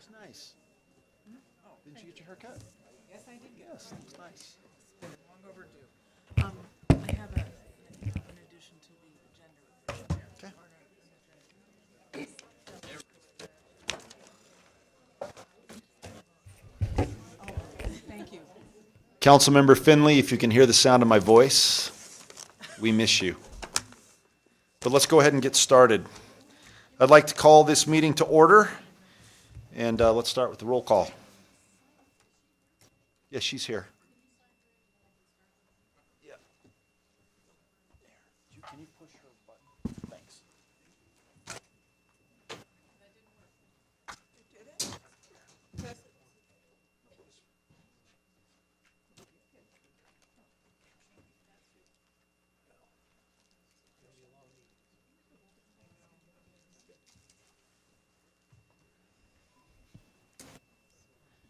Looks nice. Didn't you get your hair cut? Yes, I did get Yes, looks nice. long overdue. I have an addition to the agenda. Okay. Thank you. Councilmember Finley, if you can hear the sound of my voice, we miss you. But let's go ahead and get started. I'd like to call this meeting to order, and let's start with the roll call. Yes, she's here. Yeah. Can you push her button? Thanks.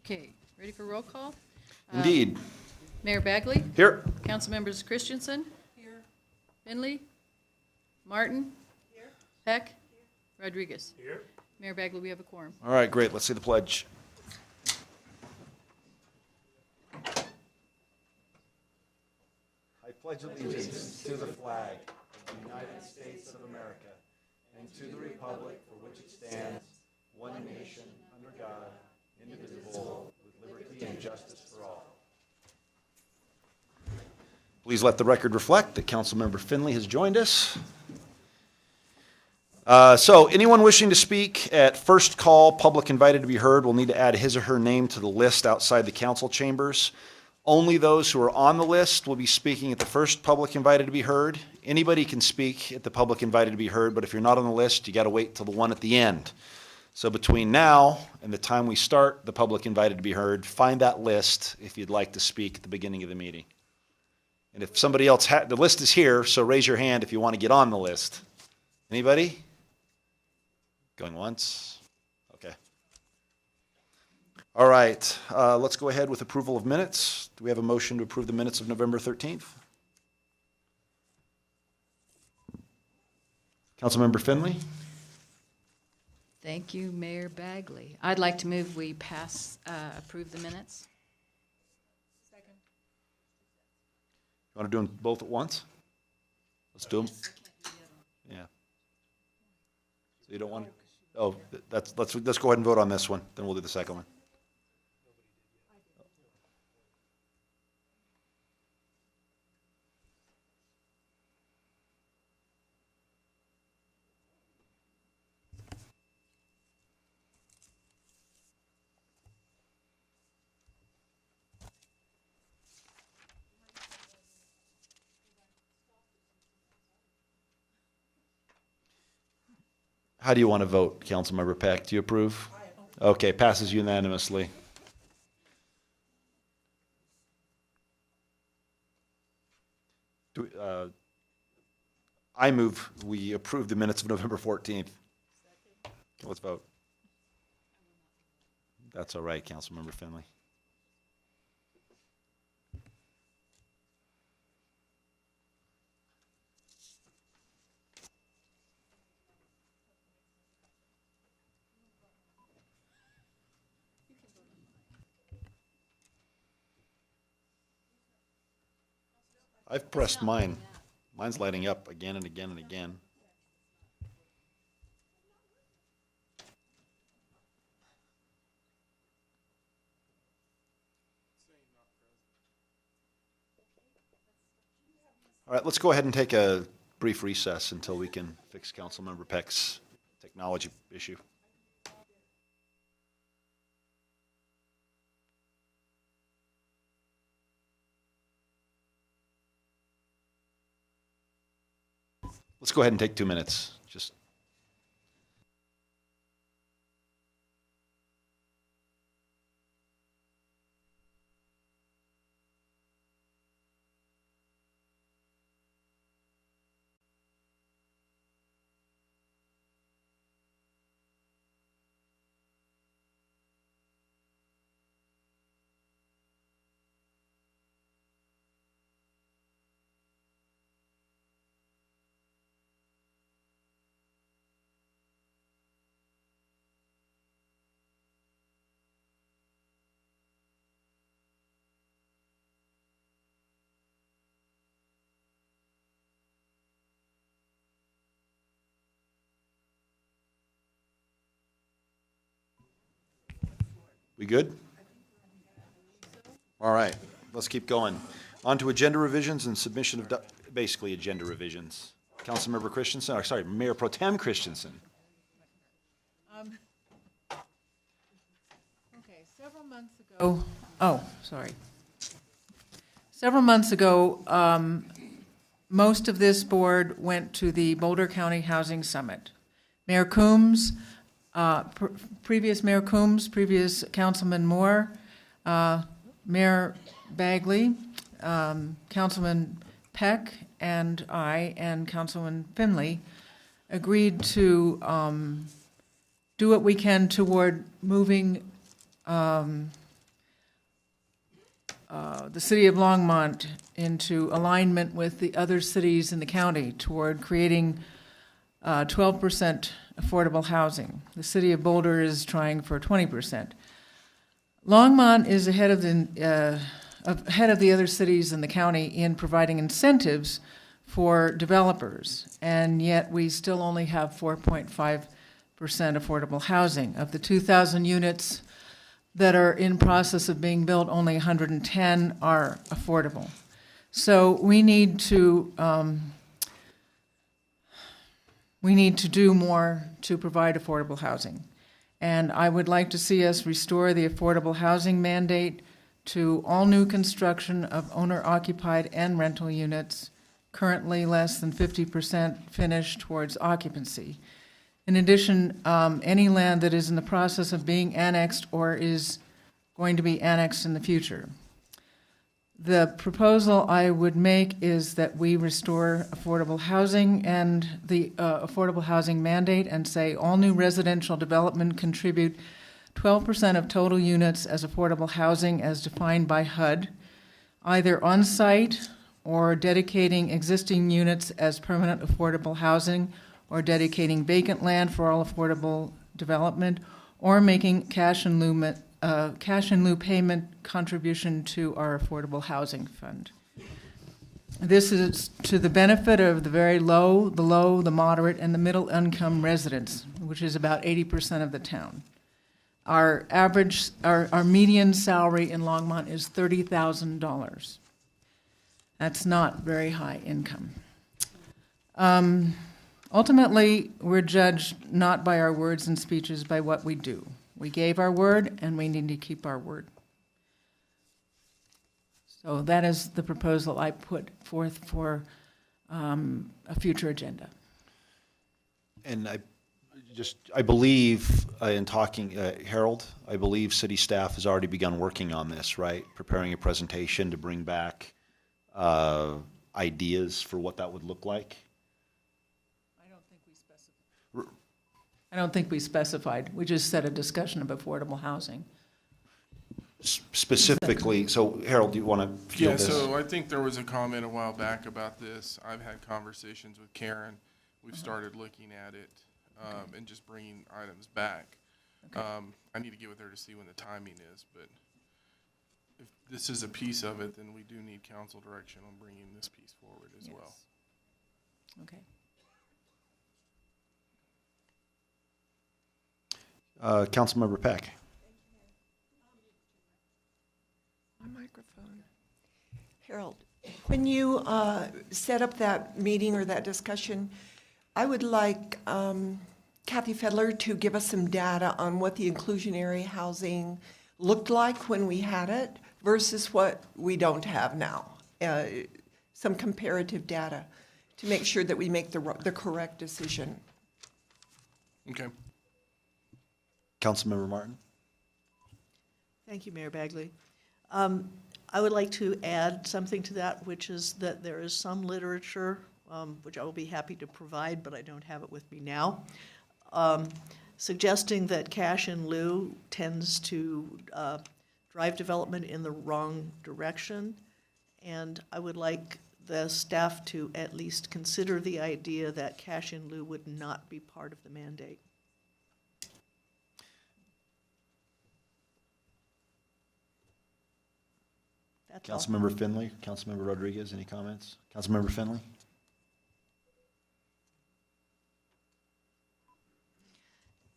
Okay, ready for roll call? Indeed. Mayor Bagley? Here. Council members Christensen? Here. Finley? Martin? Here. Peck? Rodriguez? Here. Mayor Bagley, we have a quorum. All right, great. Let's see the pledge. I pledge allegiance to the flag of the United States of America and to the republic for which it stands, one nation, under God, indivisible, with liberty and justice for all. Please let the record reflect that Councilmember Finley has joined us. So anyone wishing to speak at first call, public invited to be heard, will need to add his or her name to the list outside the council chambers. Only those who are on the list will be speaking at the first public invited to be heard. Anybody can speak at the public invited to be heard, but if you're not on the list, you got to wait till the one at the end. So between now and the time we start the public invited to be heard, find that list if you'd like to speak at the beginning of the meeting. And if somebody else, the list is here, so raise your hand if you want to get on the list. Anybody? Going once? Okay. All right, let's go ahead with approval of minutes. Do we have a motion to approve the minutes of November 13th? Councilmember Finley? Thank you, Mayor Bagley. I'd like to move we approve the minutes. Second. You want to do them both at once? Let's do them. Yeah. So you don't want, let's go ahead and vote on this one, then we'll do the second one. How do you want to vote, Councilmember Peck? Do you approve? Okay, passes unanimously. I move we approve the minutes of November 14th. Let's vote. That's all right, Councilmember Finley. I've pressed mine. Mine's lighting up again and again and again. All right, let's go ahead and take a brief recess until we can fix Councilmember Peck's technology issue. Let's go ahead and take 2 minutes. Just We good? All right, let's keep going. On to agenda revisions and submission of, basically agenda revisions. Councilmember Christensen, or sorry, Mayor Pro Tem Christensen. Okay, several months ago. Several months ago, most of this board went to the Boulder County Housing Summit. Mayor Coombs, previous Mayor Coombs, previous Councilman Moore, Mayor Bagley, Councilman Peck, and I, and Councilman Finley agreed to do what we can toward moving the city of Longmont into alignment with the other cities in the county toward creating 12% affordable housing. The city of Boulder is trying for 20%. Longmont is ahead of the other cities in the county in providing incentives for developers, and yet we still only have 4.5% affordable housing. Of the 2,000 units that are in process of being built, only 110 are affordable. So we need to do more to provide affordable housing. And I would like to see us restore the affordable housing mandate to all new construction of owner-occupied and rental units, currently less than 50% finished towards occupancy. In addition, any land that is in the process of being annexed or is going to be annexed in the future. The proposal I would make is that we restore affordable housing and the affordable housing mandate and say all new residential development contribute 12% of total units as affordable housing as defined by HUD, either on-site or dedicating existing units as permanent affordable housing, or dedicating vacant land for all affordable development, or making cash in lieu payment contribution to our affordable housing fund. This is to the benefit of the very low, the moderate, and the middle income residents, which is about 80% of the town. Our median salary in Longmont is $30,000. That's not very high income. Ultimately, we're judged not by our words and speeches, by what we do. We gave our word, and we need to keep our word. So that is the proposal I put forth for a future agenda. And I believe, in talking, Harold, I believe city staff has already begun working on this, right? Preparing a presentation to bring back ideas for what that would look like. I don't think we specified. We just said a discussion of affordable housing. Specifically, so Harold, do you want to field this? Yeah, so I think there was a comment a while back about this. I've had conversations with Karen. We've started looking at it and just bringing items back. Okay. I need to get with her to see when the timing is, but if this is a piece of it, then we do need council direction on bringing this piece forward as well. Okay. Councilmember Peck. Microphone. Harold, when you set up that meeting or that discussion, I would like Kathy Fedler to give us some data on what the inclusionary housing looked like when we had it versus what we don't have now. Some comparative data to make sure that we make the correct decision. Okay. Councilmember Martin. Thank you, Mayor Bagley. I would like to add something to that, which is that there is some literature, which I will be happy to provide, but I don't have it with me now, suggesting that cash in lieu tends to drive development in the wrong direction. And I would like the staff to at least consider the idea that cash in lieu would not be part of the mandate. Councilmember Finley, Councilmember Rodriguez, any comments? Councilmember Finley?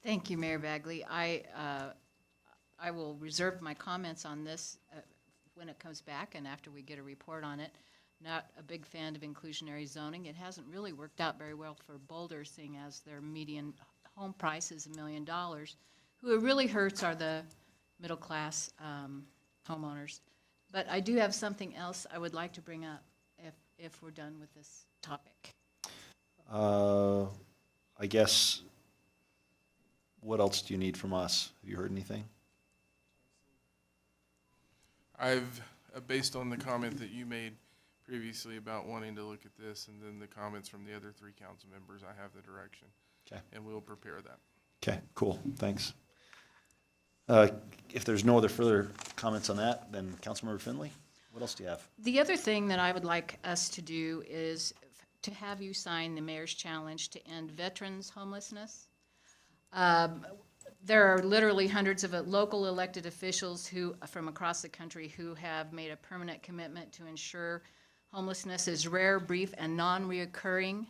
Thank you, Mayor Bagley. I I will reserve my comments on this when it comes back and after we get a report on it. Not a big fan of inclusionary zoning. It hasn't really worked out very well for Boulder, seeing as their median home price is $1 million. Who it really hurts are the middle-class homeowners. But I do have something else I would like to bring up if we're done with this topic. I guess, what else do you need from us? Have you heard anything? Based on the comment that you made previously about wanting to look at this, and then the comments from the other 3 council members, I have the direction. Okay. And we'll prepare that. Okay, cool, thanks. If there's no other further comments on that, then Councilmember Finley, what else do you have? The other thing that I would like us to do is to have you sign the mayor's challenge to end veterans homelessness. There are literally hundreds of local elected officials who, from across the country, who have made a permanent commitment to ensure homelessness is rare, brief, and non-reoccurring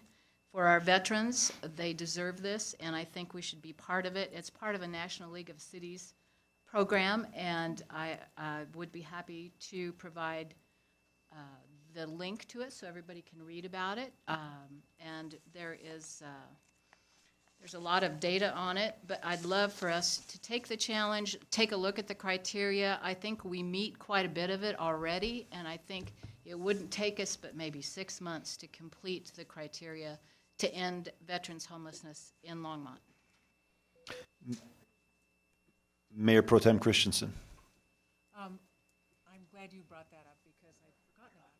for our veterans. They deserve this, and I think we should be part of it. It's part of a National League of Cities program, and I would be happy to provide the link to it so everybody can read about it. And there's a lot of data on it, but I'd love for us to take the challenge, take a look at the criteria. I think we meet quite a bit of it already, and I think it wouldn't take us but maybe 6 months to complete the criteria to end veterans homelessness in Longmont. Mayor Pro Tem Christensen. I'm glad you brought that up because I'd forgotten about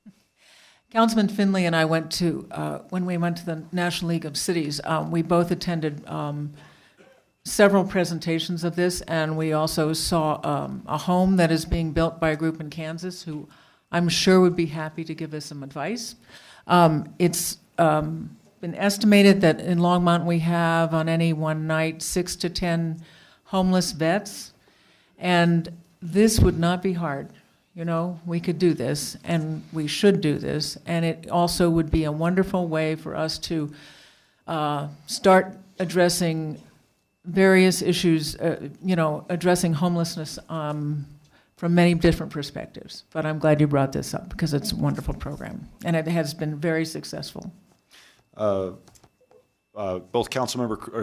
it. Councilman Finley and I went to, when we went to the National League of Cities, we both attended several presentations of this, and we also saw a home that is being built by a group in Kansas who I'm sure would be happy to give us some advice. It's been estimated that in Longmont we have on any one night 6 to 10 homeless vets, and this would not be hard. You know, we could do this, and we should do this, and it also would be a wonderful way for us to start addressing various issues, addressing homelessness from many different perspectives. But I'm glad you brought this up because it's a wonderful program, and it has been very successful. Both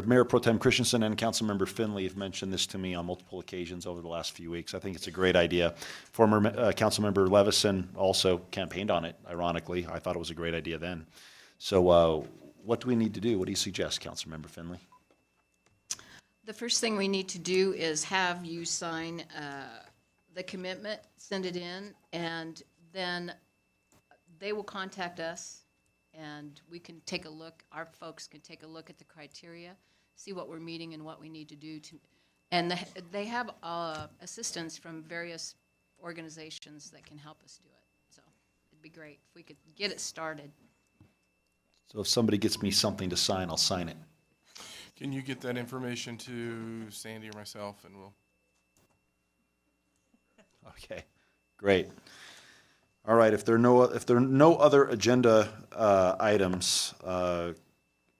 Mayor Pro Tem Christensen and Councilmember Finley have mentioned this to me on multiple occasions over the last few weeks. I think it's a great idea. Former Councilmember Levison also campaigned on it, ironically. I thought it was a great idea then. So what do we need to do? What do you suggest, Councilmember Finley? The first thing we need to do is have you sign the commitment, send it in, and then they will contact us, and we can take a look, our folks can take a look at the criteria, see what we're meeting and what we need to do to, and they have assistance from various organizations that can help us do it. So it'd be great if we could get it started. So if somebody gets me something to sign, I'll sign it. Can you get that information to Sandy or myself, and we'll... Okay, great. All right, if there are no other agenda items,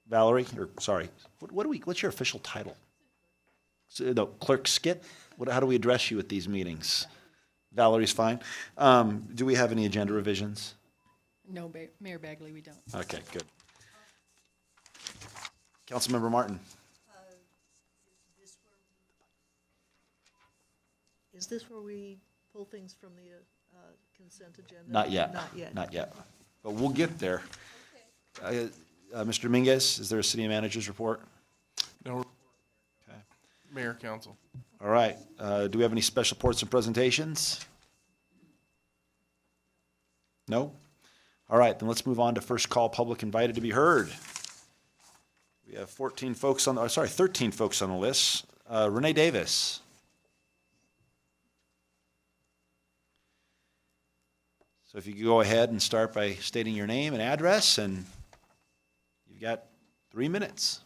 Valerie, or sorry, what's your official title? So, no, Clerk Skit? How do we address you at these meetings? Valerie's fine. Do we have any agenda revisions? No, Mayor Bagley, we don't. Okay, good. Councilmember Martin. Is this where we pull things from the consent agenda? Not yet. Not yet. Not yet. But we'll get there. Mr. Dominguez, is there a city manager's report? No. Okay. Mayor, council. All right. Do we have any special reports and presentations? No? All right, then let's move on to first call, public invited to be heard. We have 13 folks on the list. Renee Davis. So if you could go ahead and start by stating your name and address, and you've got 3 minutes.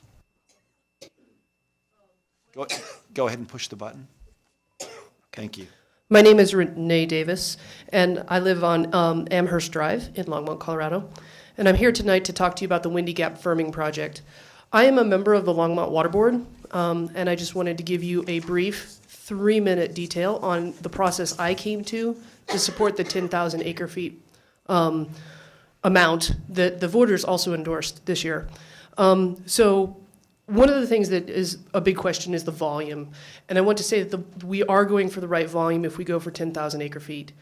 Go ahead and push the button. Thank you. My name is Renee Davis, and I live on Amherst Drive in Longmont, Colorado. And I'm here tonight to talk to you about the Windy Gap Firming Project. I am a member of the Longmont Water Board. and I just wanted to give you a brief 3-minute detail on the process I came to support the 10,000 acre feet amount that the voters also endorsed this year. So one of the things that is a big question is the volume. And I want to say that we are going for the right volume if we go for 10,000 acre feet.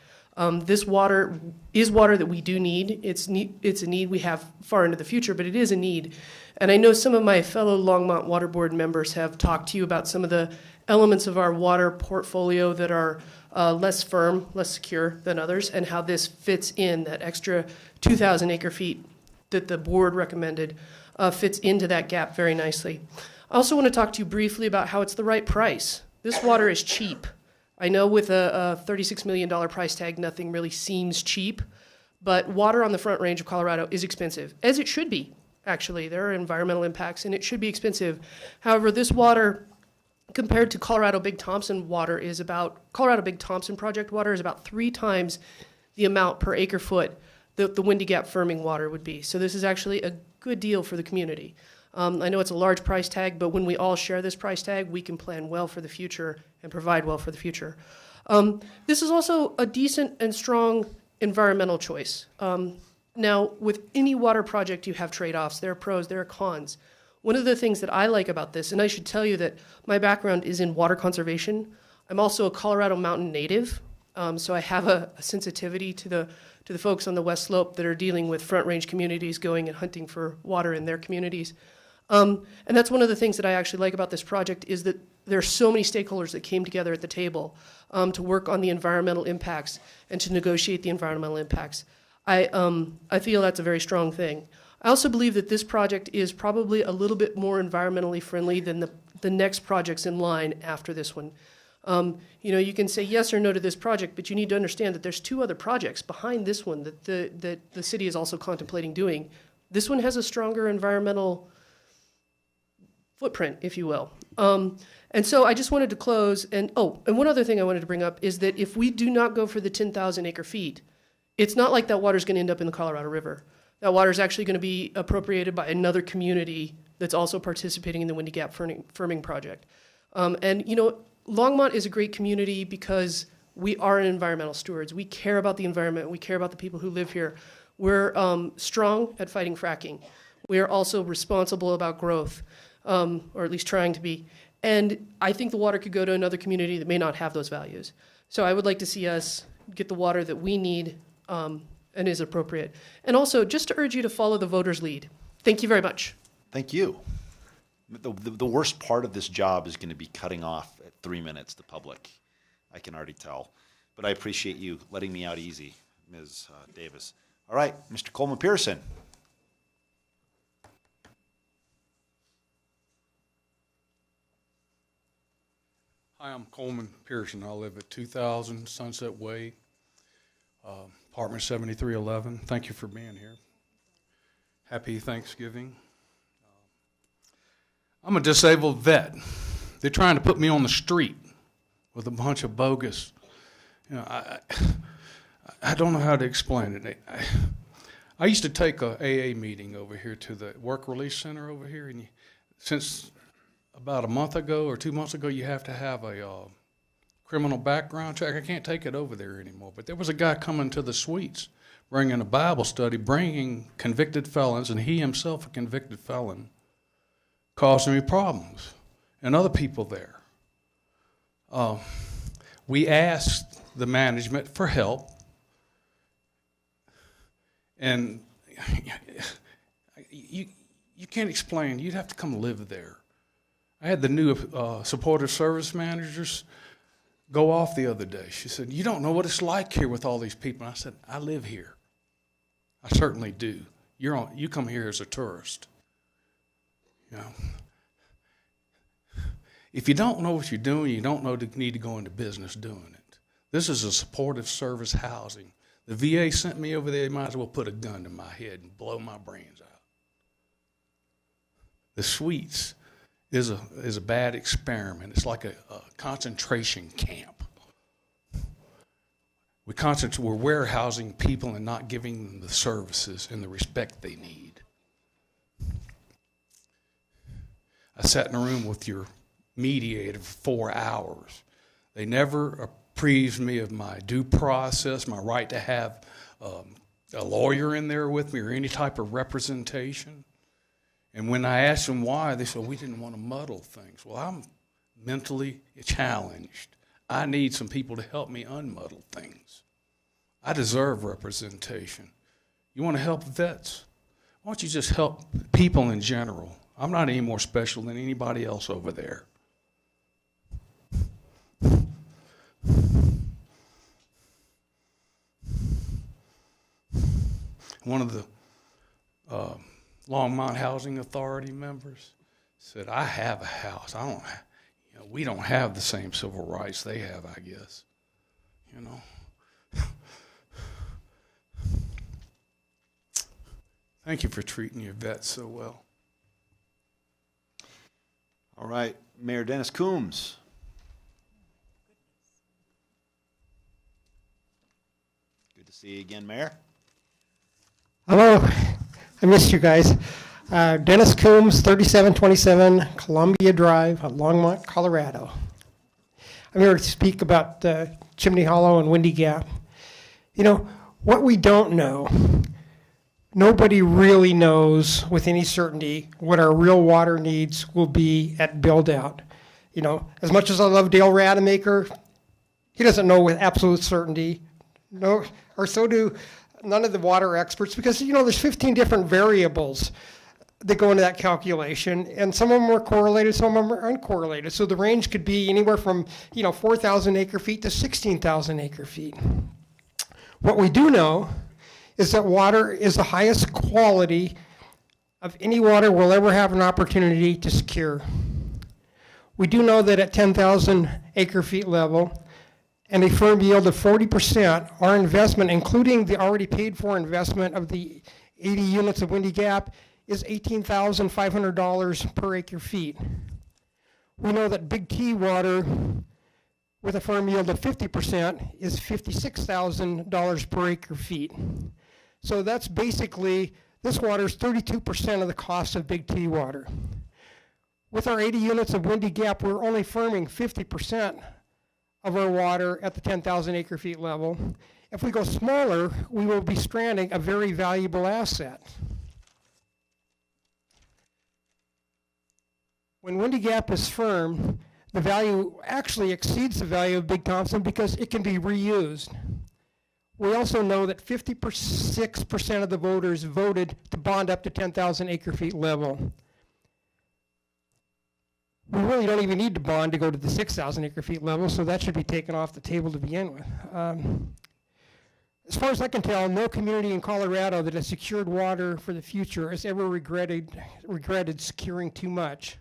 This water is water that we do need. It's a need we have far into the future, but it is a need. And I know some of my fellow Longmont Water Board members have talked to you about some of the elements of our water portfolio that are less firm, less secure than others, and how this fits in, that extra 2,000 acre feet that the board recommended fits into that gap very nicely. I also want to talk to you briefly about how it's the right price. This water is cheap. I know with a $36 million price tag, nothing really seems cheap, but water on the Front Range of Colorado is expensive, as it should be, actually. There are environmental impacts, and it should be expensive. However, this water, compared to Colorado Big Thompson water, Colorado Big Thompson project water is about 3 times the amount per acre foot that the Windy Gap firming water would be. So this is actually a good deal for the community. I know it's a large price tag, but when we all share this price tag, we can plan well for the future and provide well for the future. This is also a decent and strong environmental choice. Now, with any water project, you have trade-offs. There are pros, there are cons. One of the things that I like about this, and I should tell you that my background is in water conservation. I'm also a Colorado Mountain native, so I have a sensitivity to the folks on the West Slope that are dealing with Front Range communities going and hunting for water in their communities. And that's one of the things that I actually like about this project is that there are so many stakeholders that came together at the table to work on the environmental impacts and to negotiate the environmental impacts. I feel that's a very strong thing. I also believe that this project is probably a little bit more environmentally friendly than the next projects in line after this one. You can say yes or no to this project, but you need to understand that there's 2 other projects behind this one that the city is also contemplating doing. This one has a stronger environmental footprint, if you will. And so I just wanted to close, and one other thing I wanted to bring up is that if we do not go for the 10,000 acre feet, it's not like that water's going to end up in the Colorado River. That water is actually going to be appropriated by another community that's also participating in the Windy Gap firming project. Longmont is a great community because we are environmental stewards. We care about the environment. We care about the people who live here. We're strong at fighting fracking. We are also responsible about growth, or at least trying to be. And I think the water could go to another community that may not have those values. So I would like to see us get the water that we need and is appropriate. And also, just to urge you to follow the voters' lead. Thank you very much. Thank you. The worst part of this job is going to be cutting off at 3 minutes the public. I can already tell. But I appreciate you letting me out easy, Ms. Davis. All right, Mr. Coleman Pearson. Hi, I'm Coleman Pearson. I live at 2000 Sunset Way, apartment 7311. Thank you for being here. Happy Thanksgiving. I'm a disabled vet. They're trying to put me on the street with a bunch of bogus. I don't know how to explain it. I used to take a AA meeting over here to the work release center over here, and since about a month ago or 2 months ago, you have to have a criminal background check. I can't take it over there anymore. But there was a guy coming to the suites, bringing a Bible study, bringing convicted felons, and he himself a convicted felon, causing me problems, and other people there. We asked the management for help, and you can't explain. You'd have to come live there. I had the new supportive service managers go off the other day. She said, "You don't know what it's like here with all these people." And I said, "I live here. I certainly do. You come here as a tourist. If you don't know what you're doing, you don't need to go into business doing it. This is a supportive service housing. The VA sent me over there. They might as well put a gun to my head and blow my brains out. The suites is a bad experiment. It's like a concentration camp. We're warehousing people and not giving them the services and the respect they need. I sat in a room with your mediator for 4 hours. They never apprised me of my due process, my right to have a lawyer in there with me or any type of representation. And when I asked them why, they said, we didn't want to muddle things. Well, I'm mentally challenged. I need some people to help me unmuddle things. I deserve representation. You want to help vets? Why don't you just help people in general? I'm not any more special than anybody else over there. One of the Longmont Housing Authority members said, I have a house. We don't have the same civil rights they have, I guess. You know. Thank you for treating your vets so well. All right, Mayor Dennis Coombs. Good to see you again, Mayor. Hello, I missed you guys. Dennis Coombs, 3727 Columbia Drive, Longmont, Colorado. I'm here to speak about Chimney Hollow and Windy Gap. You know, what we don't know, nobody really knows with any certainty what our real water needs will be at build-out. You know, as much as I love Dale Rademacher, he doesn't know with absolute certainty. No, or so do none of the water experts, because, you know, there's 15 different variables that go into that calculation, and some of them are correlated, some of them are uncorrelated. So the range could be anywhere from, 4,000 acre feet to 16,000 acre feet. What we do know is that water is the highest quality of any water we'll ever have an opportunity to secure. We do know that at 10,000 acre feet level, and a firm yield of 40%, our investment, including the already paid for investment of the 80 units of Windy Gap, is $18,500 per acre feet. We know that Big T water with a firm yield of 50% is $56,000 per acre feet. So that's basically, this water is 32% of the cost of Big T water. With our 80 units of Windy Gap, we're only firming 50% of our water at the 10,000 acre feet level. If we go smaller, we will be stranding a very valuable asset. When Windy Gap is firm, the value actually exceeds the value of Big Thompson because it can be reused. We also know that 56% of the voters voted to bond up to 10,000 acre feet level. We really don't even need to bond to go to the 6,000 acre feet level, so that should be taken off the table to begin with. As far as I can tell, no community in Colorado that has secured water for the future has ever regretted securing too much.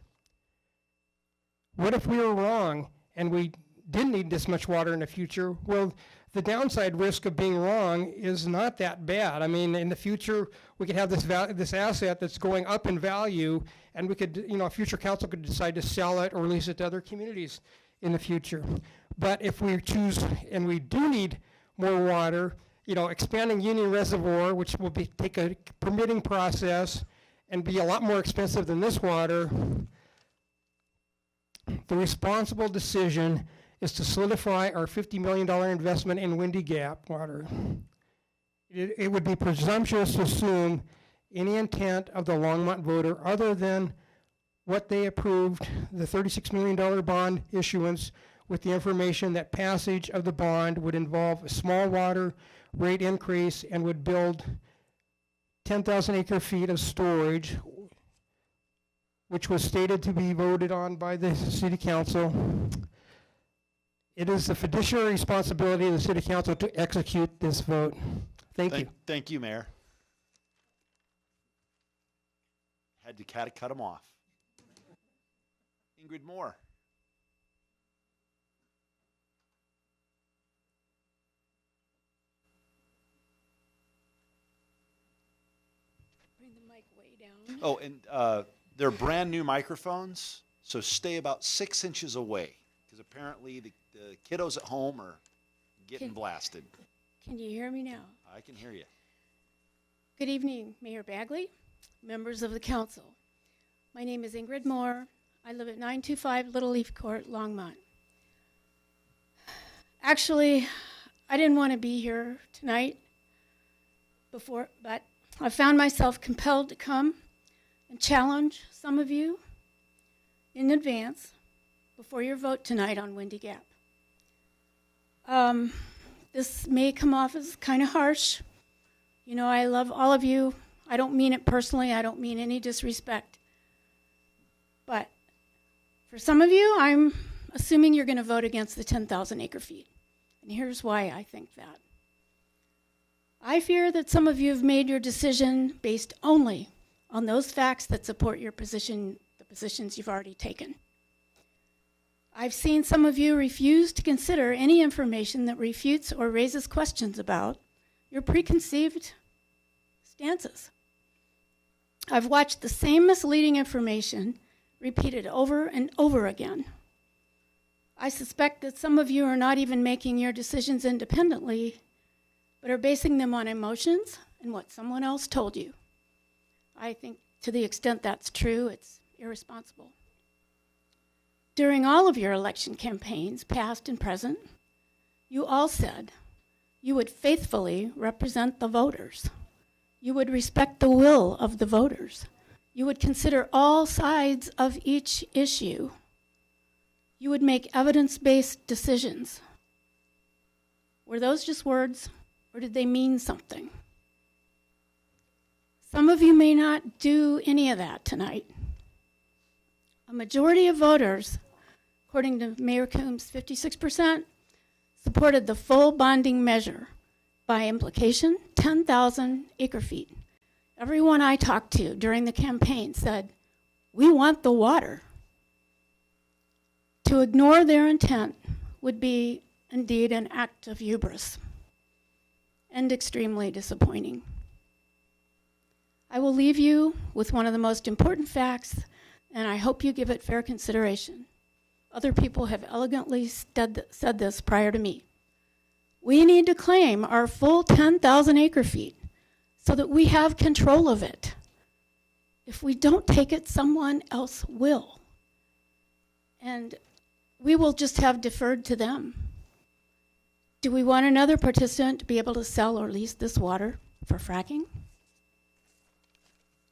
What if we were wrong and we didn't need this much water in the future? Well, the downside risk of being wrong is not that bad. I mean, in the future, we could have this asset that's going up in value, and we could, a future council could decide to sell it or release it to other communities in the future. But if we choose, and we do need more water, expanding Union Reservoir, which will take a permitting process and be a lot more expensive than this water, the responsible decision is to solidify our $50 million investment in Windy Gap water. It would be presumptuous to assume any intent of the Longmont voter other than what they approved, the $36 million bond issuance, with the information that passage of the bond would involve a small water rate increase and would build 10,000 acre feet of storage, which was stated to be voted on by the city council. It is the fiduciary responsibility of the city council to execute this vote. Thank you. Thank you, Mayor. Had to cut him off. Ingrid Moore. Bring the mic way down. Oh, and they're brand new microphones, so stay about 6 inches away, because apparently the kiddos at home are getting blasted. Can you hear me now? I can hear you. Good evening, Mayor Bagley, members of the council. My name is Ingrid Moore. I live at 925 Little Leaf Court, Longmont. Actually, I didn't want to be here tonight before, but I found myself compelled to come and challenge some of you in advance before your vote tonight on Windy Gap. This may come off as kind of harsh. You know, I love all of you. I don't mean it personally. I don't mean any disrespect. But for some of you, I'm assuming you're going to vote against the 10,000 acre feet. And here's why I think that. I fear that some of you have made your decision based only on those facts that support your position, the positions you've already taken. I've seen some of you refuse to consider any information that refutes or raises questions about your preconceived stances. I've watched the same misleading information repeated over and over again. I suspect that some of you are not even making your decisions independently, but are basing them on emotions and what someone else told you. I think to the extent that's true, it's irresponsible. During all of your election campaigns, past and present, you all said you would faithfully represent the voters. You would respect the will of the voters. You would consider all sides of each issue. You would make evidence-based decisions. Were those just words, or did they mean something? Some of you may not do any of that tonight. A majority of voters, according to Mayor Coombs, 56%, supported the full bonding measure. By implication, 10,000 acre feet. Everyone I talked to during the campaign said, we want the water. To ignore their intent would be indeed an act of hubris and extremely disappointing. I will leave you with one of the most important facts, and I hope you give it fair consideration. Other people have elegantly said this prior to me. We need to claim our full 10,000 acre feet so that we have control of it. If we don't take it, someone else will. And we will just have deferred to them. Do we want another participant to be able to sell or lease this water for fracking?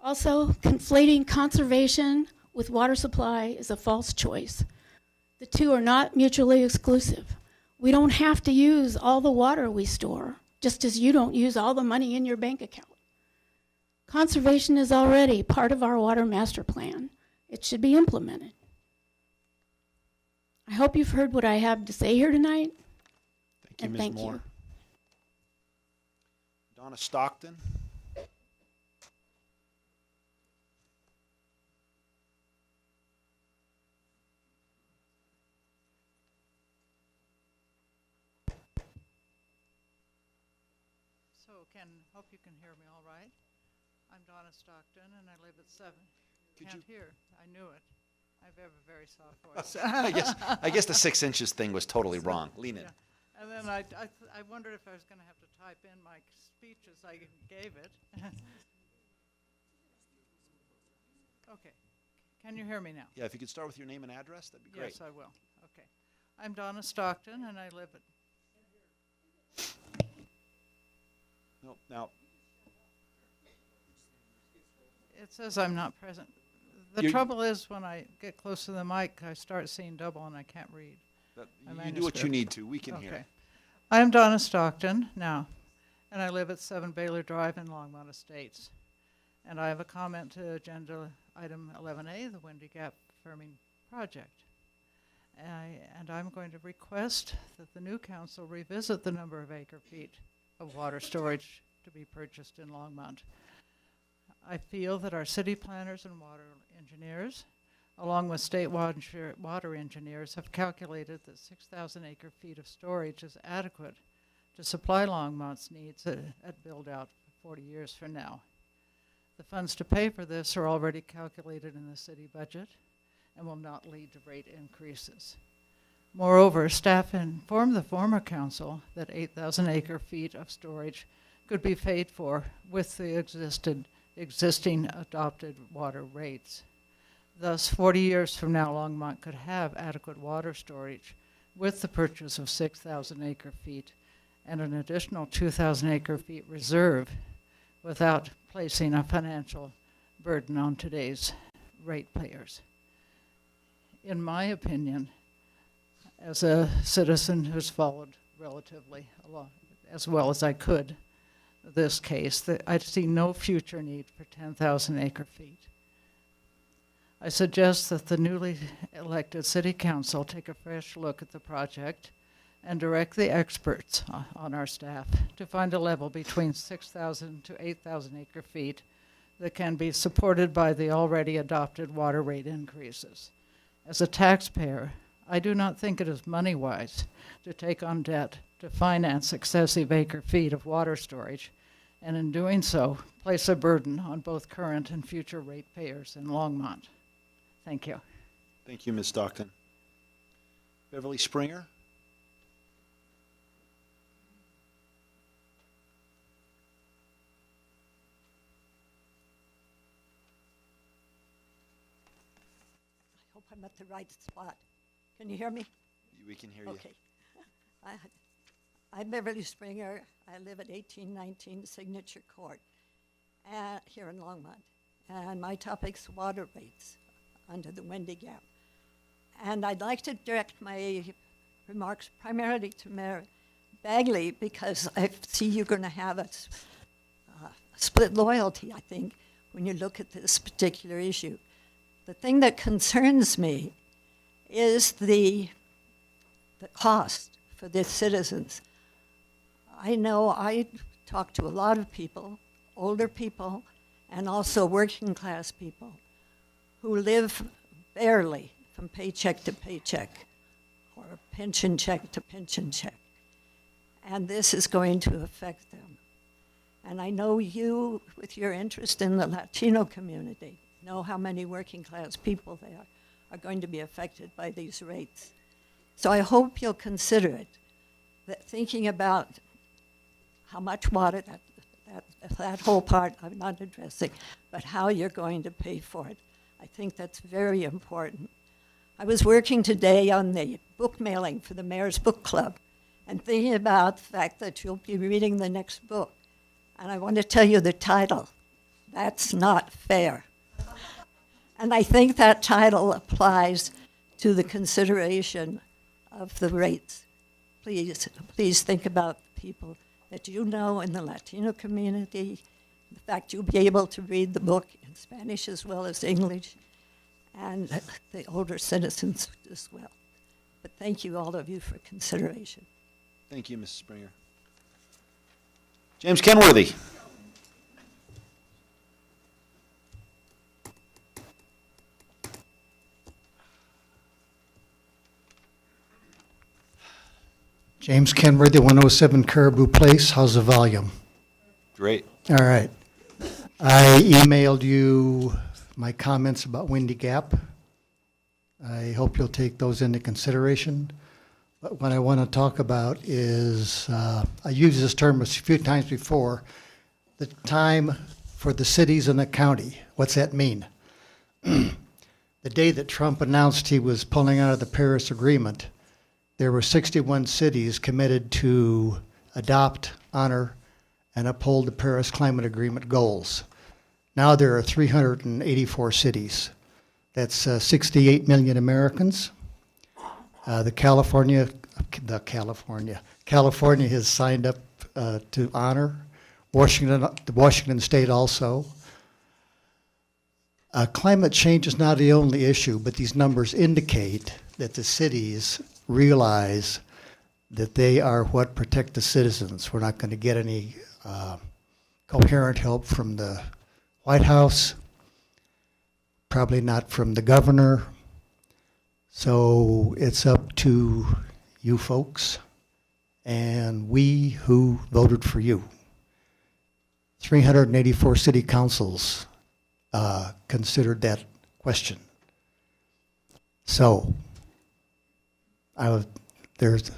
Also, conflating conservation with water supply is a false choice. The two are not mutually exclusive. We don't have to use all the water we store, just as you don't use all the money in your bank account. Conservation is already part of our water master plan. It should be implemented. I hope you've heard what I have to say here tonight. Thank you, Ms. Moore. Donna Stockton. Hope you can hear me all right. I'm Donna Stockton, and I live at 7. Can't hear. I knew it. I have a very soft voice. I guess the 6 inches thing was totally wrong. Lean in. Yeah. And then I wondered if I was going to have to type in my speech as I gave it. Okay. Can you hear me now? Yeah, if you could start with your name and address, that'd be great. Yes, I will. Okay. I'm Donna Stockton, and I live at... No, now. It says I'm not present. The trouble is when I get close to the mic, I start seeing double and I can't read. You do what you need to. We can hear. I'm Donna Stockton now, and I live at 7 Baylor Drive in Longmont Estates. And I have a comment to agenda item 11A, the Windy Gap Firming Project. And I'm going to request that the new council revisit the number of acre feet of water storage to be purchased in Longmont. I feel that our city planners and water engineers, along with state water engineers, have calculated that 6,000 acre feet of storage is adequate to supply Longmont's needs at build-out 40 years from now. The funds to pay for this are already calculated in the city budget and will not lead to rate increases. Moreover, staff informed the former council that 8,000 acre feet of storage could be paid for with the existing adopted water rates. Thus, 40 years from now, Longmont could have adequate water storage with the purchase of 6,000 acre-feet and an additional 2,000 acre-feet reserve without placing a financial burden on today's ratepayers. In my opinion, as a citizen who's followed relatively along, as well as I could, this case, that I see no future need for 10,000 acre-feet. I suggest that the newly elected city council take a fresh look at the project and direct the experts on our staff to find a level between 6,000 to 8,000 acre-feet that can be supported by the already adopted water rate increases. As a taxpayer, I do not think it is money-wise to take on debt to finance excessive acre-feet of water storage, and in doing so, place a burden on both current and future ratepayers in Longmont. Thank you. Thank you, Ms. Stockton. Beverly Springer? I hope I'm at the right spot. Can you hear me? We can hear you. Okay. I'm Beverly Springer. I live at 1819 Signature Court here in Longmont. And my topic's water rates under the Wendy Gap. And I'd like to direct my remarks primarily to Mayor Bagley because I see you're going to have a split loyalty, I think, when you look at this particular issue. The thing that concerns me is the cost for the citizens. I know I talk to a lot of people, older people, and also working class people who live barely from paycheck to paycheck or pension check to pension check. And this is going to affect them. And I know you, with your interest in the Latino community, know how many working class people there are going to be affected by these rates. So I hope you'll consider it, that thinking about how much water, that whole part I'm not addressing, but how you're going to pay for it. I think that's very important. I was working today on the book mailing for the Mayor's Book Club and thinking about the fact that you'll be reading the next book. And I want to tell you the title, That's Not Fair. And I think that title applies to the consideration of the rates. Please think about the people that you know in the Latino community, the fact you'll be able to read the book in Spanish as well as English, and the older citizens as well. But thank you, all of you, for consideration. Thank you, Mrs. Springer. James Kenworthy. James Kenworthy, 107 Caribou Place. How's the volume? Great. All right. I emailed you my comments about Windy Gap. I hope you'll take those into consideration. But what I want to talk about is, I used this term a few times before, the time for the cities and the county. What's that mean? The day that Trump announced he was pulling out of the Paris Agreement, there were 61 cities committed to adopt, honor, and uphold the Paris Climate Agreement goals. Now there are 384 cities. That's 68 million Americans. California has signed up to honor. Washington State also. Climate change is not the only issue, but these numbers indicate that the cities realize that they are what protect the citizens. We're not going to get any coherent help from the White House, probably not from the governor. So it's up to you folks and we who voted for you. 384 city councils considered that question. So there's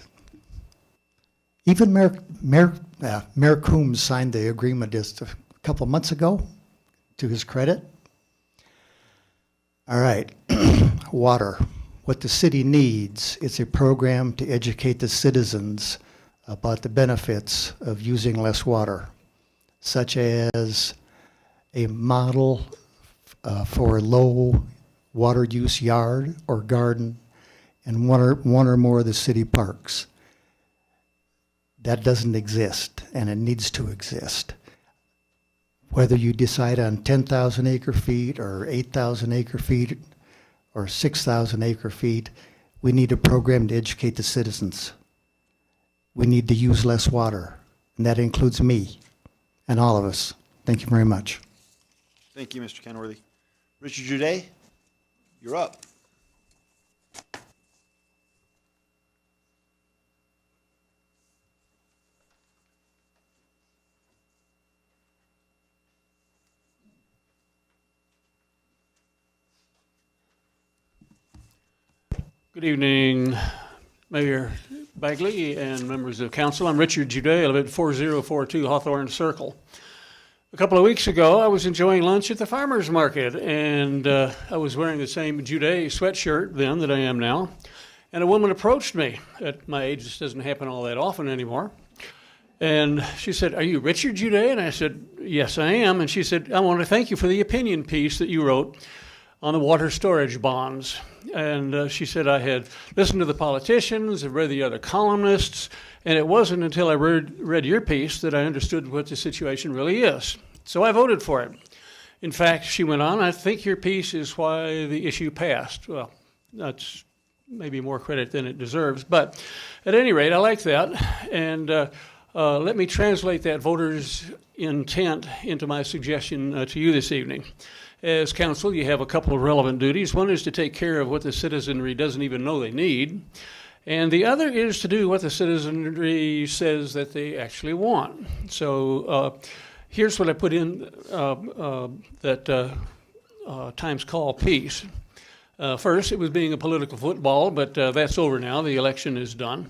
even Mayor Coombs signed the agreement just a couple months ago, to his credit. All right, water. What the city needs is a program to educate the citizens about the benefits of using less water, such as a model for a low water use yard or garden in one or more of the city parks. That doesn't exist, and it needs to exist. Whether you decide on 10,000 acre feet or 8,000 acre feet or 6,000 acre feet, we need a program to educate the citizens. We need to use less water, and that includes me and all of us. Thank you very much. Thank you, Mr. Kenworthy. Richard Jude, you're up. Good evening, Mayor Bagley and members of council. I'm Richard Jude. I live at 4042 Hawthorne Circle. A couple of weeks ago, I was enjoying lunch at the farmer's market, and I was wearing the same Jude sweatshirt then that I am now. And a woman approached me. At my age, this doesn't happen all that often anymore. And she said, "Are you Richard Jude?" And I said, "Yes, I am." And she said, "I want to thank you for the opinion piece that you wrote on the water storage bonds." And she said, "I had listened to the politicians, I've read the other columnists, and it wasn't until I read your piece that I understood what the situation really is. So I voted for it." In fact, she went on, "I think your piece is why the issue passed." Well, that's maybe more credit than it deserves, but at any rate, I like that. And let me translate that voter's intent into my suggestion to you this evening. As council, you have a couple of relevant duties. One is to take care of what the citizenry doesn't even know they need, and the other is to do what the citizenry says that they actually want. So here's what I put in that Times Call piece. First, it was being a political football, but that's over now. The election is done.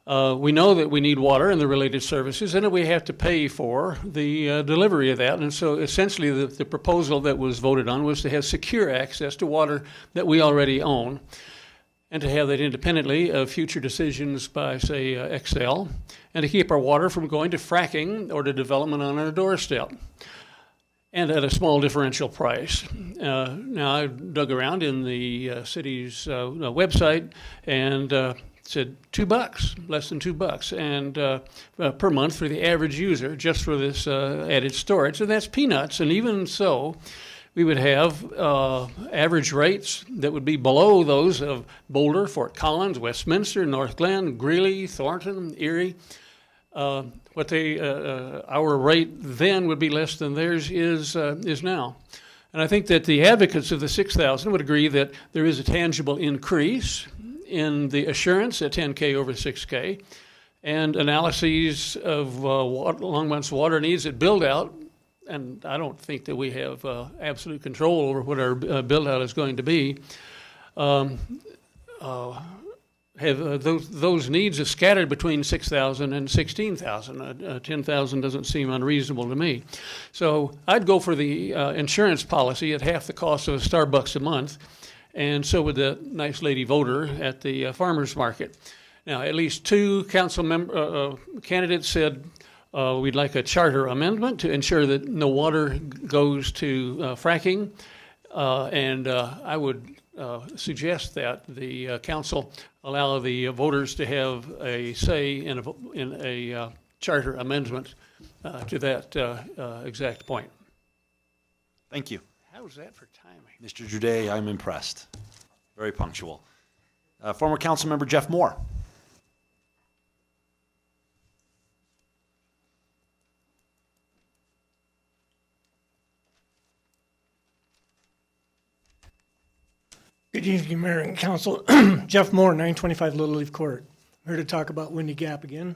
We know that we need water and the related services, and that we have to pay for the delivery of that. And so essentially the proposal that was voted on was to have secure access to water that we already own, and to have that independently of future decisions by, say, Xcel, and to keep our water from going to fracking or to development on our doorstep, and at a small differential price. Now, I dug around in the city's website and said $2, less than $2, and per month for the average user, just for this added storage, and that's peanuts. And even so, we would have average rates that would be below those of Boulder, Fort Collins, Westminster, North Glen, Greeley, Thornton, Erie. Our rate then would be less than theirs is now. And I think that the advocates of the 6,000 would agree that there is a tangible increase in the assurance at 10K over 6K, and analyses of Longmont's water needs at build-out, and I don't think that we have absolute control over what our build-out is going to be, have those needs are scattered between 6,000 and 16,000. 10,000 doesn't seem unreasonable to me. So I'd go for the insurance policy at half the cost of a Starbucks a month, and so would the nice lady voter at the farmer's market. Now, at least two council candidates said we'd like a charter amendment to ensure that no water goes to fracking, and I would suggest that the council allow the voters to have a say in a charter amendment to that exact point. Thank you. How's that for timing? Mr. Jude, I'm impressed. Very punctual. Former council member Jeff Moore. Good evening, Mayor and Council. Jeff Moore, 925 Little Leaf Court. I'm here to talk about Windy Gap again.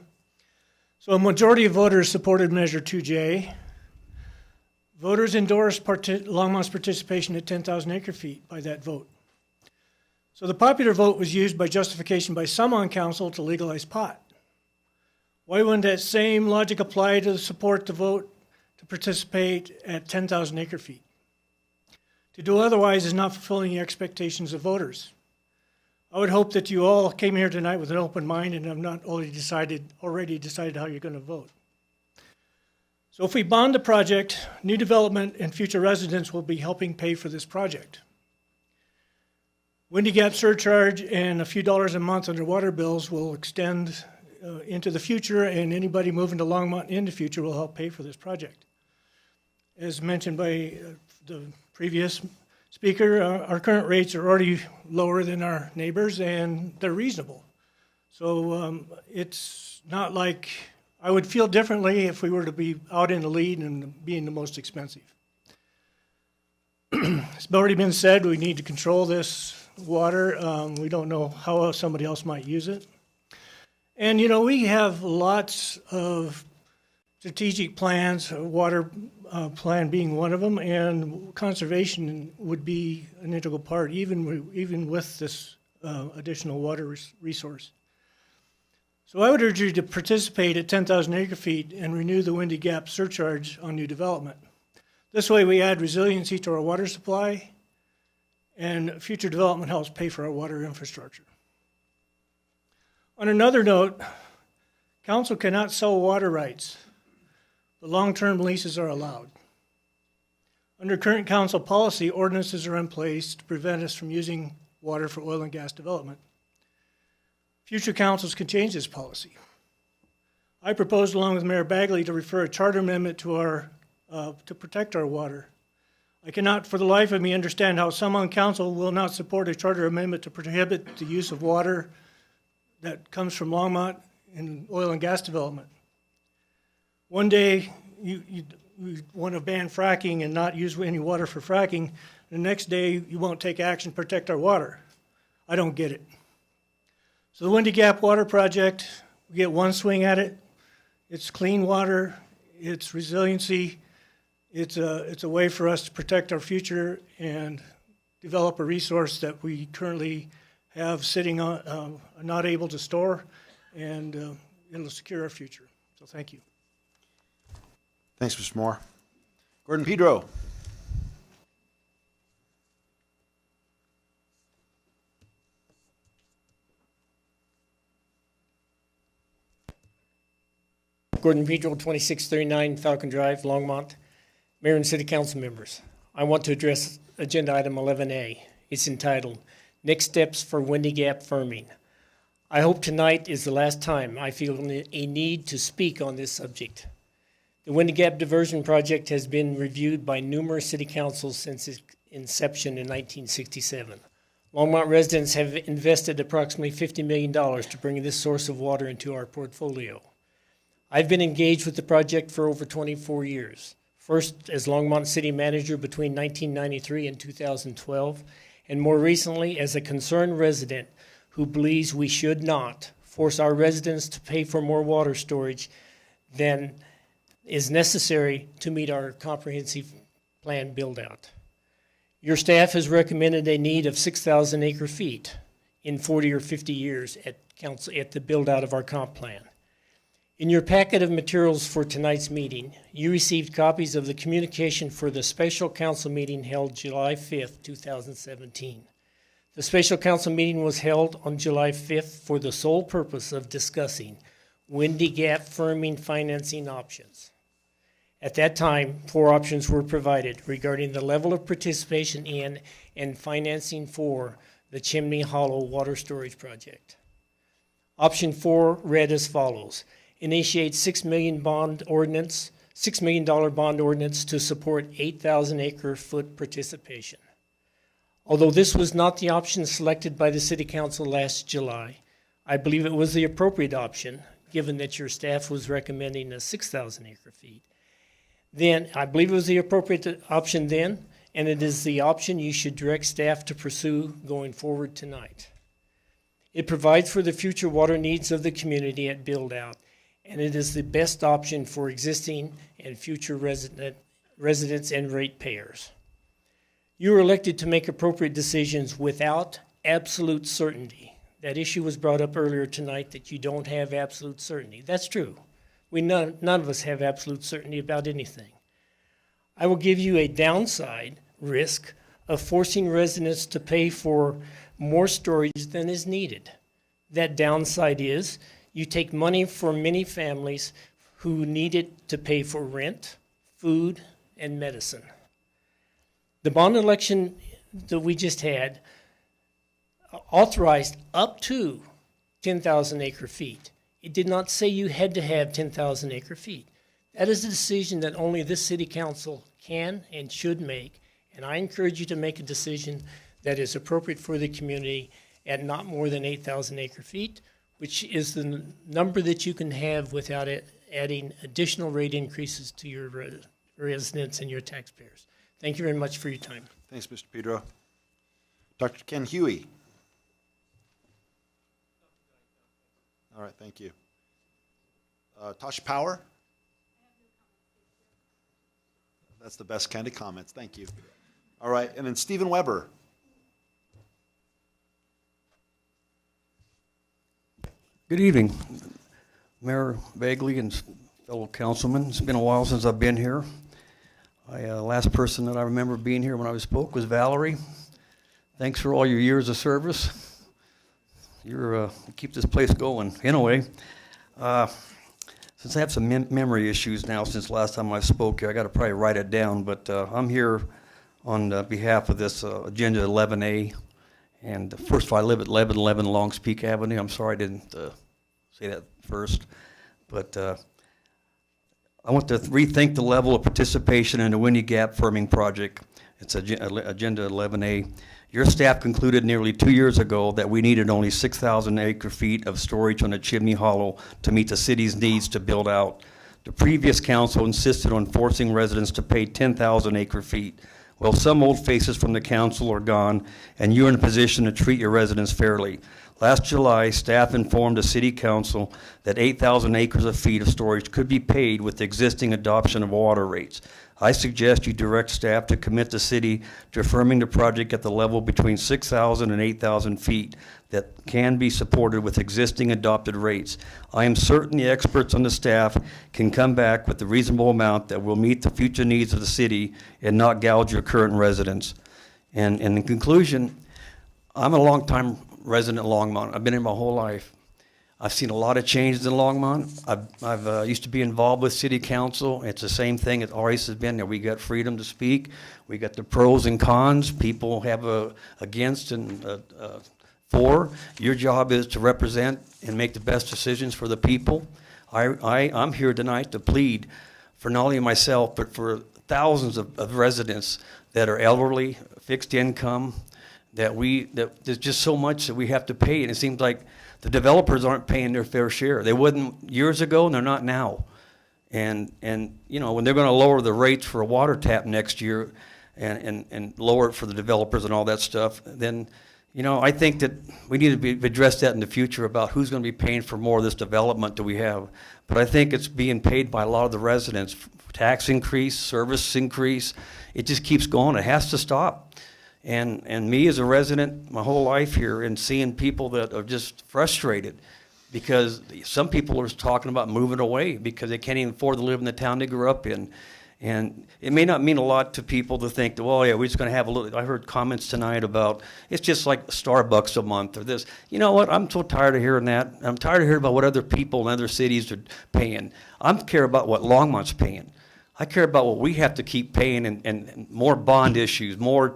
So a majority of voters supported Measure 2J. Voters endorsed Longmont's participation at 10,000 acre feet by that vote. So the popular vote was used by justification by some on council to legalize pot. Why wouldn't that same logic apply to support the vote to participate at 10,000 acre feet? To do otherwise is not fulfilling the expectations of voters. I would hope that you all came here tonight with an open mind and have not already decided how you're going to vote. So if we bond the project, new development and future residents will be helping pay for this project. Windy Gap surcharge and a few dollars a month under water bills will extend into the future, and anybody moving to Longmont in the future will help pay for this project. As mentioned by the previous speaker, our current rates are already lower than our neighbors, and they're reasonable. So it's not like I would feel differently if we were to be out in the lead and being the most expensive. It's already been said, we need to control this water. We don't know how somebody else might use it. And you know, we have lots of strategic plans, water plan being one of them, and conservation would be an integral part, even with this additional water resource. So I would urge you to participate at 10,000 acre feet and renew the Windy Gap surcharge on new development. This way we add resiliency to our water supply, and future development helps pay for our water infrastructure. On another note, council cannot sell water rights, but long-term leases are allowed. Under current council policy, ordinances are in place to prevent us from using water for oil and gas development. Future councils can change this policy. I proposed, along with Mayor Bagley, to refer a charter amendment to protect our water. I cannot for the life of me understand how some on council will not support a charter amendment to prohibit the use of water that comes from Longmont in oil and gas development. One day you want to ban fracking and not use any water for fracking. The next day you won't take action to protect our water. I don't get it. So the Windy Gap Water Project, we get one swing at it. It's clean water, it's resiliency, it's a way for us to protect our future and develop a resource that we currently have sitting on, not able to store, and it'll secure our future. So thank you. Thanks, Mr. Moore. Gordon Pedro. Gordon Pedro, 2639 Falcon Drive, Longmont. Mayor and City Council members, I want to address Agenda Item 11A. It's entitled, Next Steps for Windy Gap Firming. I hope tonight is the last time I feel a need to speak on this subject. The Windy Gap Diversion Project has been reviewed by numerous city councils since its inception in 1967. Longmont residents have invested approximately $50 million to bring this source of water into our portfolio. I've been engaged with the project for over 24 years, first as Longmont City Manager between 1993 and 2012, and more recently as a concerned resident who believes we should not force our residents to pay for more water storage than is necessary to meet our comprehensive plan build-out. Your staff has recommended a need of 6,000 acre feet in 40 or 50 years at the build-out of our comp plan. In your packet of materials for tonight's meeting, you received copies of the communication for the special council meeting held July 5th, 2017. The special council meeting was held on July 5th for the sole purpose of discussing Windy Gap firming financing options. At that time, 4 options were provided regarding the level of participation in and financing for the Chimney Hollow Water Storage Project. Option 4 read as follows. Initiate $6 million bond ordinance to support 8,000 acre foot participation. Although this was not the option selected by the City Council last July, I believe it was the appropriate option, given that your staff was recommending a 6,000 acre feet. Then, I believe it was the appropriate option then, and it is the option you should direct staff to pursue going forward tonight. It provides for the future water needs of the community at build-out, and it is the best option for existing and future residents and ratepayers. You are elected to make appropriate decisions without absolute certainty. That issue was brought up earlier tonight that you don't have absolute certainty. That's true. None of us have absolute certainty about anything. I will give you a downside risk of forcing residents to pay for more storage than is needed. That downside is you take money from many families who need it to pay for rent, food, and medicine. The bond election that we just had authorized up to 10,000 acre feet. It did not say you had to have 10,000 acre feet. That is a decision that only this city council can and should make, and I encourage you to make a decision that is appropriate for the community at not more than 8,000 acre feet, which is the number that you can have without adding additional rate increases to your residents and your taxpayers. Thank you very much for your time. Thanks, Mr. Pedro. Dr. Ken Huey. All right, thank you. Tasha Power? That's the best kind of comments, thank you. All right, and then Stephen Weber. Good evening, Mayor Bagley and fellow councilmen. It's been a while since I've been here. Last person that I remember being here when I spoke was Valerie. Thanks for all your years of service. You keep this place going. Anyway, since I have some memory issues now since last time I spoke here, I got to probably write it down. But I'm here on behalf of this Agenda 11A. And first of all, I live at 1111 Longs Peak Avenue. I'm sorry I didn't say that first. But I want to rethink the level of participation in the Windy Gap Firming Project. It's Agenda 11A. Your staff concluded nearly 2 years ago that we needed only 6,000 acre feet of storage on the Chimney Hollow to meet the city's needs to build out. The previous council insisted on forcing residents to pay 10,000 acre feet. Well, some old faces from the council are gone, and you're in a position to treat your residents fairly. Last July, staff informed the city council that 8,000 acres of feet of storage could be paid with the existing adoption of water rates. I suggest you direct staff to commit the city to affirming the project at the level between 6,000 and 8,000 feet that can be supported with existing adopted rates. I am certain the experts on the staff can come back with a reasonable amount that will meet the future needs of the city and not gouge your current residents. And in conclusion, I'm a long-time resident of Longmont. I've been here my whole life. I've seen a lot of changes in Longmont. I've used to be involved with city council. It's the same thing it always has been. We got freedom to speak. We got the pros and cons. People have against and for. Your job is to represent and make the best decisions for the people. I'm here tonight to plead for not only myself, but for thousands of residents that are elderly, fixed income, that there's just so much that we have to pay, and it seems like the developers aren't paying their fair share. They wouldn't years ago, and they're not now. And you know, when they're going to lower the rates for a water tap next year and lower it for the developers and all that stuff, then, you know, I think that we need to address that in the future about who's going to be paying for more of this development that we have. But I think it's being paid by a lot of the residents. Tax increase, service increase, it just keeps going. It has to stop. And me as a resident my whole life here and seeing people that are just frustrated because some people are talking about moving away because they can't even afford to live in the town they grew up in. And it may not mean a lot to people to think, well, yeah, we're just going to have a little. I heard comments tonight about it's just like Starbucks a month or this. You know what? I'm so tired of hearing that. I'm tired of hearing about what other people in other cities are paying. I care about what Longmont's paying. I care about what we have to keep paying and more bond issues, more.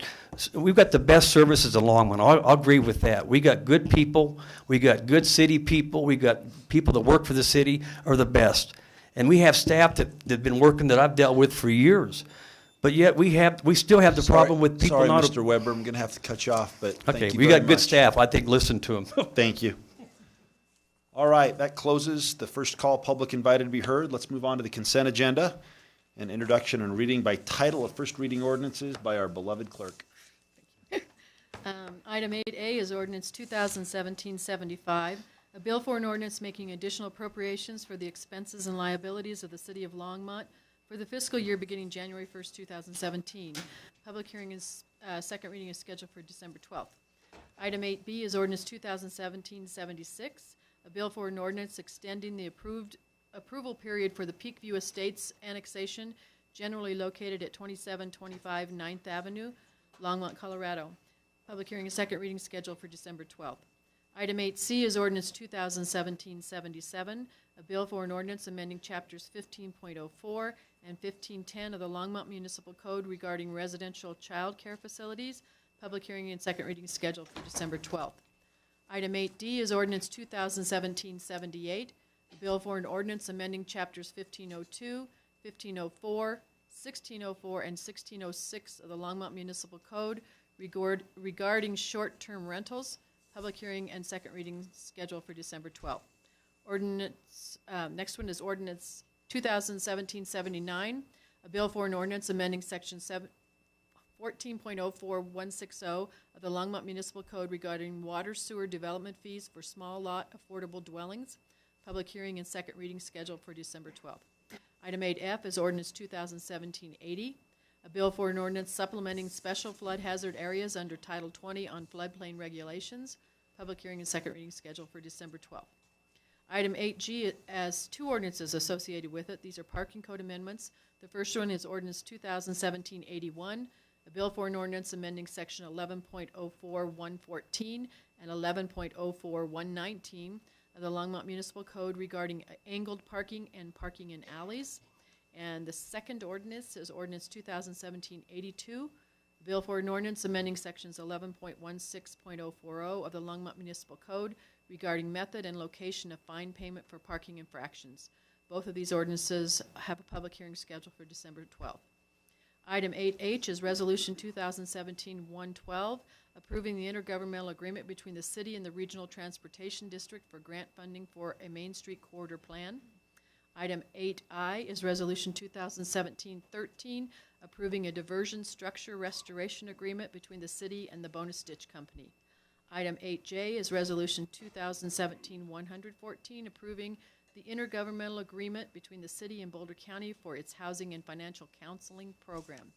We've got the best services in Longmont. I'll agree with that. We got good people. We got good city people. We got people that work for the city are the best. And we have staff that have been working that I've dealt with for years. But yet we still have the problem with people sorry, not. Mr. Weber, I'm going to have to cut you off, but okay, thank you we very got good much. staff. I think listen to them. Thank you. All right, that closes the first call, public invited to be heard. Let's move on to the consent agenda. An introduction and reading by title of first reading ordinances by our beloved clerk. Item 8A is ordinance 2017-75, a bill for an ordinance making additional appropriations for the expenses and liabilities of the city of Longmont for the fiscal year beginning January 1st, 2017. Public hearing is, second reading is scheduled for December 12th. Item 8B is ordinance 2017-76, a bill for an ordinance extending the approval period for the Peakview Estates annexation, generally located at 2725 9th Avenue, Longmont, Colorado. Public hearing and second reading scheduled for December 12th. Item 8C is ordinance 2017-77, a bill for an ordinance amending chapters 15.04 and 1510 of the Longmont Municipal Code regarding residential child care facilities. Public hearing and second reading scheduled for December 12th. Item 8D is ordinance 2017-78, a bill for an ordinance amending chapters 1502, 1504, 1604, and 1606 of the Longmont Municipal Code regarding short-term rentals. Public hearing and second reading scheduled for December 12th. Next one is ordinance 2017-79, a bill for an ordinance amending section 14.04160 of the Longmont Municipal Code regarding water sewer development fees for small lot affordable dwellings. Public hearing and second reading scheduled for December 12th. Item 8F is ordinance 2017-80, a bill for an ordinance supplementing special flood hazard areas under Title 20 on floodplain regulations. Public hearing and second reading scheduled for December 12th. Item 8G has two ordinances associated with it. These are parking code amendments. The first one is ordinance 2017-81, a bill for an ordinance amending section 11.04114 and 11.04119 of the Longmont Municipal Code regarding angled parking and parking in alleys. And the second ordinance is ordinance 2017-82, bill for an ordinance amending sections 11.16.040 of the Longmont Municipal Code regarding method and location of fine payment for parking infractions. Both of these ordinances have a public hearing scheduled for December 12th. Item 8H is Resolution 2017-112, approving the intergovernmental agreement between the city and the Regional Transportation District for grant funding for a Main Street Corridor Plan. Item 8I is Resolution 2017-13, approving a diversion structure restoration agreement between the city and the Bonus Ditch Company. Item 8J is Resolution 2017-114, approving the intergovernmental agreement between the city and Boulder County for its housing and financial counseling program.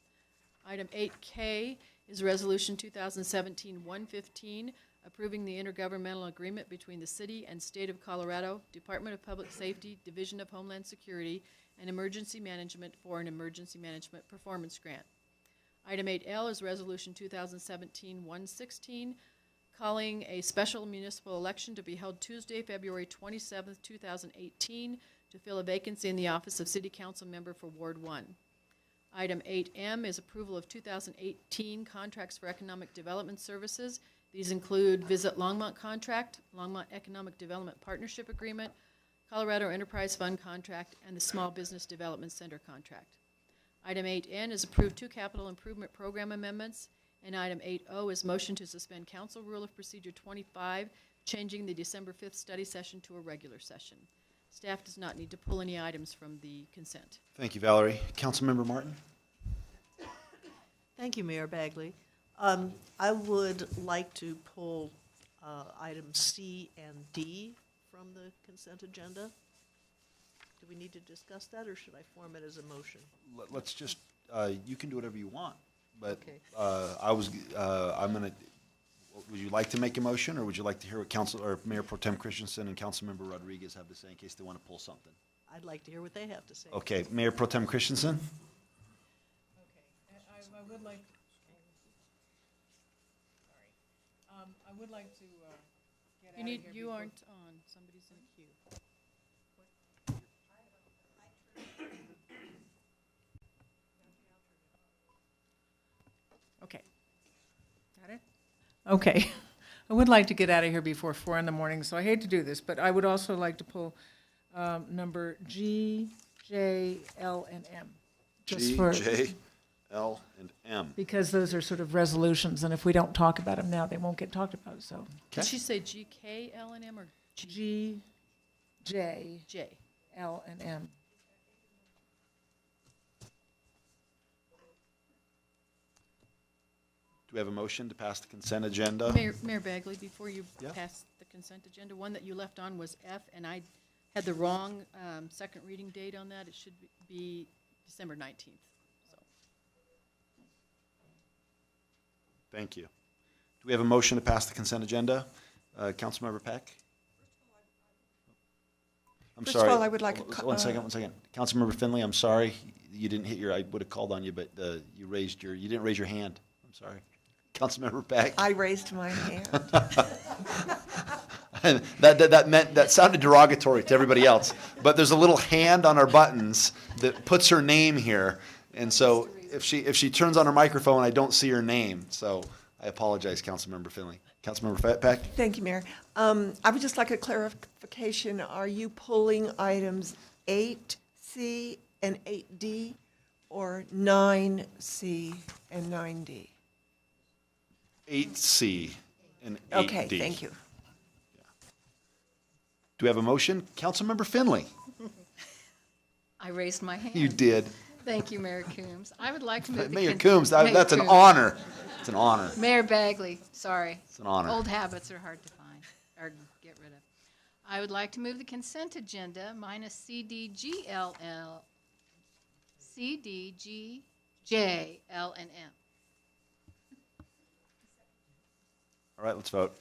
Item 8K is Resolution 2017-115, approving the intergovernmental agreement between the City and State of Colorado, Department of Public Safety, Division of Homeland Security, and Emergency Management for an Emergency Management Performance Grant. Item 8L is Resolution 2017-116, calling a special municipal election to be held Tuesday, February 27th, 2018, to fill a vacancy in the office of City Council Member for Ward 1. Item 8M is approval of 2018 contracts for economic development services. These include Visit Longmont contract, Longmont Economic Development Partnership Agreement, Colorado Enterprise Fund contract, and the Small Business Development Center contract. Item 8N is approved 2 capital improvement program amendments, and item 8O is motion to suspend Council Rule of Procedure 25, changing the December 5th study session to a regular session. Staff does not need to pull any items from the consent. Thank you, Valerie. Councilmember Martin? Thank you, Mayor Bagley. I would like to pull items C and D from the consent agenda. Do we need to discuss that, or should I form it as a motion? Let's just, you can do whatever you want, but Okay. I'm going to, would you like to make a motion, or would you like to hear what Council, or Mayor Pro Tem Christensen and Councilmember Rodriguez have to say in case they want to pull something? I'd like to hear what they have to say. Okay, Mayor Pro Tem Christensen? Okay, I would like, I would like to get out of here. You aren't on. Somebody's in a queue. Okay. Got it? Okay. I would like to get out of here before 4 in the morning, so I hate to do this, but I would also like to pull number G, J, L, and M. G, J, L, and M. Because those are sort of resolutions, and if we don't talk about them now, they won't get talked about, so. Did she say G, K, L, and M, or G, J, J? L, and M. Do we have a motion to pass the consent agenda? Mayor Bagley, before you Yeah. pass the consent agenda, one that you left on was F, and I had the wrong second reading date on that. It should be December 19th. So. Thank you. Do we have a motion to pass the consent agenda? Councilmember Peck? I'm First of sorry. all, I would like a One second. Councilmember Finley, I'm sorry. You didn't hit your, I would have called on you, but you didn't raise your hand. I'm sorry. Councilmember Beck. I raised my hand. And that sounded derogatory to everybody else, but there's a little hand on our buttons that puts her name here, and so if she turns on her microphone, I don't see her name. So I apologize, Councilmember Finley. Councilmember Peck. Thank you, Mayor. I would just like a clarification. Are you pulling items 8C and 8D, or 9C and 9D? 8C and 8D. Okay, thank you. Do we have a motion? Councilmember Finley. I raised my hand. You did. Thank you, Mayor Coombs. I would like to move the Mayor con- Coombs, Mayor that's an Coombs. honor. It's an honor. Mayor Bagley, sorry. It's an honor. Old habits are hard to find or get rid of. I would like to move the consent agenda minus C, D, G, L, L, C, D, G, J, L, and M. All right, let's vote.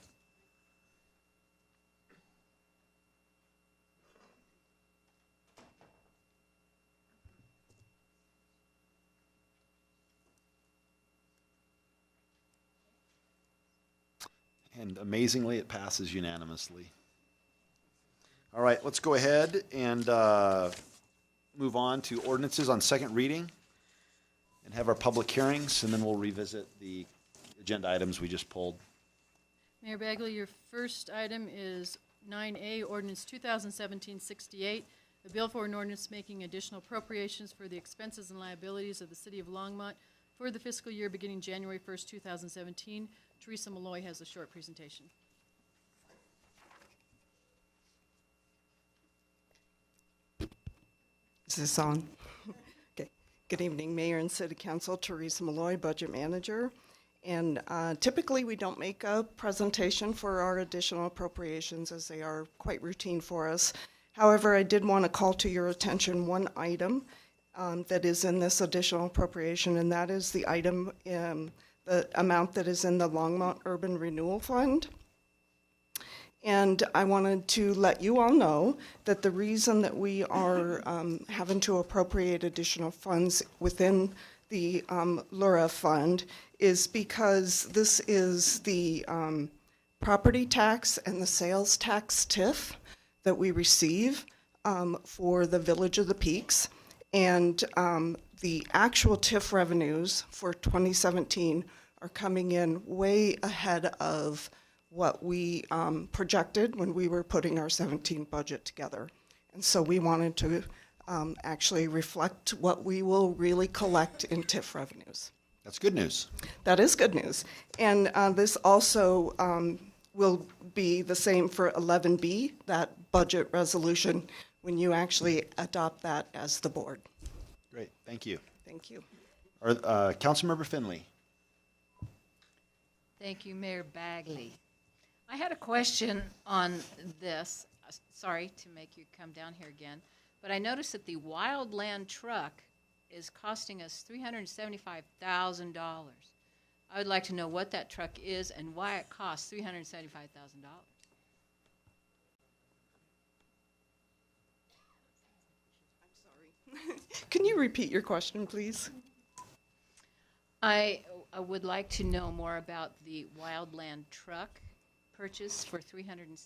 And amazingly, it passes unanimously. All right, let's go ahead and move on to ordinances on second reading and have our public hearings, and then we'll revisit the agenda items we just pulled. Mayor Bagley, your first item is 9A, Ordinance 2017-68, a bill for an ordinance making additional appropriations for the expenses and liabilities of the City of Longmont for the fiscal year beginning January 1st, 2017. Teresa Malloy has a short presentation. Is this on? Okay. Good evening, Mayor and City Council. Teresa Malloy, Budget Manager. And typically, we don't make a presentation for our additional appropriations, as they are quite routine for us. However, I did want to call to your attention one item that is in this additional appropriation, and that is the item, the amount that is in the Longmont Urban Renewal Fund. And I wanted to let you all know that the reason that we are having to appropriate additional funds within the LURA fund is because this is the property tax and the sales tax TIF that we receive for the Village of the Peaks. And the actual TIF revenues for 2017 are coming in way ahead of what we projected when we were putting our 17 budget together. And so we wanted to actually reflect what we will really collect in TIF revenues. That's good news. That is good news. And this also will be the same for 11B, that budget resolution, when you actually adopt that as the board. Great, thank you. Thank you. Councilmember Finley. Thank you, Mayor Bagley. I had a question on this. Sorry to make you come down here again, but I noticed that the wildland truck is costing us $375,000. I would like to know what that truck is and why it costs $375,000. Can you repeat your question, please? I would like to know more about the wildland truck purchase for $375,000.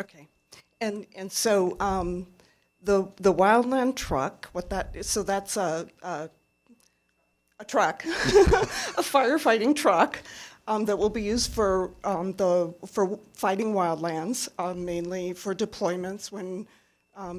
Okay. And so the wildland truck, what that is, so that's a truck, a firefighting truck that will be used for fighting wildlands, mainly for deployments when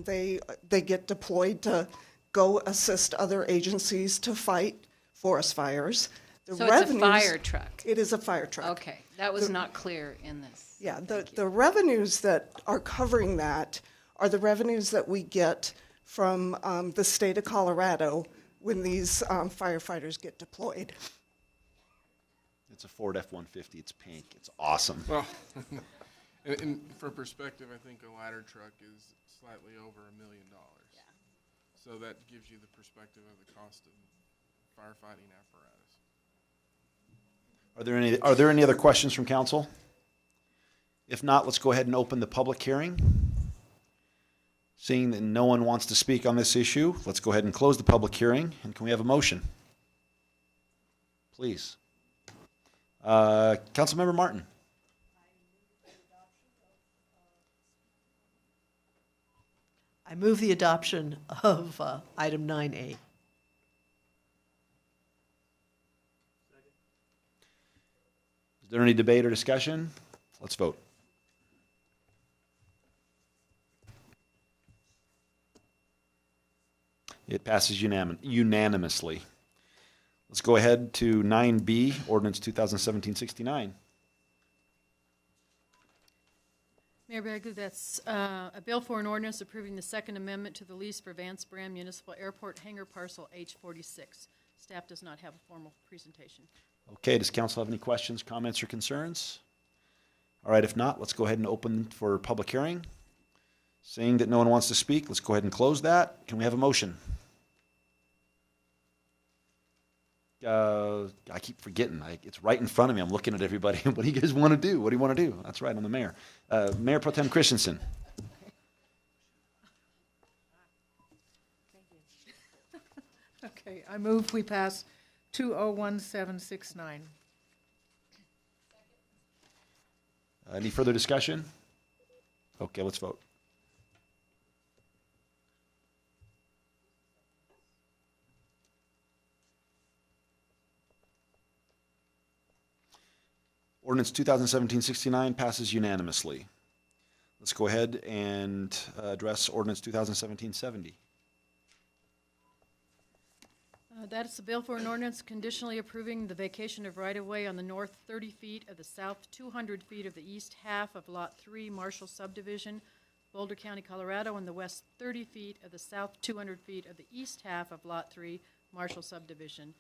they get deployed to go assist other agencies to fight forest fires. So it's a fire truck? It is a fire truck. Okay, that was not clear in this. Yeah, the revenues that are covering that are the revenues that we get from the state of Colorado when these firefighters get deployed. It's a Ford F-150. It's pink. It's awesome. Well, and for perspective, I think a ladder truck is slightly over $1 million. Yeah. So that gives you the perspective of the cost of firefighting apparatus. Are there any other questions from council? If not, let's go ahead and open the public hearing. Seeing that no one wants to speak on this issue, let's go ahead and close the public hearing. And can we have a motion? Please. Councilmember Martin. I move the adoption of item 9A. Is there any debate or discussion? Let's vote. It passes unanimously. Let's go ahead to 9B, ordinance 2017-69. Mayor Bagley, that's a bill for an ordinance approving the Second Amendment to the lease for Vance Brand Municipal Airport Hangar Parcel H46. Staff does not have a formal presentation. Okay, does council have any questions, comments, or concerns? All right, if not, let's go ahead and open for public hearing. Seeing that no one wants to speak, let's go ahead and close that. Can we have a motion? I keep forgetting. It's right in front of me. I'm looking at everybody. What do you guys want to do? What do you want to do? That's right, I'm the mayor. Mayor Pro Tem Christensen. Okay, I move we pass 201769. Any further discussion? Okay, let's vote. Ordinance 2017-69 passes unanimously. Let's go ahead and address ordinance 2017-70. That is a bill for an ordinance conditionally approving the vacation of right-of-way on the north 30 feet of the south 200 feet of the east half of Lot 3 Marshall Subdivision, Boulder County, Colorado, and the west 30 feet of the south 200 feet of the east half of Lot 3 Marshall Subdivision,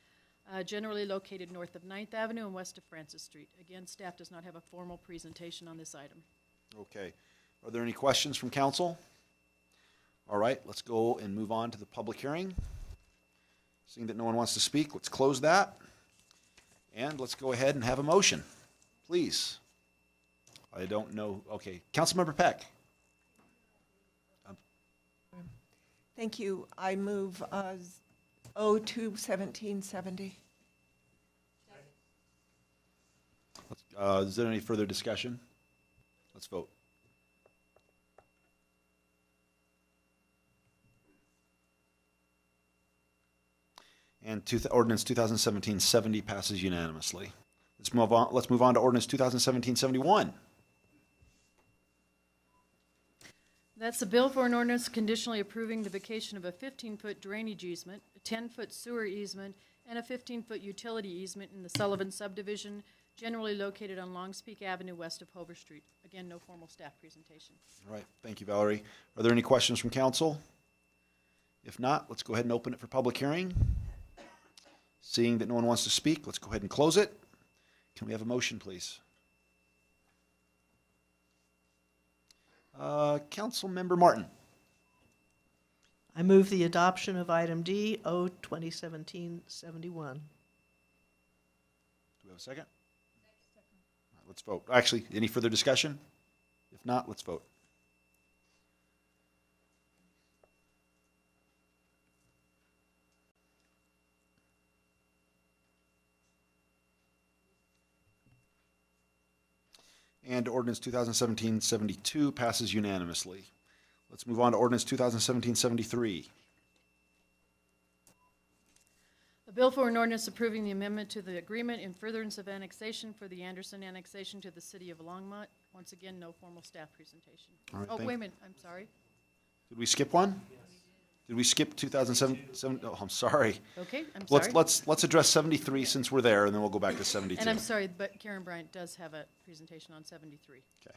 generally located north of 9th Avenue and west of Francis Street. Again, staff does not have a formal presentation on this item. Okay. Are there any questions from council? All right, let's go and move on to the public hearing. Seeing that no one wants to speak, let's close that. And let's go ahead and have a motion, please. I don't know. Okay, Councilmember Peck. Thank you. I move O2-1770. Is there any further discussion? Let's vote. And ordinance 2017-70 passes unanimously. Let's move on to ordinance 2017-71. That's a bill for an ordinance conditionally approving the vacation of a 15-foot drainage easement, a 10-foot sewer easement, and a 15-foot utility easement in the Sullivan subdivision, generally located on Longspeak Avenue west of Hover Street. Again, no formal staff presentation. All right, thank you, Valerie. Are there any questions from council? If not, let's go ahead and open it for public hearing. Seeing that no one wants to speak, let's go ahead and close it. Can we have a motion, please? Councilmember Martin. I move the adoption of item D, O2017-71. Do we have a second? All right, let's vote. Actually, any further discussion? If not, let's vote. And ordinance 2017-72 passes unanimously. Let's move on to ordinance 2017-73. A bill for an ordinance approving the amendment to the agreement in furtherance of annexation for the Anderson annexation to the city of Longmont. Once again, no formal staff presentation. All right, oh, wait a minute, I'm sorry. Did we skip one? Yes. Did we skip 2007? Oh, I'm sorry. Okay, I'm sorry. Let's address 73 since we're there, and then we'll go back to 72. And I'm sorry, but Karen Bryant does have a presentation on 73. Okay.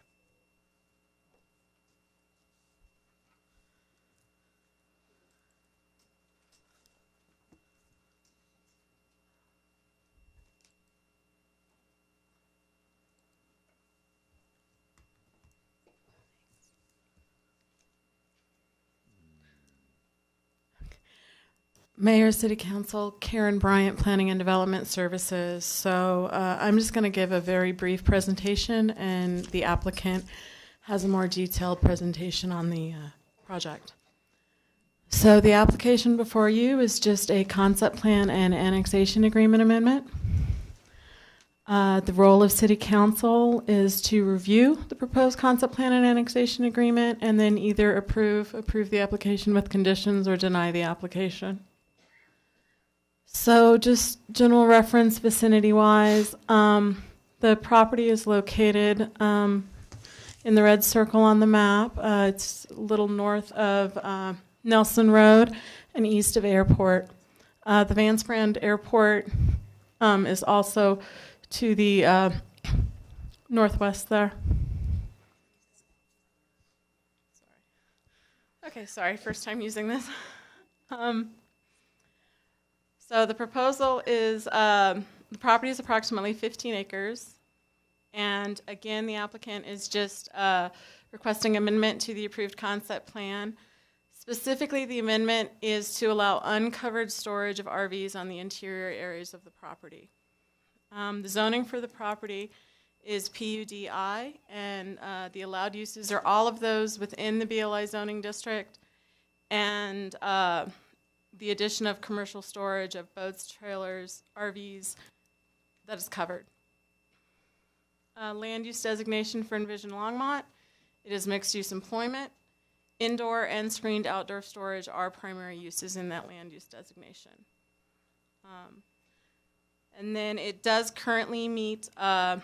Mayor, City Council, Karen Bryant, Planning and Development Services. So I'm just going to give a very brief presentation, and the applicant has a more detailed presentation on the project. So the application before you is just a concept plan and annexation agreement amendment. The role of City Council is to review the proposed concept plan and annexation agreement and then either approve the application with conditions or deny the application. So just general reference vicinity-wise, the property is located in the red circle on the map. It's a little north of Nelson Road and east of Airport. The Van Sprand Airport is also to the northwest there. Okay, sorry, first time using this. So the proposal is, the property is approximately 15 acres. And again, the applicant is just requesting amendment to the approved concept plan. Specifically, the amendment is to allow uncovered storage of RVs on the interior areas of the property. The zoning for the property is PUDI, and the allowed uses are all of those within the BLI zoning district, and the addition of commercial storage of boats, trailers, RVs, that is covered. Land use designation for Envision Longmont, it is mixed use employment. Indoor and screened outdoor storage are primary uses in that land use designation. And then it does currently meet, the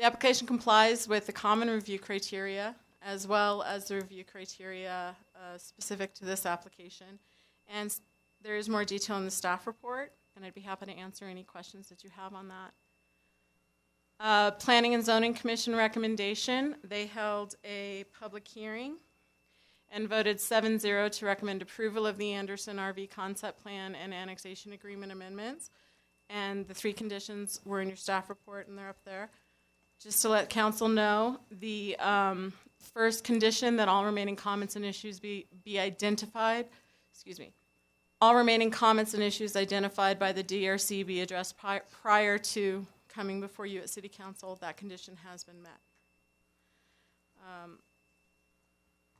application complies with the common review criteria as well as the review criteria specific to this application. And there is more detail in the staff report, and I'd be happy to answer any questions that you have on that. Planning and Zoning Commission recommendation, they held a public hearing and voted 7-0 to recommend approval of the Anderson RV concept plan and annexation agreement amendments. And the 3 conditions were in your staff report, and they're up there. Just to let council know, the first condition that all remaining comments and issues be identified, all remaining comments and issues identified by the DRC be addressed prior to coming before you at City Council. That condition has been met.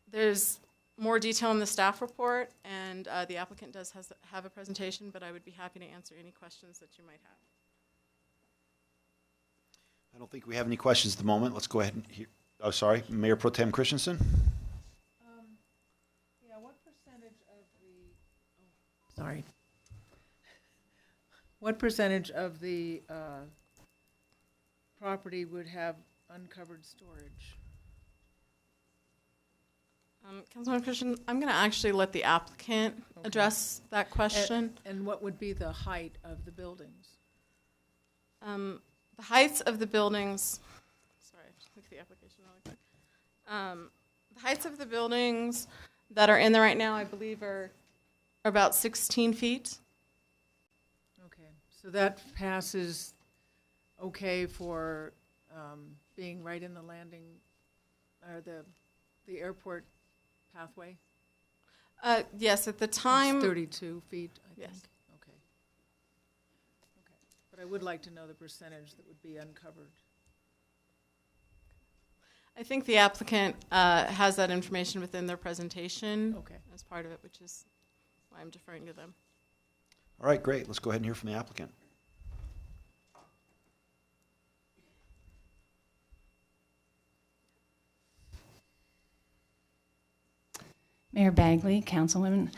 There's more detail in the staff report, and the applicant does have a presentation, but I would be happy to answer any questions that you might have. I don't think we have any questions at the moment. Let's go ahead and hear. Oh, sorry, Mayor Pro Tem Christensen. Yeah, what percentage of the? Sorry. What percentage of the property would have uncovered storage? Councilman Christian, I'm going to actually let the applicant address that question. And what would be the height of the buildings? The heights of the buildings, sorry, look at the application really quick. The heights of the buildings that are in there right now, I believe, are about 16 feet. Okay, so that passes okay for being right in the landing, or the airport pathway? Yes, at the time. It's 32 feet, I think. Yes. Okay. Okay. But I would like to know the percentage that would be uncovered. I think the applicant has that information within their presentation as part of it, which is why I'm deferring to them. All right, great. Let's go ahead and hear from the applicant. Mayor Bagley, Councilwomen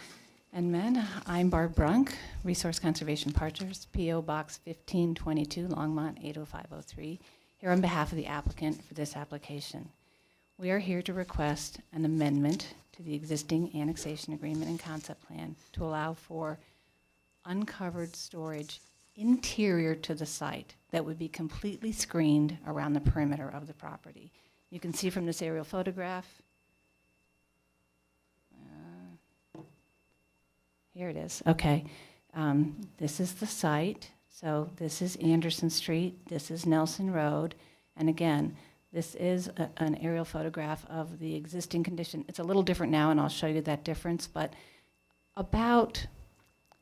and men, I'm Barb Brunk, Resource Conservation Partners, P.O. Box 1522, Longmont 80503, here on behalf of the applicant for this application. We are here to request an amendment to the existing annexation agreement and concept plan to allow for uncovered storage interior to the site that would be completely screened around the perimeter of the property. You can see from this aerial photograph. Here it is. Okay. This is the site. So this is Anderson Street. This is Nelson Road. And again, this is an aerial photograph of the existing condition. It's a little different now, and I'll show you that difference, but about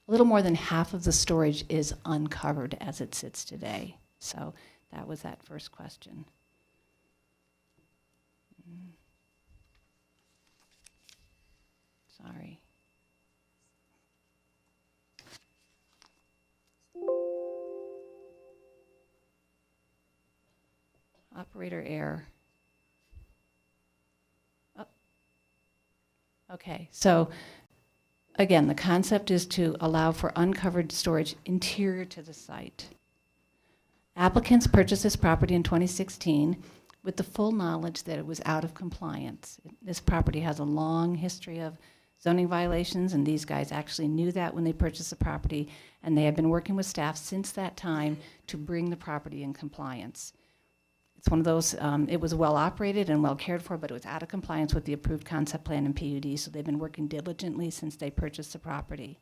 a little more than half of the storage is uncovered as it sits today. So that was that first question. Sorry. Operator error. Oh. Okay, so again, the concept is to allow for uncovered storage interior to the site. Applicants purchased this property in 2016 with the full knowledge that it was out of compliance. This property has a long history of zoning violations, and these guys actually knew that when they purchased the property, and they have been working with staff since that time to bring the property in compliance. It's one of those, it was well operated and well cared for, but it was out of compliance with the approved concept plan and PUD, so they've been working diligently since they purchased the property.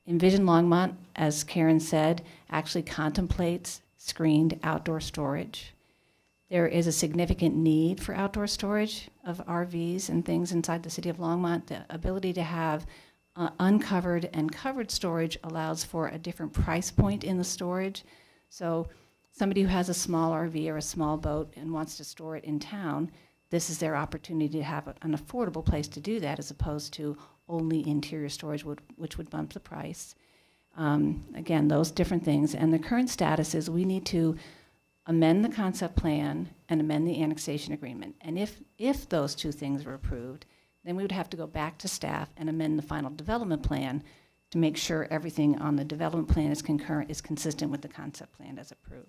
Envision Longmont, as Karen said, actually contemplates screened outdoor storage. There is a significant need for outdoor storage of RVs and things inside the city of Longmont. The ability to have uncovered and covered storage allows for a different price point in the storage. So somebody who has a small RV or a small boat and wants to store it in town, this is their opportunity to have an affordable place to do that, as opposed to only interior storage, which would bump the price. Again, those different things. And the current status is we need to amend the concept plan and amend the annexation agreement. And if those two things were approved, then we would have to go back to staff and amend the final development plan to make sure everything on the development plan is consistent with the concept plan as approved.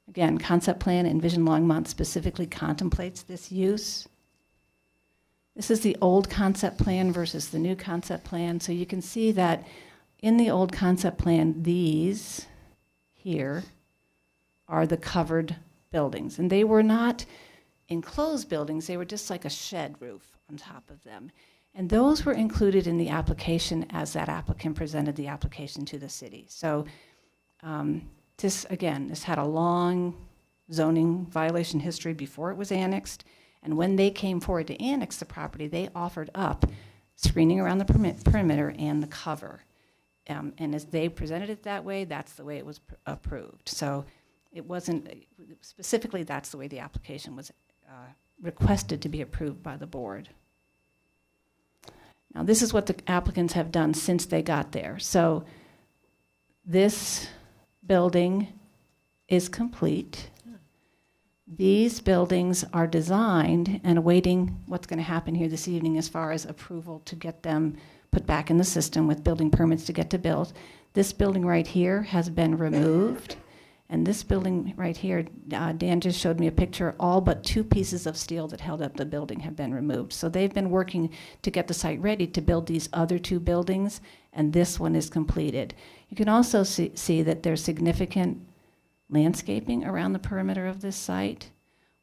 Again, concept plan, Envision Longmont specifically contemplates this use. This is the old concept plan versus the new concept plan. So you can see that in the old concept plan, these here are the covered buildings. And they were not enclosed buildings, they were just like a shed roof on top of them. And those were included in the application as that applicant presented the application to the city. So this had a long zoning violation history before it was annexed. And when they came forward to annex the property, they offered up screening around the perimeter and the cover. And as they presented it that way, that's the way it was approved. So it wasn't, specifically that's the way the application was requested to be approved by the board. Now this is what the applicants have done since they got there. So this building is complete. These buildings are designed and awaiting what's going to happen here this evening as far as approval to get them put back in the system with building permits to get to build. This building right here has been removed. And this building right here, Dan just showed me a picture, all but two pieces of steel that held up the building have been removed. So they've been working to get the site ready to build these other two buildings, and this one is completed. You can also see that there's significant landscaping around the perimeter of this site.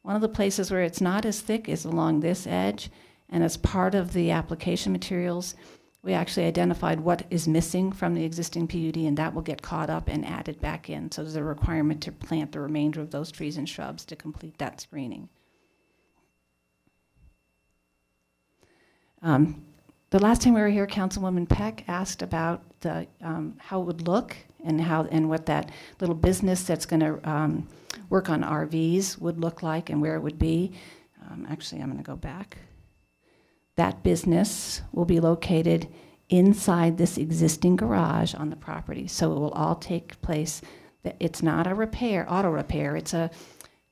One of the places where it's not as thick is along this edge, and as part of the application materials, we actually identified what is missing from the existing PUD, and that will get caught up and added back in. So there's a requirement to plant the remainder of those trees and shrubs to complete that screening. The last time we were here, Councilwoman Peck asked about the how it would look and what that little business that's going to work on RVs would look like and where it would be. Actually, I'm going to go back. That business will be located inside this existing garage on the property. So it will all take place. It's not a auto repair. It's a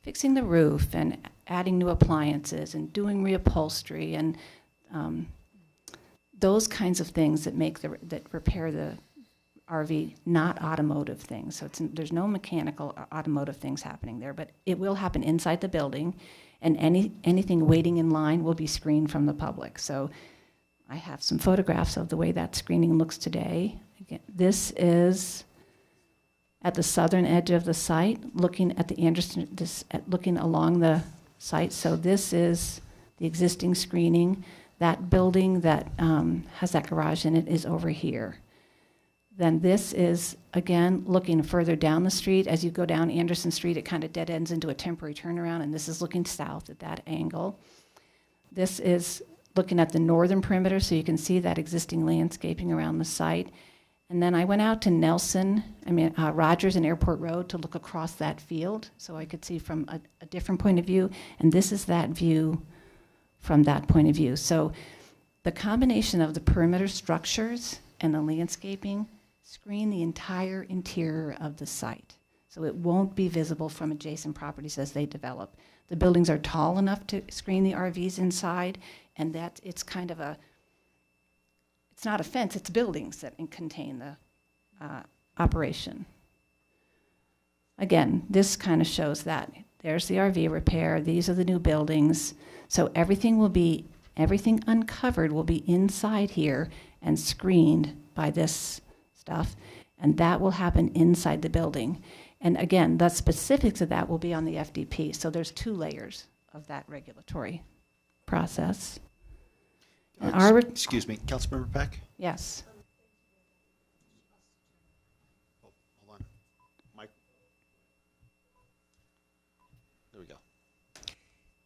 fixing the roof and adding new appliances and doing reupholstery and those kinds of things that repair the RV, not automotive things. So there's no mechanical or automotive things happening there, but it will happen inside the building. And anything waiting in line will be screened from the public. So I have some photographs of the way that screening looks today. Again, this is at the southern edge of the site, looking at the Anderson, looking along the site. So this is the existing screening. That building that has that garage in it is over here. Then this is, again, looking further down the street. As you go down Anderson Street, it kind of dead ends into a temporary turnaround, and this is looking south at that angle. This is looking at the northern perimeter, so you can see that existing landscaping around the site. And then I went out to Rogers and Airport Road to look across that field, so I could see from a different point of view, and this is that view from that point of view. So the combination of the perimeter structures and the landscaping screen the entire interior of the site. So it won't be visible from adjacent properties as they develop. The buildings are tall enough to screen the RVs inside, and that it's kind of a, it's not a fence, it's buildings that contain the operation. Again, this kind of shows that. There's the RV repair, these are the new buildings. So everything uncovered will be inside here and screened by this stuff, and that will happen inside the building. And again, the specifics of that will be on the FDP. So there's 2 layers of that regulatory process. And Excuse me, Councilmember Peck? Yes. Hold on. Mike? There we go.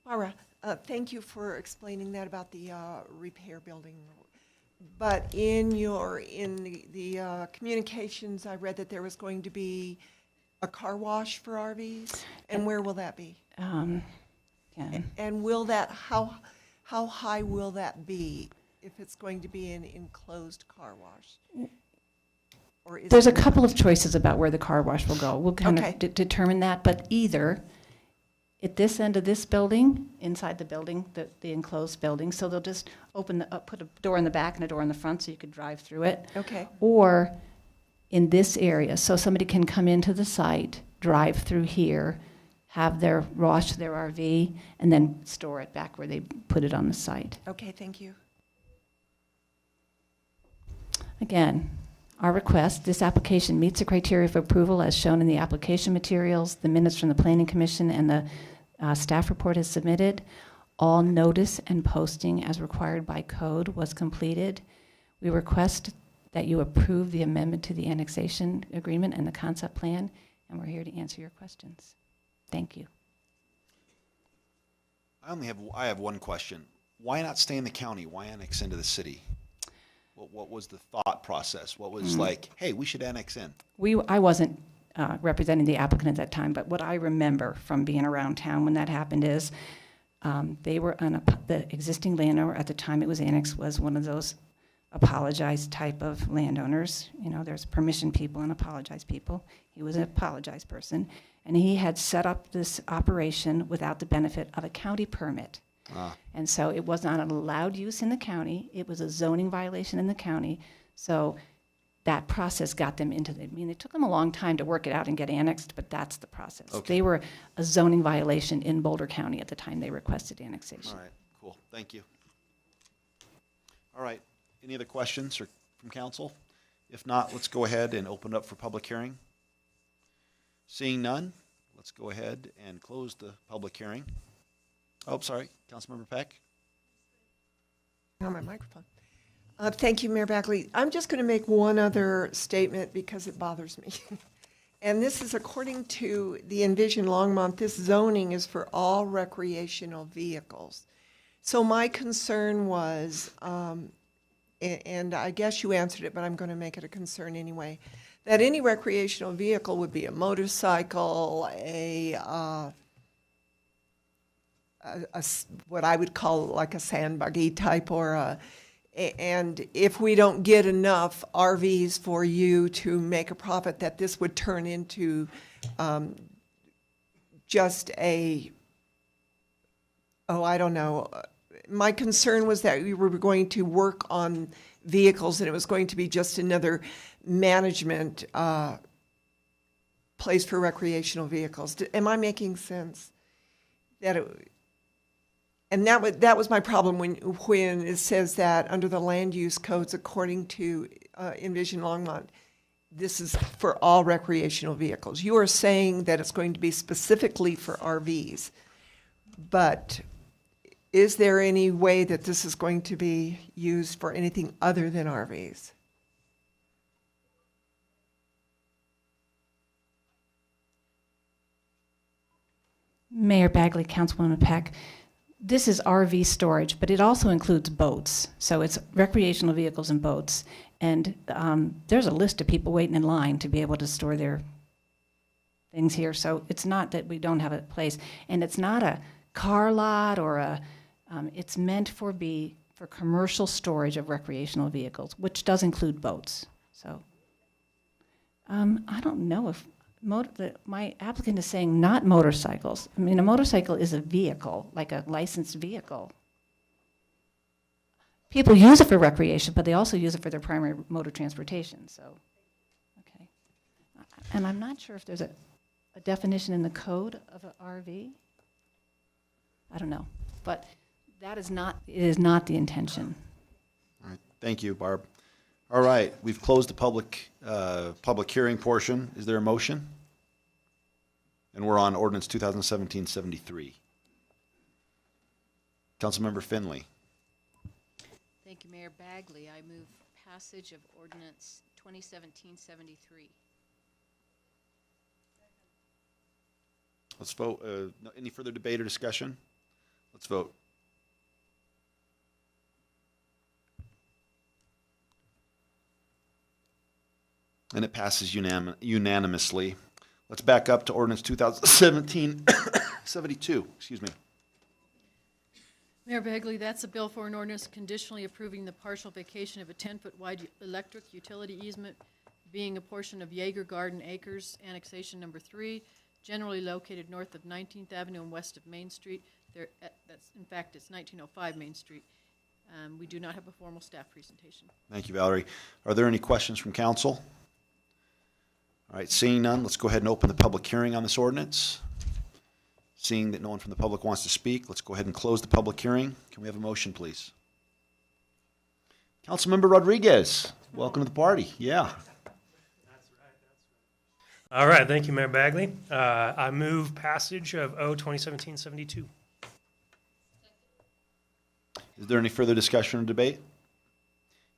Mara, thank you for explaining that about the repair building. But in the communications, I read that there was going to be a car wash for RVs, and where will that be? And will that, how high will that be if it's going to be an enclosed car wash? Or is There's it a couple of choices about where the car wash will go. We'll kind of determine that, but either at this end of this building, inside the building, the enclosed building, so they'll just open put a door in the back and a door in the front so you could drive through it. Okay. Or in this area, so somebody can come into the site, drive through here, have their wash their RV, and then store it back where they put it on the site. Okay, thank you. Again, our request, this application meets the criteria for approval as shown in the application materials, the minutes from the Planning Commission, and the staff report is submitted. All notice and posting as required by code was completed. We request that you approve the amendment to the annexation agreement and the concept plan, and we're here to answer your questions. Thank you. I have one question. Why not stay in the county? Why annex into the city? What was the thought process? What was like, hey, we should annex in? I wasn't representing the applicant at that time, but what I remember from being around town when that happened is they were the existing landowner at the time it was annexed was one of those apologized type of landowners. You know, there's permission people and apologize people. He was an apologized person, and he had set up this operation without the benefit of a county permit. And so it was not an allowed use in the county. It was a zoning violation in the county. So that process got them into the, I mean, it took them a long time to work it out and get annexed, but that's the process. Okay. They were a zoning violation in Boulder County at the time they requested annexation. All right, cool. Thank you. All right. Any other questions from council? If not, let's go ahead and open up for public hearing. Seeing none, let's go ahead and close the public hearing. Oh, sorry, Councilmember Peck. On my microphone. Thank you, Mayor Bagley. I'm just going to make one other statement because it bothers me. And this is according to the Envision Longmont, this zoning is for all recreational vehicles. So my concern was, and I guess you answered it, but I'm going to make it a concern anyway, that any recreational vehicle would be a motorcycle, what I would call like a sand buggy type, or and if we don't get enough RVs for you to make a profit, that this would turn into just I don't know. My concern was that we were going to work on vehicles and it was going to be just another management place for recreational vehicles. Am I making sense? And that was my problem when it says that under the land use codes, according to Envision Longmont, this is for all recreational vehicles. You are saying that it's going to be specifically for RVs, but is there any way that this is going to be used for anything other than RVs? Mayor Bagley, Councilwoman Peck, this is RV storage, but it also includes boats. So it's recreational vehicles and boats. And there's a list of people waiting in line to be able to store their things here. So it's not that we don't have a place. And it's not a car lot or it's meant for commercial storage of recreational vehicles, which does include boats. So I don't know if my applicant is saying not motorcycles. I mean, a motorcycle is a vehicle, like a licensed vehicle. People use it for recreation, but they also use it for their primary mode of transportation, so, okay. And I'm not sure if there's a definition in the code of an RV. I don't know, but it is not the intention. All right, thank you, Barb. All right, we've closed the public hearing portion. Is there a motion? And we're on ordinance 2017-73. Councilmember Finley. Thank you, Mayor Bagley. I move passage of ordinance 2017-73. Let's vote. Any further debate or discussion? Let's vote. And it passes unanimously. Let's back up to ordinance 2017-72. Excuse me. Mayor Bagley, that's a bill for an ordinance conditionally approving the partial vacation of a 10-foot wide electric utility easement being a portion of Jaeger Garden Acres, annexation number 3, generally located north of 19th Avenue and west of Main Street. In fact, it's 1905 Main Street. We do not have a formal staff presentation. Thank you, Valerie. Are there any questions from council? All right, seeing none, let's go ahead and open the public hearing on this ordinance. Seeing that no one from the public wants to speak, let's go ahead and close the public hearing. Can we have a motion, please? Councilmember Rodriguez, welcome to the party. Yeah. All right, thank you, Mayor Bagley. I move passage of O 2017-72. Is there any further discussion or debate?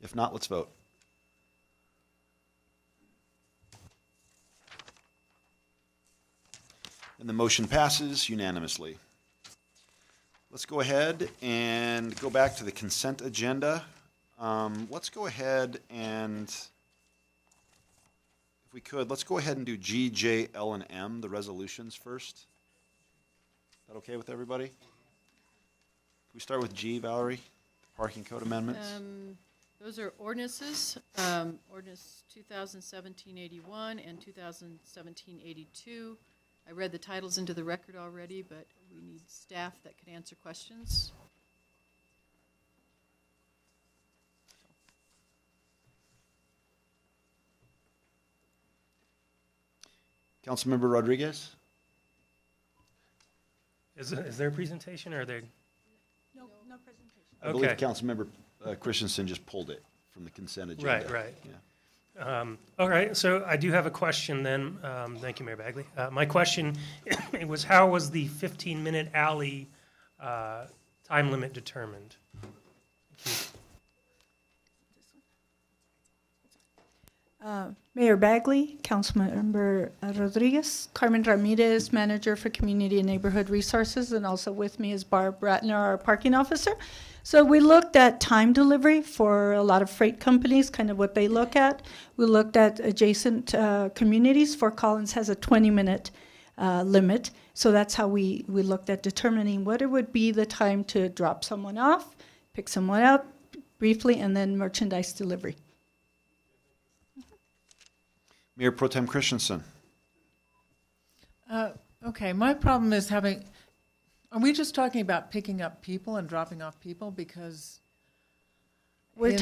If not, let's vote. And the motion passes unanimously. Let's go ahead and go back to the consent agenda. Let's go ahead and, if we could, let's go ahead and do G, J, L, and M, the resolutions first. Is that okay with everybody? Can we start with G, Valerie? Parking code amendments? Those are ordinances, ordinance 2017-81 and 2017-82. I read the titles into the record already, but we need staff that could answer questions. Councilmember Rodriguez? Is there a presentation or are there? No presentation. I believe Councilmember Christensen just pulled it from the consent agenda. Right. Yeah. All right, so I do have a question then. Thank you, Mayor Bagley. My question was, how was the 15-minute alley time limit determined? Mayor Bagley, Councilmember Rodriguez, Carmen Ramirez, Manager for Community and Neighborhood Resources, and also with me is Barb Ratner, our parking officer. So we looked at time delivery for a lot of freight companies, kind of what they look at. We looked at adjacent communities. Fort Collins has a 20-minute limit. So that's how we looked at determining what it would be the time to drop someone off, pick someone up briefly, and then merchandise delivery. Mayor Pro Tem Christensen. Okay, my problem is having, are we just talking about picking up people and dropping off people? Because We're in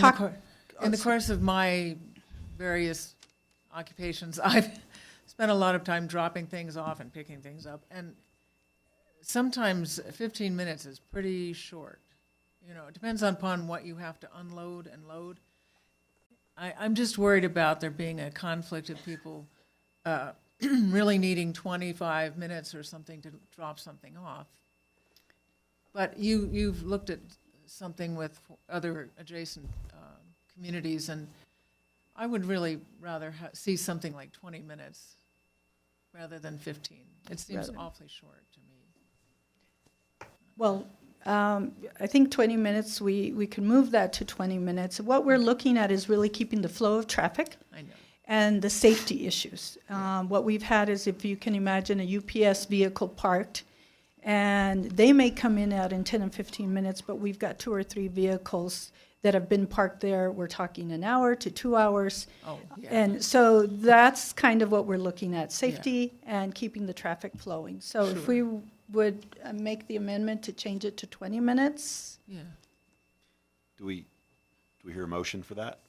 the course of my various occupations, I've spent a lot of time dropping things off and picking things up. And sometimes 15 minutes is pretty short. You know, it depends upon what you have to unload and load. I'm just worried about there being a conflict of people really needing 25 minutes or something to drop something off. But you've looked at something with other adjacent communities, and I would really rather see something like 20 minutes rather than 15. It seems awfully short to me. Well, I think 20 minutes, we can move that to 20 minutes. What we're looking at is really keeping the flow of traffic and the safety issues. What we've had is, if you can imagine, a UPS vehicle parked, And they may come in out in 10 and 15 minutes, but we've got 2 or 3 vehicles that have been parked there. We're talking an hour to 2 hours. Oh, yeah. And so that's kind of what we're looking at, safety and keeping the traffic flowing. So if Sure. we would make the amendment to change it to 20 minutes. Yeah. Do we hear a motion for that?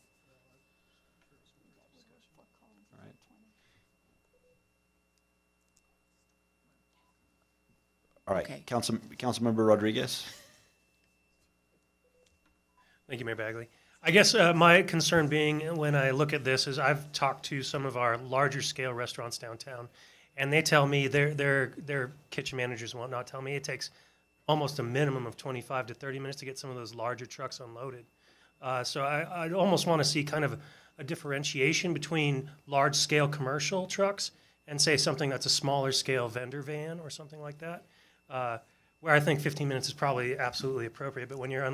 All right. All right, Okay. Councilmember Rodriguez? Thank you, Mayor Bagley. I guess my concern being when I look at this is I've talked to some of our larger scale restaurants downtown, and they tell me their kitchen managers and whatnot tell me it takes almost a minimum of 25 to 30 minutes to get some of those larger trucks unloaded. So I'd almost want to see kind of a differentiation between large scale commercial trucks and say something that's a smaller scale vendor van or something like that. Where I think 15 minutes is probably absolutely appropriate, but when you're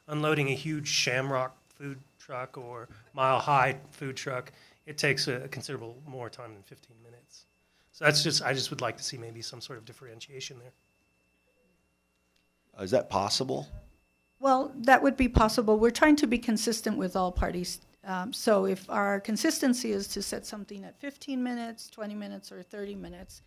unloading a huge Shamrock food truck or Mile High food truck, it takes a considerable more time than 15 minutes. So I just would like to see maybe some sort of differentiation there. Is that possible? Well, that would be possible. We're trying to be consistent with all parties. So if our consistency is to set something at 15 minutes, 20 minutes, or 30 minutes,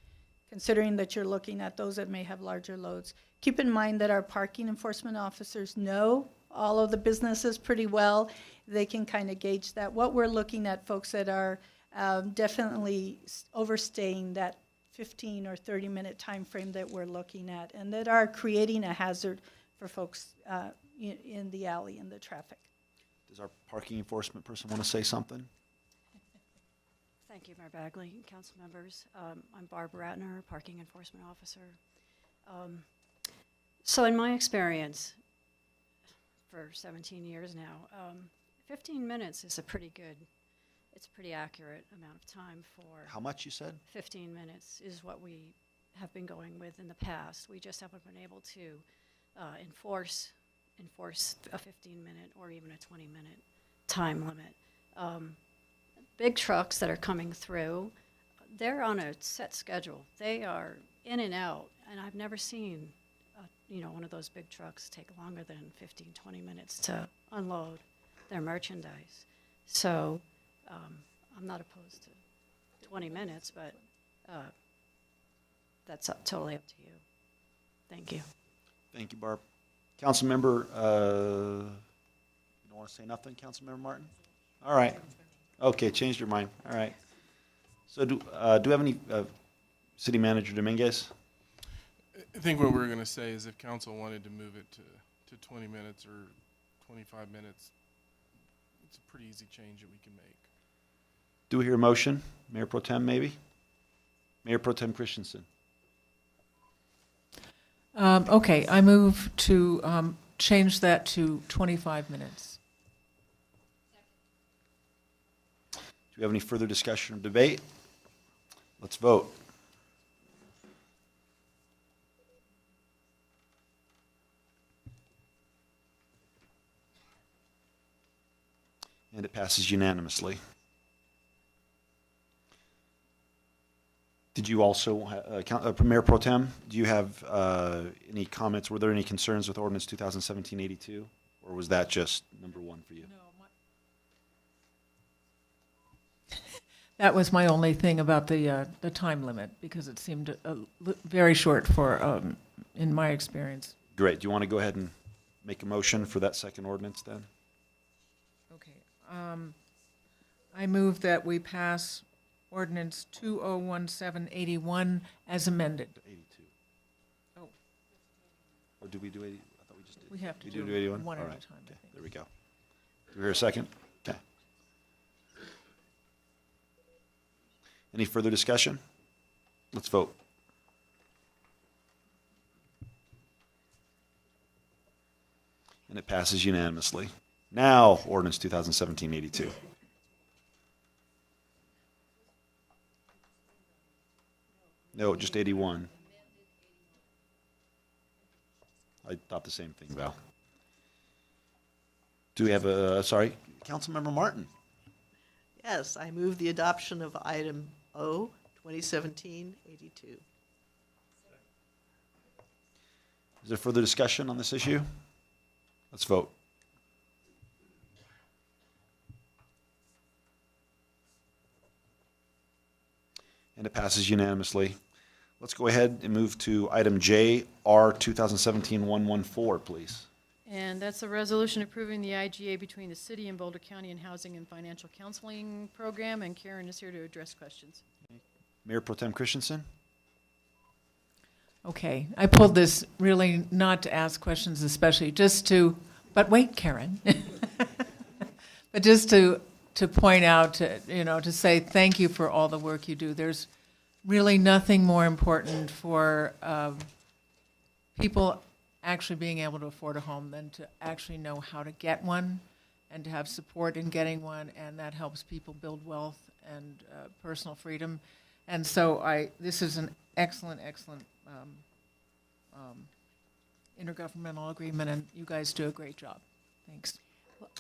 considering that you're looking at those that may have larger loads, keep in mind that our parking enforcement officers know all of the businesses pretty well. They can kind of gauge that. What we're looking at, folks that are definitely overstaying that 15 or 30-minute time frame that we're looking at, and that are creating a hazard for folks in the alley, in the traffic. Does our parking enforcement person want to say something? Thank you, Mayor Bagley, council members. I'm Barb Ratner, Parking Enforcement Officer. So in my experience, for 17 years now, 15 minutes is a pretty accurate amount of time for. How much you said? 15 minutes is what we have been going with in the past. We just haven't been able to enforce a 15-minute or even a 20-minute time limit. Big trucks that are coming through, they're on a set schedule. They are in and out, and I've never seen one of those big trucks take longer than 15, 20 minutes to unload their merchandise. So I'm not opposed to 20 minutes, but that's totally up to you. Thank you. Thank you, Barb. Councilmember, you don't want to say nothing, Councilmember Martin? All right. Okay, changed your mind. All right. So do we have any, City Manager Dominguez? I think what we're going to say is if council wanted to move it to 20 minutes or 25 minutes, it's a pretty easy change that we can make. Do we hear a motion? Mayor Pro Tem, maybe? Mayor Pro Tem Christensen. Okay, I move to change that to 25 minutes. Do we have any further discussion or debate? Let's vote. And it passes unanimously. Did you also, Mayor Pro Tem, do you have any comments? Were there any concerns with Ordinance 2017-82? Or was that just number one for you? No. That was my only thing about the time limit, because it seemed very short for, in my experience. Great. Do you want to go ahead and make a motion for that second ordinance then? Okay. I move that we pass ordinance 2017-81 as amended. 82. Oh. Or did we do 80? I thought we just did. We have to do do 81? one All at a right. time, I Okay. think. There we go. Do we hear a second? Okay. Any further discussion? Let's vote. And it passes unanimously. Now, ordinance 2017-82. No, just 81. I thought the same thing, Val. Do we have a, sorry, Councilmember Martin? Yes, I move the adoption of item O, 2017-82. Is there further discussion on this issue? Let's vote. And it passes unanimously. Let's go ahead and move to item J, R 2017-114, please. And that's a resolution approving the IGA between the city and Boulder County and Housing and Financial Counseling Program, and Karen is here to address questions. Mayor Pro Tem Christensen? Okay, I pulled this really not to ask questions especially, just to, but wait, Karen. But just to point out, to say thank you for all the work you do. There's really nothing more important for people actually being able to afford a home than to actually know how to get one and to have support in getting one, and that helps people build wealth and personal freedom. And so this is an excellent intergovernmental agreement, and you guys do a great job. Thanks.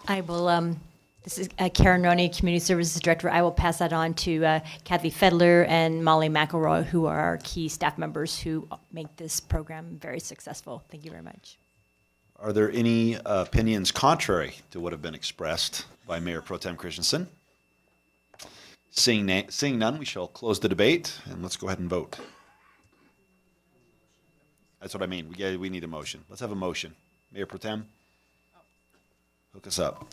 I will, this is Karen Roney, Community Services Director. I will pass that on to Kathy Fedler and Molly McElroy, who are our key staff members who make this program very successful. Thank you very much. Are there any opinions contrary to what have been expressed by Mayor Pro Tem Christensen? Seeing none, we shall close the debate, and let's go ahead and vote. That's what I mean. We need a motion. Let's have a motion. Mayor Pro Tem, hook us up.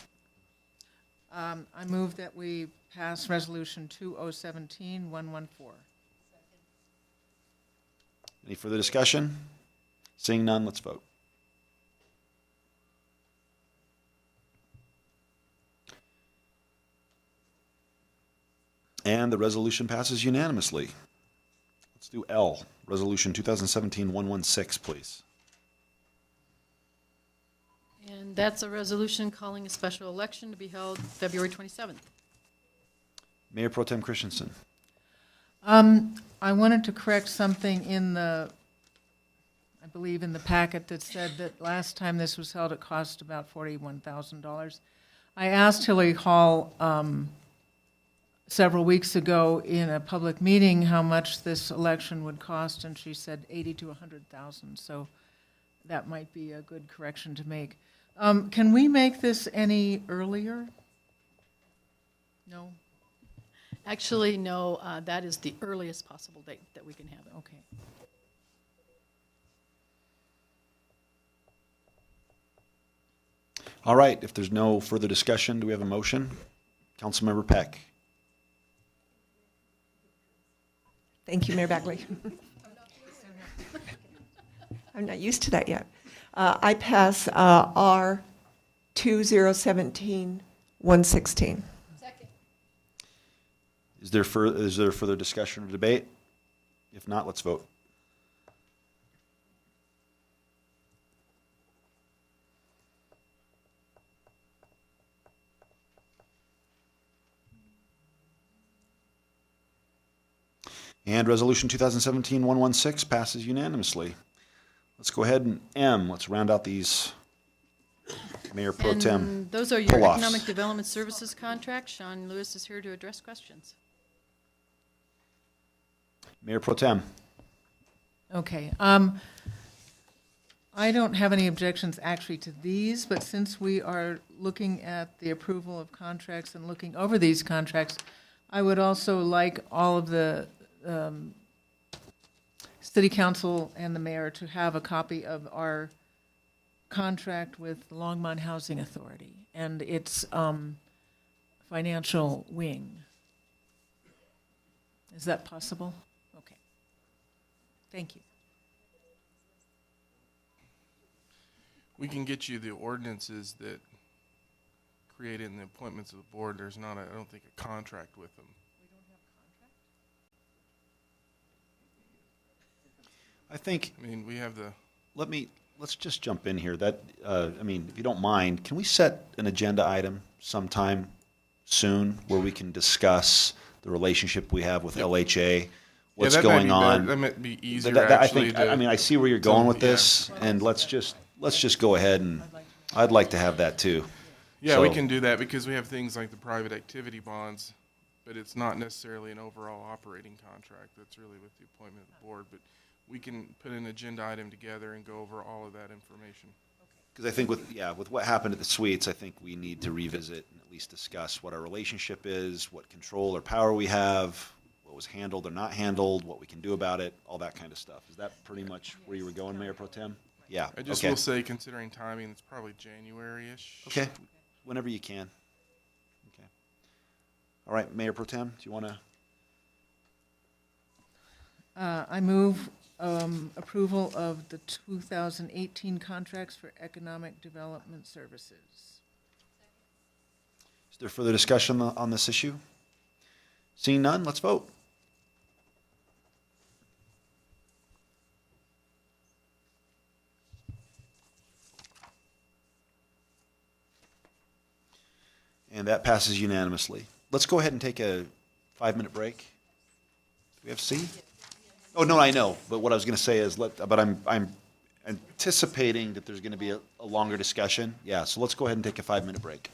I move that we pass Resolution 2017-114. Any further discussion? Seeing none, let's vote. And the resolution passes unanimously. Let's do L, Resolution 2017-116, please. And that's a resolution calling a special election to be held February 27th. Mayor Pro Tem Christensen. I wanted to correct something I believe in the packet that said that last time this was held, it cost about $41,000. I asked Hillary Hall several weeks ago in a public meeting how much this election would cost, and she said $80,000 to $100,000. So that might be a good correction to make. Can we make this any earlier? No? Actually, no, that is the earliest possible date that we can have it. Okay. All right, if there's no further discussion, do we have a motion? Councilmember Peck. Thank you, Mayor Bagley. I'm not used to that yet. I pass R 2017-116. Second. Is there further discussion or debate? If not, let's vote. And Resolution 2017-116 passes unanimously. Let's go ahead and let's round out these Mayor Pro Tem And those are your pull-offs. Economic Development Services contracts. Sean Lewis is here to address questions. Mayor Pro Tem. Okay. I don't have any objections actually to these, but since we are looking at the approval of contracts and looking over these contracts, I would also like all of the City Council and the Mayor to have a copy of our contract with Longmont Housing Authority and its financial wing. Is that possible? Okay. Thank you. We can get you the ordinances that create in the appointments of the board. There's not, I don't think, a contract with them. I think. I mean, we have the. Let's just jump in here. If you don't mind, can we set an agenda item sometime soon where we can discuss the relationship we have with LHA, what's going on? That might be easier. Actually, I see where you're going with this, and let's just go ahead and I'd like to have that too. Yeah, we can do that because we have things like the private activity bonds, but it's not necessarily an overall operating contract. That's really with the appointment of the board. But we can put an agenda item together and go over all of that information. Because I think with what happened at the suites, I think we need to revisit and at least discuss what our relationship is, what control or power we have, what was handled or not handled, what we can do about it, all that kind of stuff. Is that pretty much where you were going, Mayor Pro Tem? Yeah. I just okay. will say, considering timing, it's probably January-ish. Okay, whenever you can. Okay. All right, Mayor Pro Tem, do you want to? I move approval of the 2018 contracts for economic development services. Is there further discussion on this issue? Seeing none, let's vote. And that passes unanimously. Let's go ahead and take a 5-minute break. Do we have C? Oh, no, I know, but what I was going to say is, but I'm anticipating that there's going to be a longer discussion. Yeah, so let's go ahead and take a 5-minute break.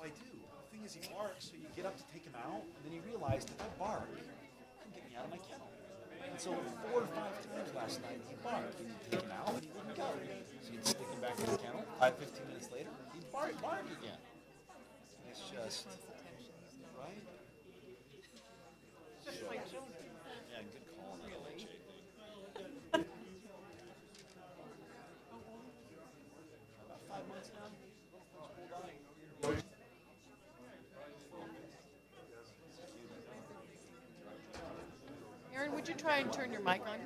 I do. The thing is, he barks, so you get up to take him out, and then you realize that bark can get me out of my kennel. And so 4 or 5 times last night, he barked. And you'd take him out, and he wouldn't go. So you'd stick him back in the kennel. 15 minutes later, he'd bark again. It's just, right? So, yeah, good call on the LHA thing. About 5 months now. Aaron, would you try and turn your mic on?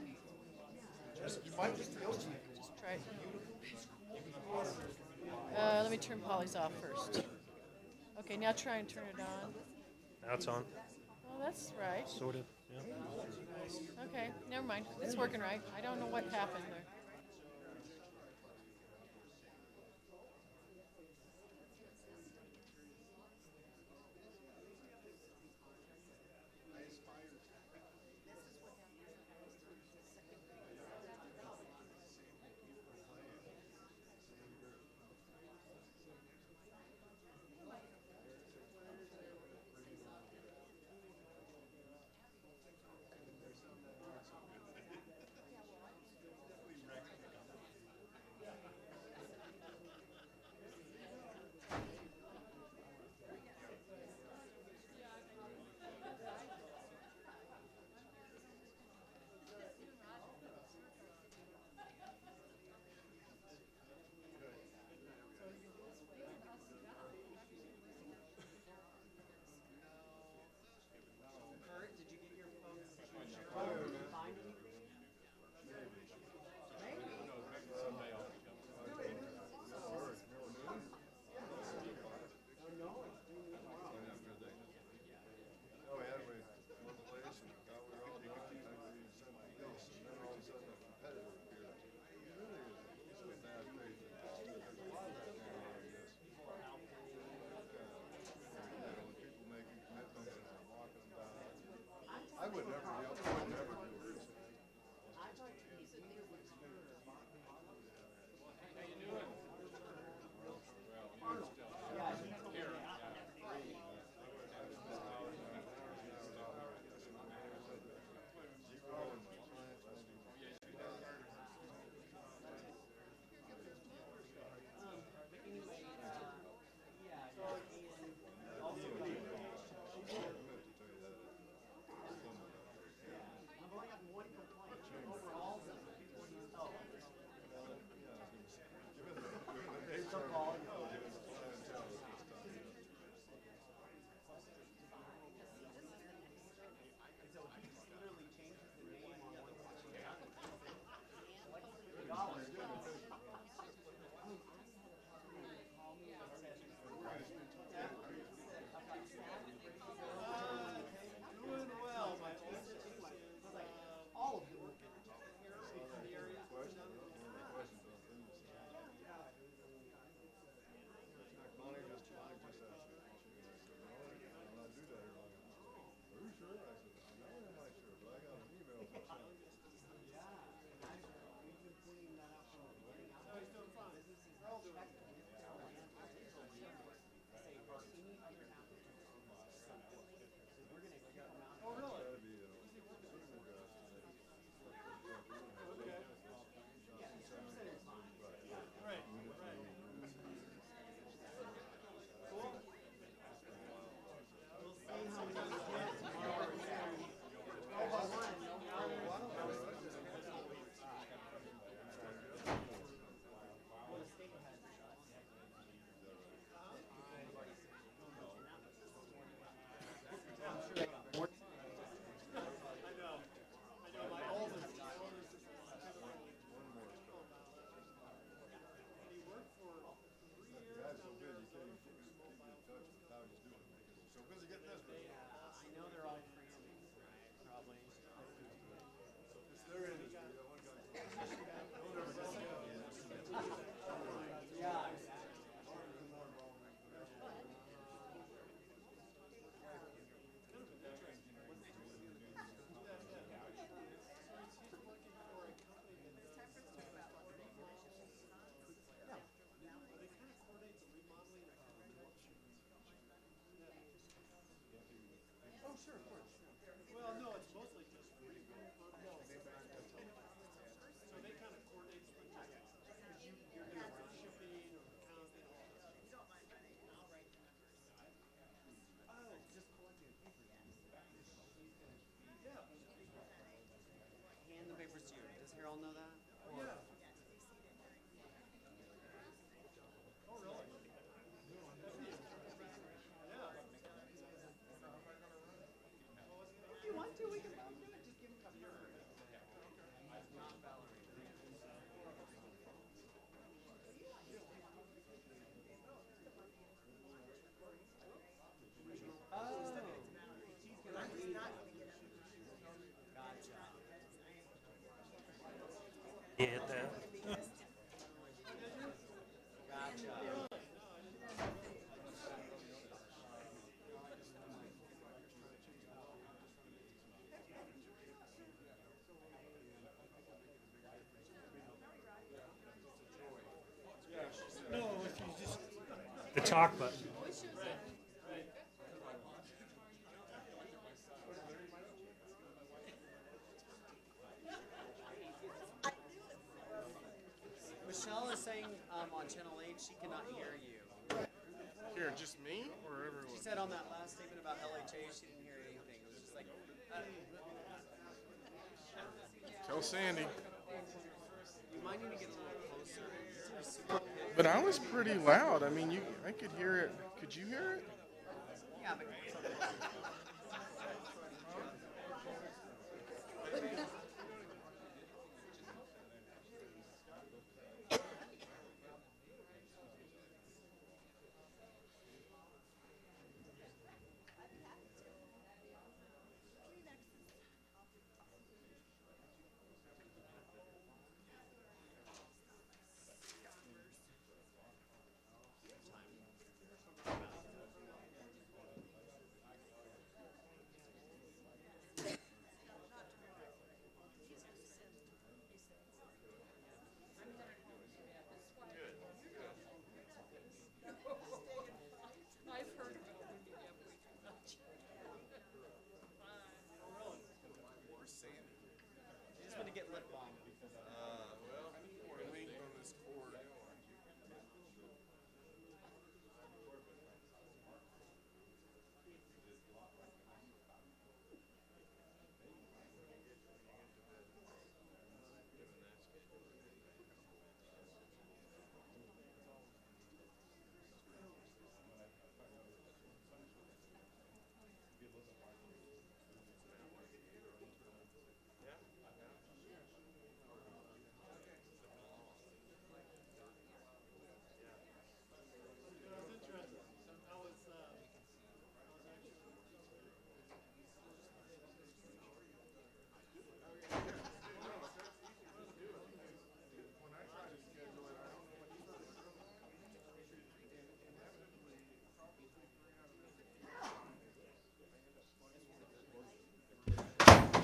Just try it. Let me turn Polly's off first. Okay, now try and turn it on. Now it's on. Oh, that's right. Sort of, yeah. Okay, never mind. It's working right. I don't know what happened there. You hit that. No, if you just. The talk button. Michelle is saying on Channel 8 she cannot hear you. Here, just me or everyone? She said on that last statement about LHA she didn't hear anything. It was just like. Tell Sandy. You might need to get a little closer. But I was pretty loud. I mean, I could hear it. Could you hear it? Yeah, but.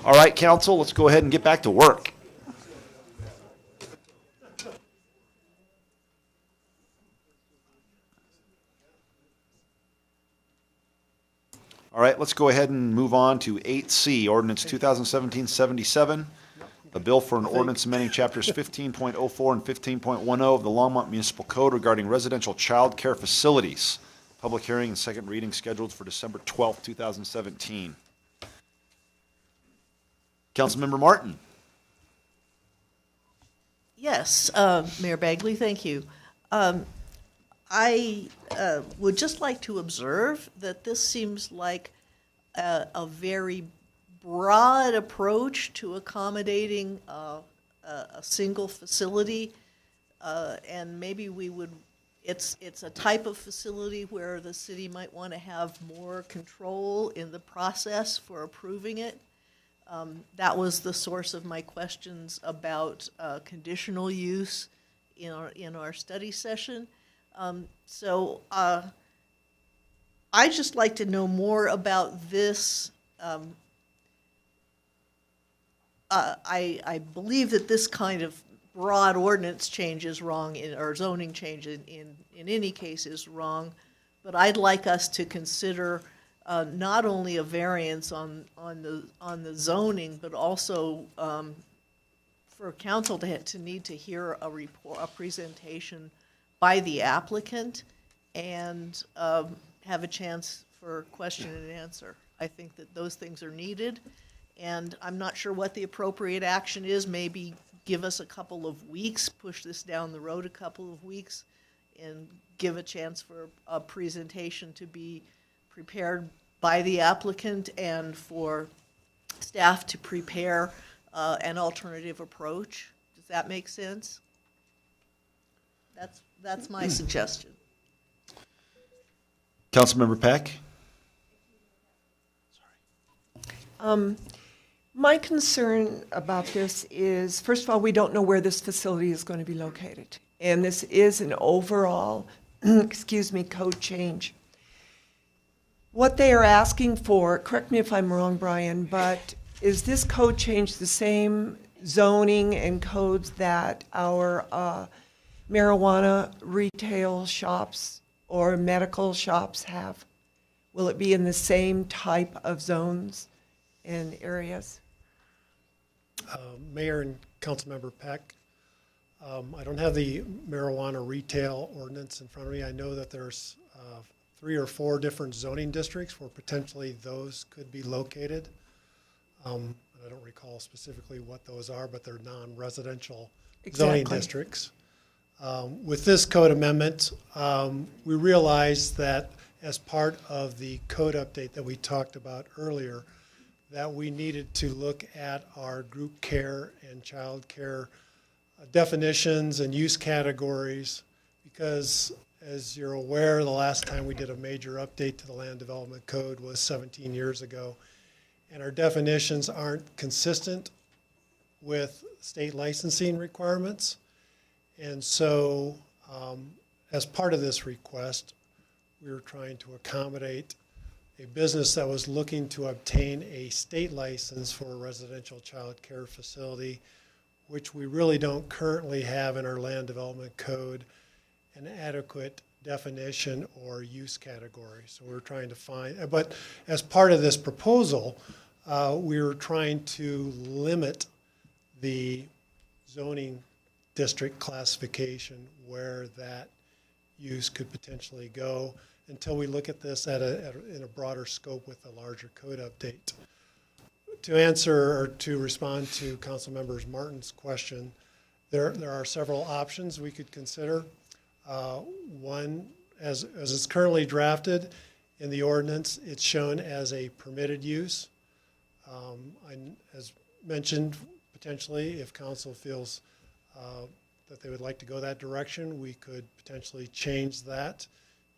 All right, council, let's go ahead and get back to work. All right, let's go ahead and move on to 8C, ordinance 2017-77, a bill for an ordinance amending chapters 15.04 and 15.10 of the Longmont Municipal Code regarding residential child care facilities. Public hearing and second reading scheduled for December 12th, 2017. Councilmember Martin. Yes, Mayor Bagley, thank you. I would just like to observe that this seems like a very broad approach to accommodating a single facility, and maybe we would. It's a type of facility where the city might want to have more control in the process for approving it. That was the source of my questions about conditional use in our study session. So I'd just like to know more about this. I believe that this kind of broad ordinance change is wrong, or zoning change in any case is wrong, but I'd like us to consider not only a variance on the zoning, but also for council to need to hear a presentation by the applicant and have a chance for question and answer. I think that those things are needed, and I'm not sure what the appropriate action is. Maybe give us a couple of weeks, push this down the road a couple of weeks, and give a chance for a presentation to be prepared by the applicant and for staff to prepare an alternative approach. Does that make sense? That's my suggestion. Councilmember Peck. My concern about this is, first of all, we don't know where this facility is going to be located. And this is an overall, code change. What they are asking for, correct me if I'm wrong, Brian, but is this code change the same zoning and codes that our marijuana retail shops or medical shops have? Will it be in the same type of zones and areas? Mayor and Councilmember Peck, I don't have the marijuana retail ordinance in front of me. I know that there's 3 or 4 different zoning districts where potentially those could be located. I don't recall specifically what those are, but they're non-residential zoning districts. With this code amendment, we realized that as part of the code update that we talked about earlier, that we needed to look at our group care and child care definitions and use categories, because as you're aware, the last time we did a major update to the land development code was 17 years ago, and our definitions aren't consistent with state licensing requirements. And so as part of this request, we were trying to accommodate a business that was looking to obtain a state license for a residential child care facility, which we really don't currently have in our land development code an adequate definition or use category. So we're trying to find, but as part of this proposal, we were trying to limit the zoning district classification where that use could potentially go until we look at this in a broader scope with a larger code update. To answer or to respond to Councilmember Martin's question, there are several options we could consider. One, as it's currently drafted in the ordinance, it's shown as a permitted use. As mentioned, potentially, if council feels that they would like to go that direction, we could potentially change that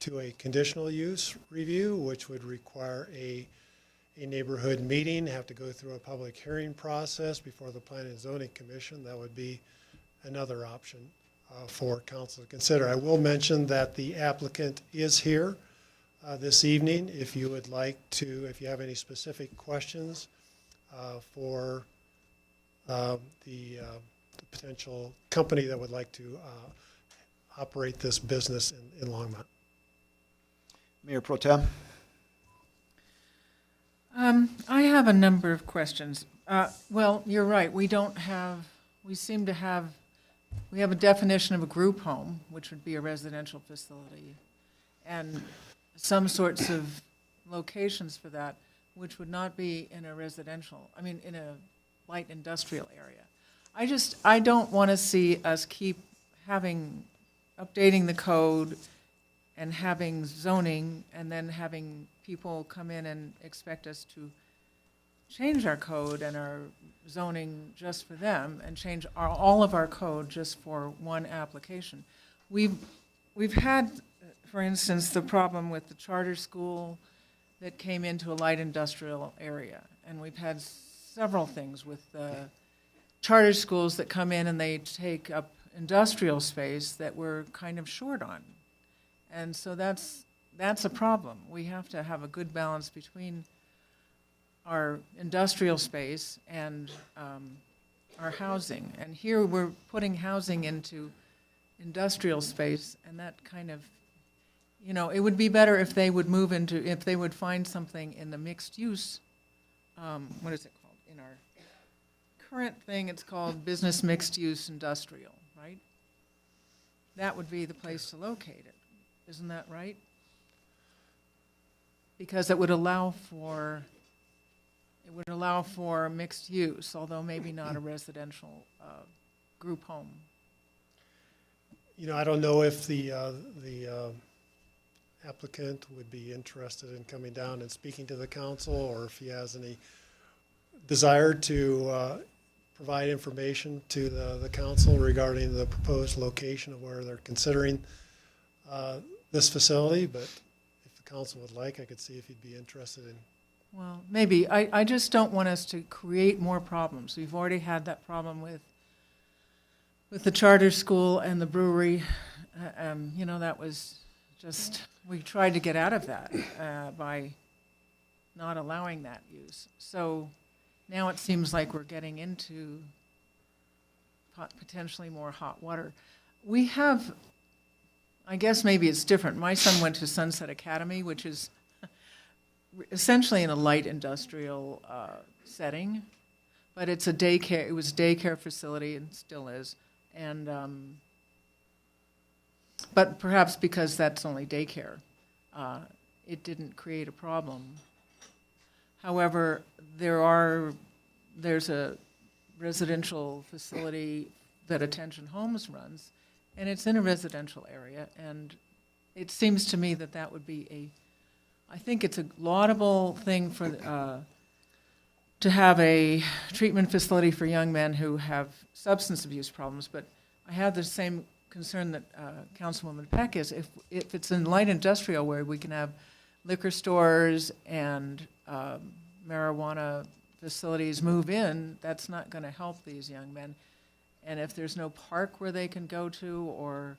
to a conditional use review, which would require a neighborhood meeting, have to go through a public hearing process before the Planning and Zoning Commission. That would be another option for council to consider. I will mention that the applicant is here this evening. If you would like to, if you have any specific questions for the potential company that would like to operate this business in Longmont. Mayor Pro Tem? I have a number of questions. Well, you're right. We have a definition of a group home, which would be a residential facility, and some sorts of locations for that, which would not be in a in a light industrial area. I don't want to see us keep updating the code and having zoning and then having people come in and expect us to change our code and our zoning just for them and change all of our code just for one application. We've had, for instance, the problem with the charter school that came into a light industrial area. And we've had several things with charter schools that come in and they take up industrial space that we're kind of short on. And so that's a problem. We have to have a good balance between our industrial space and our housing. And here we're putting housing into industrial space, and that kind of, it would be better if they would if they would find something in the mixed use, what is it called? In our current thing, it's called business mixed use industrial, right? That would be the place to locate it. Isn't that right? Because it would allow for mixed use, although maybe not a residential group home. I don't know if the applicant would be interested in coming down and speaking to the council, or if he has any desire to provide information to the council regarding the proposed location of where they're considering this facility. But if the council would like, I could see if he'd be interested in. Well, maybe. I just don't want us to create more problems. We've already had that problem with the charter school and the brewery. That was just, we tried to get out of that by not allowing that use. So now it seems like we're getting into potentially more hot water. We have, I guess maybe it's different. My son went to Sunset Academy, which is essentially in a light industrial setting, but it's a daycare. It was a daycare facility and still is. And but perhaps because that's only daycare, it didn't create a problem. However, there's a residential facility that Attention Homes runs, and it's in a residential area, and it seems to me that would be I think it's a laudable thing for to have a treatment facility for young men who have substance abuse problems, but I have the same concern that Councilwoman Peck is. If it's in light industrial where we can have liquor stores and marijuana facilities move in, that's not going to help these young men. And if there's no park where they can go to or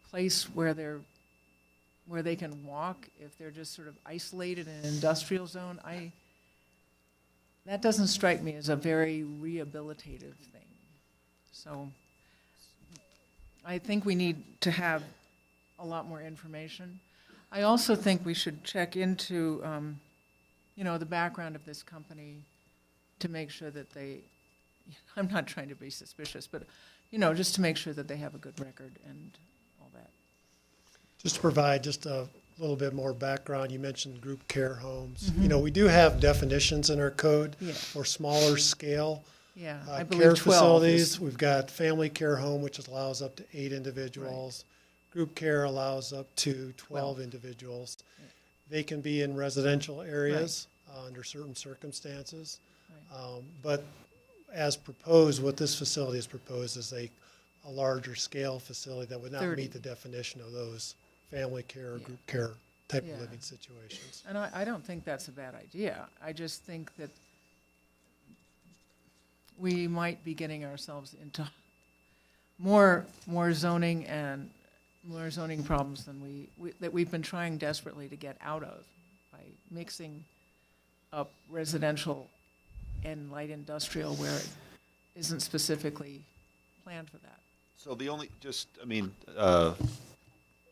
place where they can walk, if they're just sort of isolated in an industrial zone, that doesn't strike me as a very rehabilitative thing. So I think we need to have a lot more information. I also think we should check into, the background of this company to make sure that I'm not trying to be suspicious, but, just to make sure that they have a good record and all that. Just to provide just a little bit more background, you mentioned group care homes. Mm-hmm. We do have definitions in our code Yeah. for smaller scale I believe care 12 facilities. We've got family care home, which allows up to 8 individuals. Right. Group care allows up to 12 individuals. Right. They can be in residential areas under certain circumstances. Right. But as proposed, what this facility has proposed is a larger scale facility that would not 30. meet the definition of those family care or group care type of living situations. And I don't think that's a bad idea. I just think that we might be getting ourselves into more zoning and more zoning problems than that we've been trying desperately to get out of by mixing up residential and light industrial where it isn't specifically planned for that. So the only,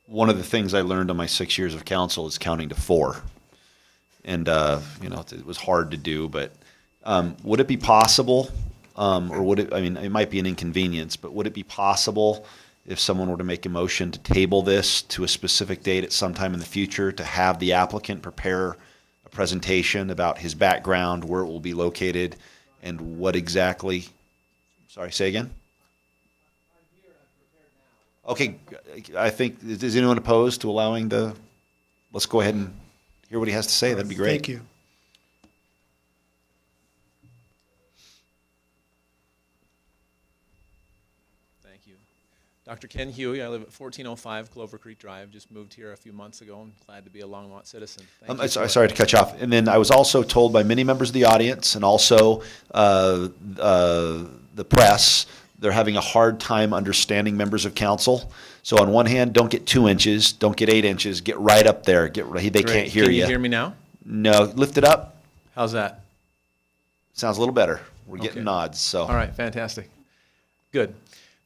one of the things I learned in my 6 years of council is counting to 4. And, it was hard to do, but would it be possible, or would it, it might be an inconvenience, but would it be possible if someone were to make a motion to table this to a specific date at some time in the future, to have the applicant prepare a presentation about his background, where it will be located, and what exactly, sorry, say again? Okay, I think, is anyone opposed to allowing let's go ahead and hear what he has to say. That'd be great. Thank you. Thank you. Dr. Ken Huey, I live at 1405 Clover Creek Drive, just moved here a few months ago. I'm glad to be a Longmont citizen. Thank you. Sorry to cut you off. And then I was also told by many members of the audience and also the press, they're having a hard time understanding members of council. So on one hand, don't get 2 inches, don't get 8 inches, get right up there. They Great. can't hear you. Can you hear me now? No, lift it up. How's that? Sounds a little better. We're getting Okay. nods. So. All right, fantastic. Good.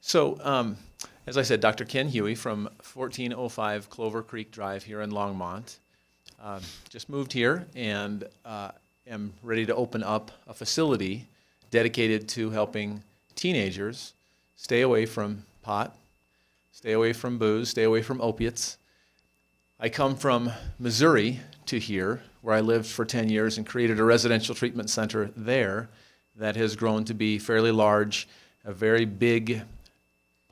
So, as I said, Dr. Ken Huey from 1405 Clover Creek Drive here in Longmont. Just moved here and am ready to open up a facility dedicated to helping teenagers stay away from pot, stay away from booze, stay away from opiates. I come from Missouri to here, where I lived for 10 years and created a residential treatment center there that has grown to be fairly large, a very big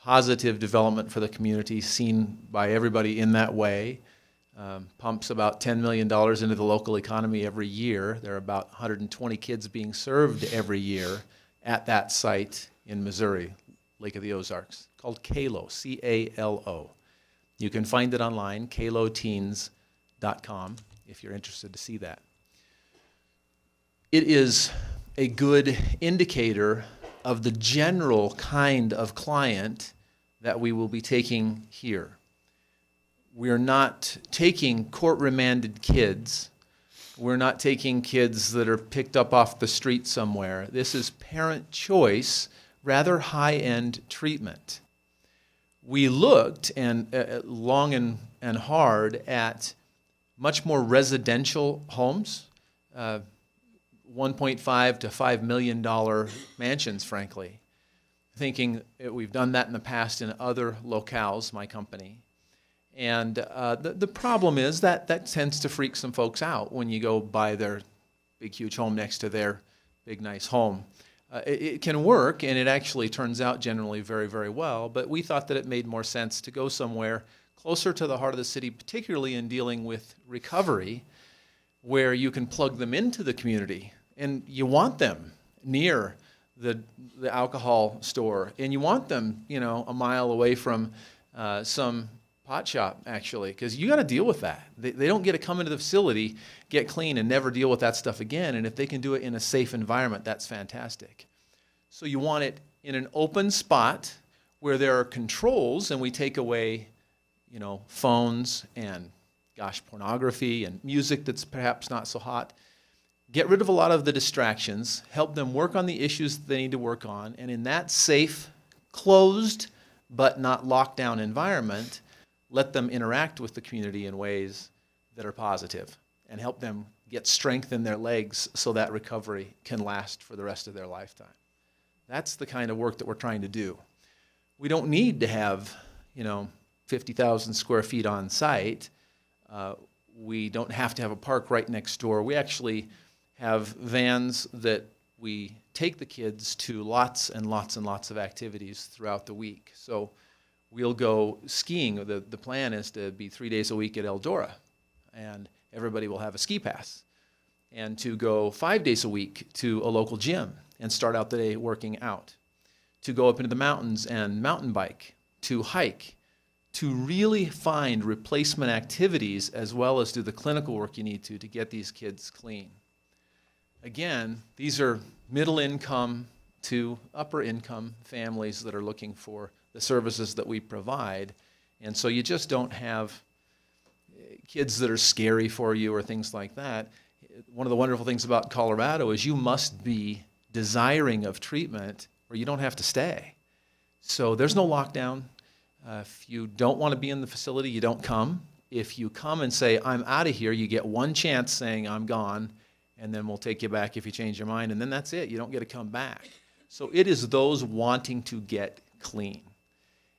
positive development for the community, seen by everybody in that way. Pumps about $10 million into the local economy every year. There are about 120 kids being served every year at that site in Missouri, Lake of the Ozarks, called CALO, C-A-L-O. You can find it online, caloteens.com, if you're interested to see that. It is a good indicator of the general kind of client that we will be taking here. We're not taking court-remanded kids. We're not taking kids that are picked up off the street somewhere. This is parent choice, rather high-end treatment. We looked long and hard at much more residential homes, $1.5 to $5 million mansions, frankly, thinking we've done that in the past in other locales, my company. And the problem is that tends to freak some folks out when you go buy their big, huge home next to their big, nice home. It can work, and it actually turns out generally very, very well, but we thought that it made more sense to go somewhere closer to the heart of the city, particularly in dealing with recovery, where you can plug them into the community. And you want them near the alcohol store, and you want them, a mile away from some pot shop, actually, because you got to deal with that. They don't get to come into the facility, get clean, and never deal with that stuff again. And if they can do it in a safe environment, that's fantastic. So you want it in an open spot where there are controls, and we take away, phones and, pornography and music that's perhaps not so hot. Get rid of a lot of the distractions, help them work on the issues that they need to work on, and in that safe, closed, but not locked down environment, let them interact with the community in ways that are positive and help them get strength in their legs so that recovery can last for the rest of their lifetime. That's the kind of work that we're trying to do. We don't need to have, 50,000 square feet on site. We don't have to have a park right next door. We actually have vans that we take the kids to lots and lots and lots of activities throughout the week. So we'll go skiing. The plan is to be 3 days a week at Eldora, and everybody will have a ski pass. And to go 5 days a week to a local gym and start out the day working out. To go up into the mountains and mountain bike. To hike. To really find replacement activities as well as do the clinical work you need to get these kids clean. Again, these are middle income to upper income families that are looking for the services that we provide. And so you just don't have kids that are scary for you or things like that. one of the wonderful things about Colorado is you must be desiring of treatment or you don't have to stay. So there's no lockdown. If you don't want to be in the facility, you don't come. If you come and say, I'm out of here, you get one chance saying, I'm gone, and then we'll take you back if you change your mind, and then that's it. You don't get to come back. So it is those wanting to get clean.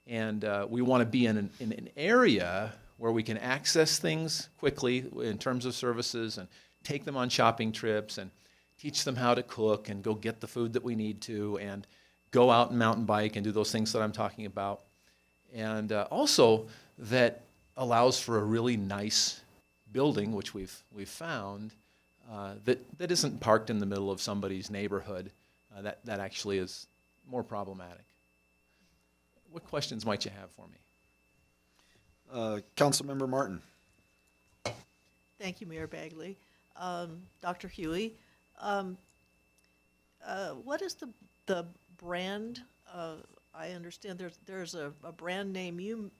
And we want to be in an area where we can access things quickly in terms of services and take them on shopping trips and teach them how to cook and go get the food that we need to and go out and mountain bike and do those things that I'm talking about. And also that allows for a really nice building, which we've found, that isn't parked in the middle of somebody's neighborhood. That actually is more problematic. What questions might you have for me? Councilmember Martin. Thank you, Mayor Bagley. Dr. Huey, what is the brand? I understand there's a brand name. You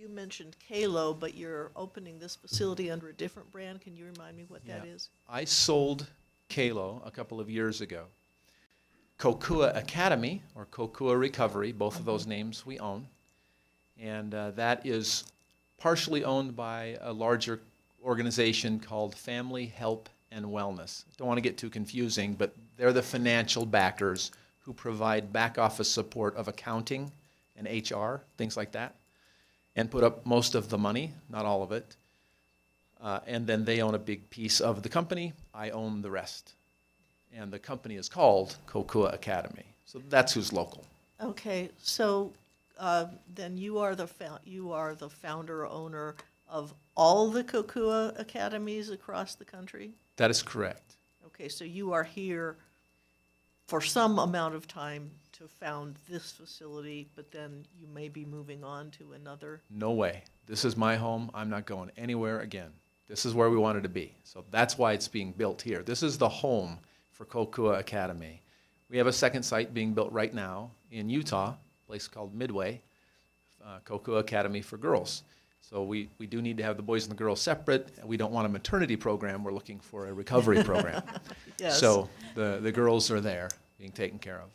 mentioned Kalo, but you're opening this facility under a different brand. Can you remind me what that is? I sold Kalo a couple of years ago. Kokua Academy or Kokua Recovery, both of those names we own. And that is partially owned by a larger organization called Family Help and Wellness. Don't want to get too confusing, but they're the financial backers who provide back office support of accounting and HR, things like that, and put up most of the money, not all of it. And then they own a big piece of the company. I own the rest. And the company is called Kokua Academy. So that's who's local. Okay, so then you are the founder owner of all the Kokua Academies across the country? That is correct. Okay, so you are here for some amount of time to found this facility, but then you may be moving on to another? No way. This is my home. I'm not going anywhere again. This is where we wanted to be. So that's why it's being built here. This is the home for Kokua Academy. We have a second site being built right now in Utah, a place called Midway, Kokua Academy for Girls. So we do need to have the boys and the girls separate. We don't want a maternity program. We're looking for a recovery program. Yes. So the girls are there being taken care of.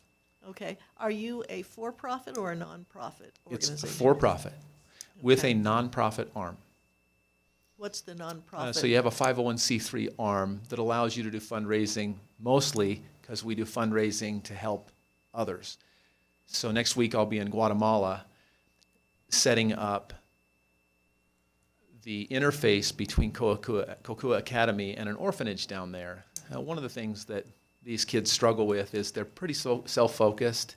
Okay. Are you a for-profit or a non-profit organization? It's for-profit with a non-profit arm. What's the non-profit? So you have a 501c3 arm that allows you to do fundraising, mostly because we do fundraising to help others. So next week I'll be in Guatemala setting up the interface between Kokua Academy and an orphanage down there. One of the things that these kids struggle with is they're pretty self-focused.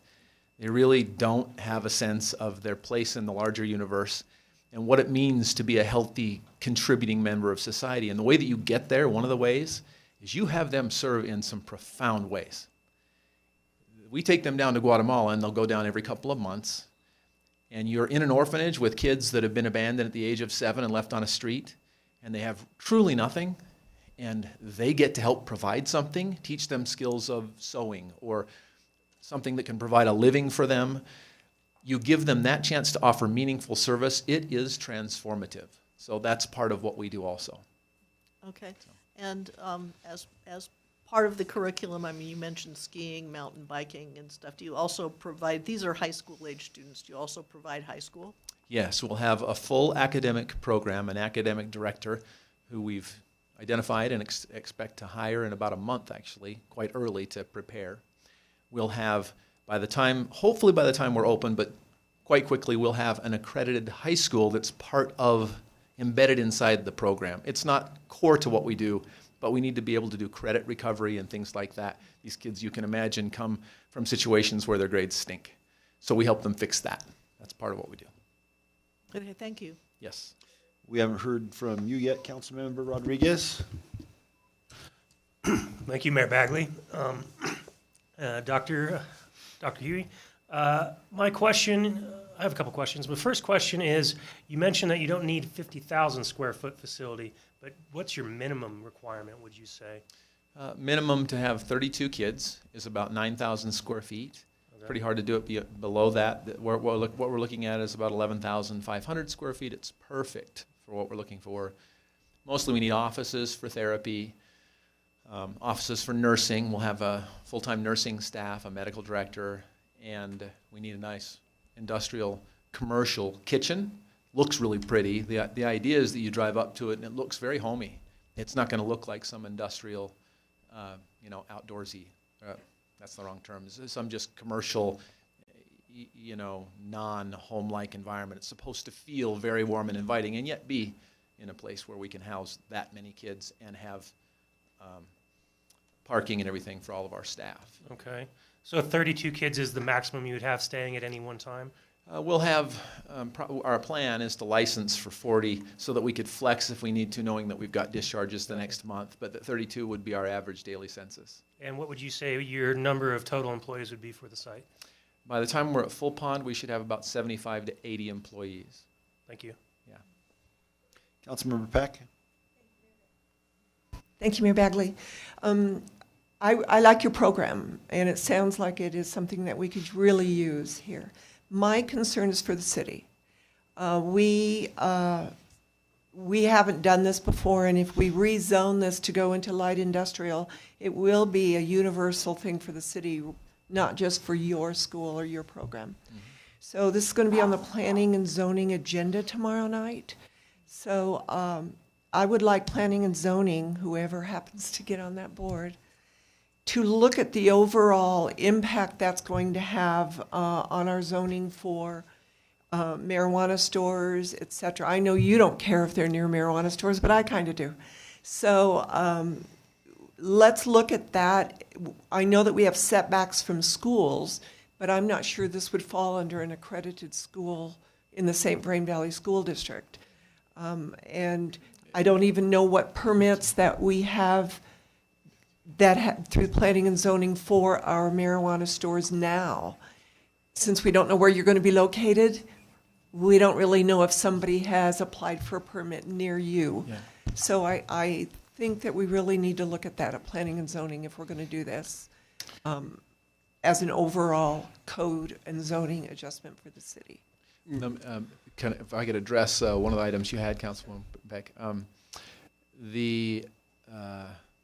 They really don't have a sense of their place in the larger universe and what it means to be a healthy, contributing member of society. And the way that you get there, one of the ways, is you have them serve in some profound ways. We take them down to Guatemala, and they'll go down every couple of months, and you're in an orphanage with kids that have been abandoned at the age of 7 and left on a street, and they have truly nothing, and they get to help provide something, teach them skills of sewing or something that can provide a living for them. You give them that chance to offer meaningful service, it is transformative. So that's part of what we do also. Okay. And as part of the curriculum, I mean, you mentioned skiing, mountain biking and stuff. Do you also provide, these are high school age students, do you also provide high school? Yes, we'll have a full academic program, an academic director who we've identified and expect to hire in about a month, actually, quite early to prepare. We'll have, hopefully by the time we're open, but quite quickly, we'll have an accredited high school that's embedded inside the program. It's not core to what we do, but we need to be able to do credit recovery and things like that. These kids, you can imagine, come from situations where their grades stink. So we help them fix that. That's part of what we do. Okay, thank you. Yes. We haven't heard from you yet, Councilmember Rodriguez. Thank you, Mayor Bagley. Dr. Huey, my question, I have a couple questions. My first question is, you mentioned that you don't need 50,000 square foot facility, but what's your minimum requirement, would you say? Minimum to have 32 kids is about 9,000 square feet. Okay. Pretty hard to do it below that. What we're looking at is about 11,500 square feet. It's perfect for what we're looking for. Mostly we need offices for therapy. offices for nursing. We'll have a full-time nursing staff, a medical director, and we need a nice industrial commercial kitchen. Looks really pretty. The idea is that you drive up to it and it looks very homey. It's not going to look like some industrial, outdoorsy. That's the wrong term. Some just commercial, non-home-like environment. It's supposed to feel very warm and inviting, and yet be in a place where we can house that many kids and have parking and everything for all of our staff. Okay. So 32 kids is the maximum you would have staying at any one time? We'll have, our plan is to license for 40 so that we could flex if we need to, knowing that we've got discharges the next month, but that 32 would be our average daily census. And what would you say your number of total employees would be for the site? By the time we're at full pond, we should have about 75 to 80 employees. Thank you. Yeah. Councilmember Peck? Thank you, Mayor Bagley. I like your program, and it sounds like it is something that we could really use here. My concern is for the city. We haven't done this before, and if we rezone this to go into light industrial, it will be a universal thing for the city, not just for your school or your program. Mm-hmm. So this is going to be on the planning and zoning agenda tomorrow night. So I would like planning and zoning, whoever happens to get on that board, to look at the overall impact that's going to have on our zoning for marijuana stores, et cetera. I know you don't care if they're near marijuana stores, but I kind of do. So let's look at that. I know that we have setbacks from schools, but I'm not sure this would fall under an accredited school in the St. Vrain Valley School District. And I don't even know what permits that we have through planning and zoning for our marijuana stores now. Since we don't know where you're going to be located, we don't really know if somebody has applied for a permit near you. Yeah. So I think that we really need to look at that at planning and zoning if we're going to do this as an overall code and zoning adjustment for the city. If I could address one of the items you had, Councilwoman Beck.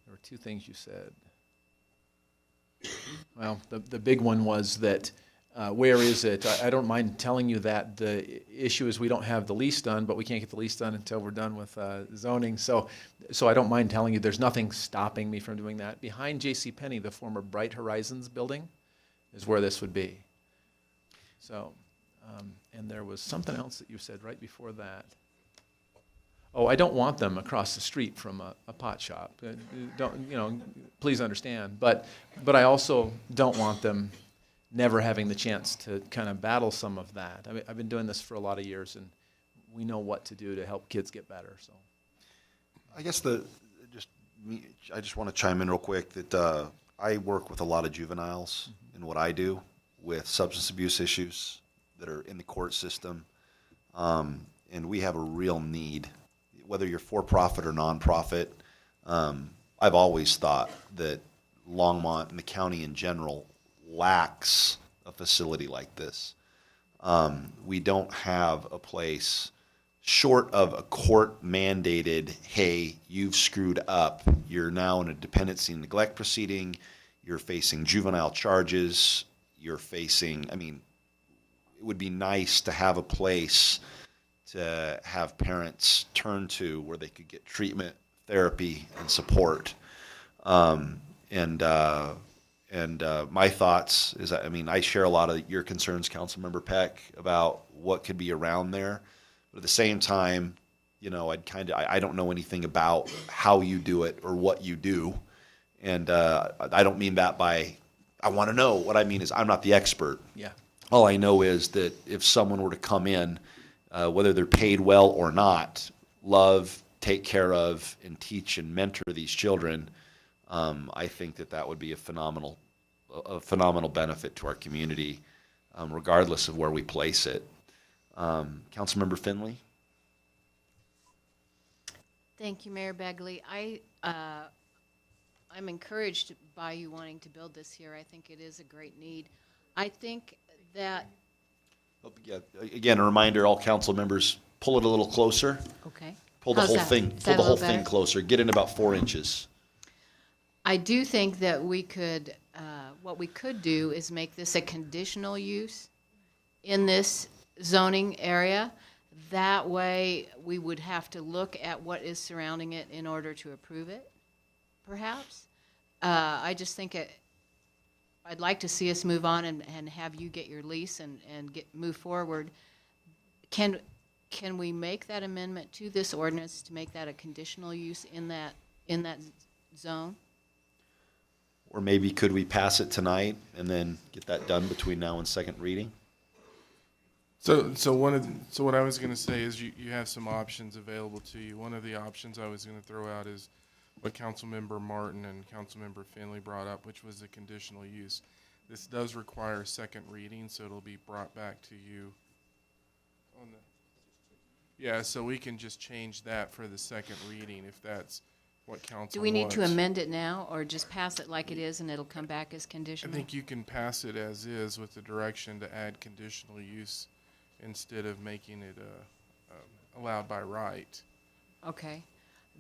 There were two things you said. Well, the big one was that where is it? I don't mind telling you that. The issue is we don't have the lease done, but we can't get the lease done until we're done with zoning. So I don't mind telling you there's nothing stopping me from doing that. Behind JCPenney, the former Bright Horizons building, is where this would be. So, and there was something else that you said right before that. Oh, I don't want them across the street from a pot shop. Please understand. But I also don't want them never having the chance to kind of battle some of that. I mean, I've been doing this for a lot of years, and we know what to do to help kids get better. So, I guess I just want to chime in real quick that I work with a lot of juveniles in what I do with substance abuse issues that are in the court system, and we have a real need. Whether you're for-profit or non-profit, I've always thought that Longmont and the county in general lacks a facility like this. We don't have a place short of a court-mandated, hey, you've screwed up, you're now in a dependency and neglect proceeding, you're facing juvenile charges, you're facing, it would be nice to have a place to have parents turn to where they could get treatment, therapy, and support. And my thoughts is, I share a lot of your concerns, Councilmember Peck, about what could be around there. But at the same time, I don't know anything about how you do it or what you do. And I don't mean that by, I want to know. What I mean is I'm not the expert. Yeah. All I know is that if someone were to come in, whether they're paid well or not, love, take care of, and teach and mentor these children, I think that would be a phenomenal benefit to our community, regardless of where we place it. Councilmember Finley? Thank you, Mayor Bagley. I'm encouraged by you wanting to build this here. I think it is a great need. I think that... Again, a reminder, all council members, pull it a little closer. Okay. Pull the How's whole that? thing. Is Pull that the a whole little thing better? closer. Get in about 4 inches. I do think that we could, what we could do is make this a conditional use in this zoning area. That way, we would have to look at what is surrounding it in order to approve it, perhaps. I just think I'd like to see us move on and have you get your lease and move forward. Can we make that amendment to this ordinance to make that a conditional use in that zone? Or maybe could we pass it tonight and then get that done between now and second reading? So what I was going to say is you have some options available to you. One of the options I was going to throw out is what Councilmember Martin and Councilmember Finley brought up, which was a conditional use. This does require a second reading, so it'll be brought back to you. Yeah, so we can just change that for the second reading if that's what council wants. Do we need to amend it now, or just pass it like it is and it'll come back as conditional? I think you can pass it as is with the direction to add conditional use instead of making it allowed by right. Okay.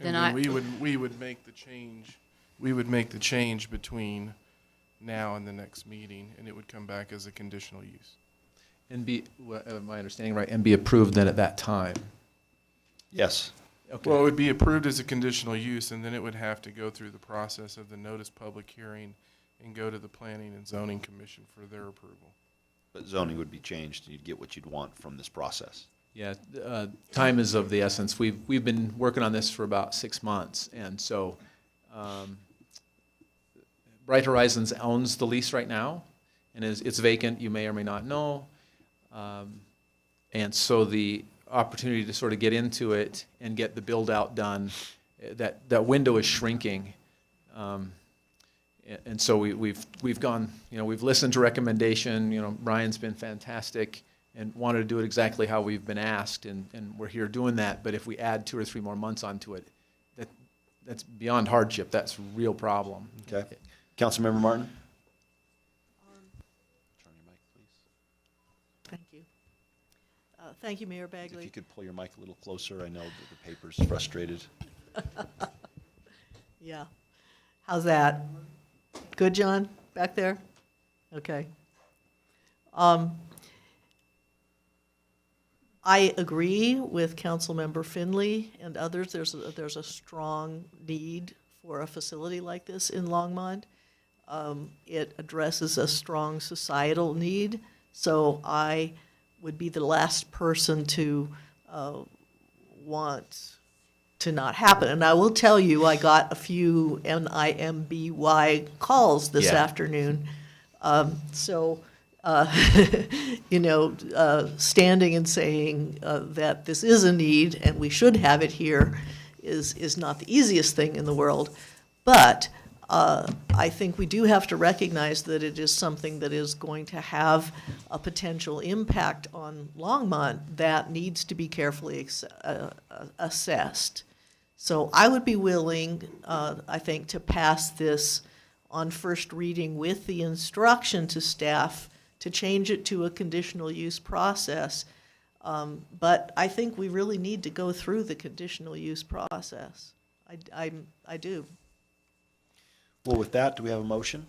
And then we would make the change. We would make the change between now and the next meeting, and it would come back as a conditional use. And be, my understanding right, and be approved then at that time? Yes. Okay. Well, it would be approved as a conditional use, and then it would have to go through the process of the notice public hearing and go to the Planning and Zoning Commission for their approval. But zoning would be changed, and you'd get what you'd want from this process. Yeah, time is of the essence. We've been working on this for about 6 months, and so Bright Horizons owns the lease right now, and it's vacant. You may or may not know, and so the opportunity to sort of get into it and get the build out done, that window is shrinking. And so we've gone, we've listened to recommendation. Ryan's been fantastic and wanted to do it exactly how we've been asked, and we're here doing that. But if we add 2 or 3 more months onto it, that's beyond hardship. That's a real problem. Okay. Councilmember Martin? Turn your mic, please. Thank you. Thank you, Mayor Bagley. If you could pull your mic a little closer, I know that the paper's frustrated. Yeah. How's that? Good, John, back there? Okay. I agree with Councilmember Finley and others. There's a strong need for a facility like this in Longmont. It addresses a strong societal need, so I would be the last person to want to not happen. And I will tell you, I got a few NIMBY calls this afternoon. Standing and saying that this is a need and we should have it here is not the easiest thing in the world. But I think we do have to recognize that it is something that is going to have a potential impact on Longmont that needs to be carefully assessed. So I would be willing, I think, to pass this on first reading with the instruction to staff to change it to a conditional use process. But I think we really need to go through the conditional use process. I do. Well, with that, do we have a motion?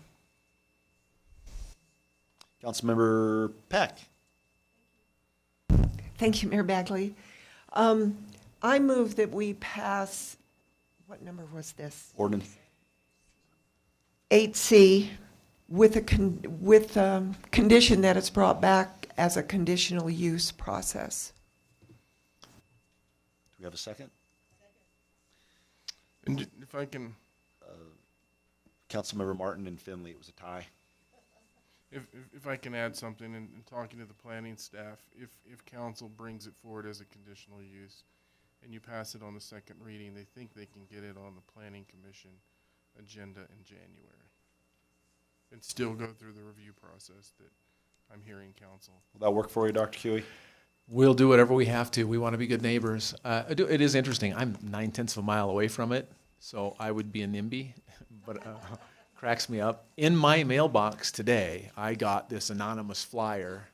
Councilmember Peck. Thank you, Mayor Bagley. I move that we pass, what number was this? Ordinance. 8C with a condition that it's brought back as a conditional use process. Do we have a second? And if I can, Councilmember Martin and Finley, it was a tie. if I can add something, in talking to the planning staff, if council brings it forward as a conditional use and you pass it on the second reading, they think they can get it on the planning commission agenda in January and still go through the review process that I'm hearing council. Will that work for you, Dr. Huey? We'll do whatever we have to. We want to be good neighbors. It is interesting. I'm 9/10 of a mile away from it, so I would be a NIMBY, but cracks me up. In my mailbox today, I got this anonymous flyer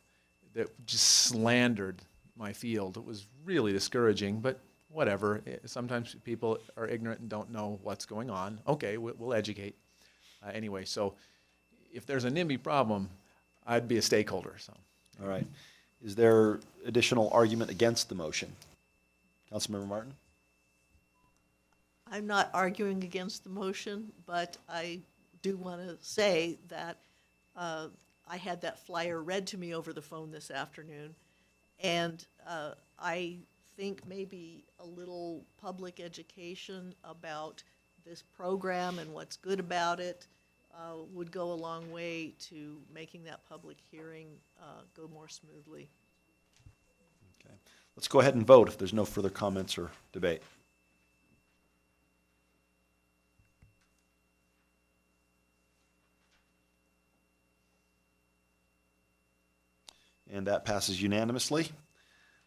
that just slandered my field. It was really discouraging, but whatever. Sometimes people are ignorant and don't know what's going on. Okay, we'll educate. anyway. So if there's a NIMBY problem, I'd be a stakeholder. So. All right. Is there additional argument against the motion? Councilmember Martin? I'm not arguing against the motion, but I do want to say that I had that flyer read to me over the phone this afternoon, and I think maybe a little public education about this program and what's good about it would go a long way to making that public hearing go more smoothly. Okay. Let's go ahead and vote if there's no further comments or debate. And that passes unanimously.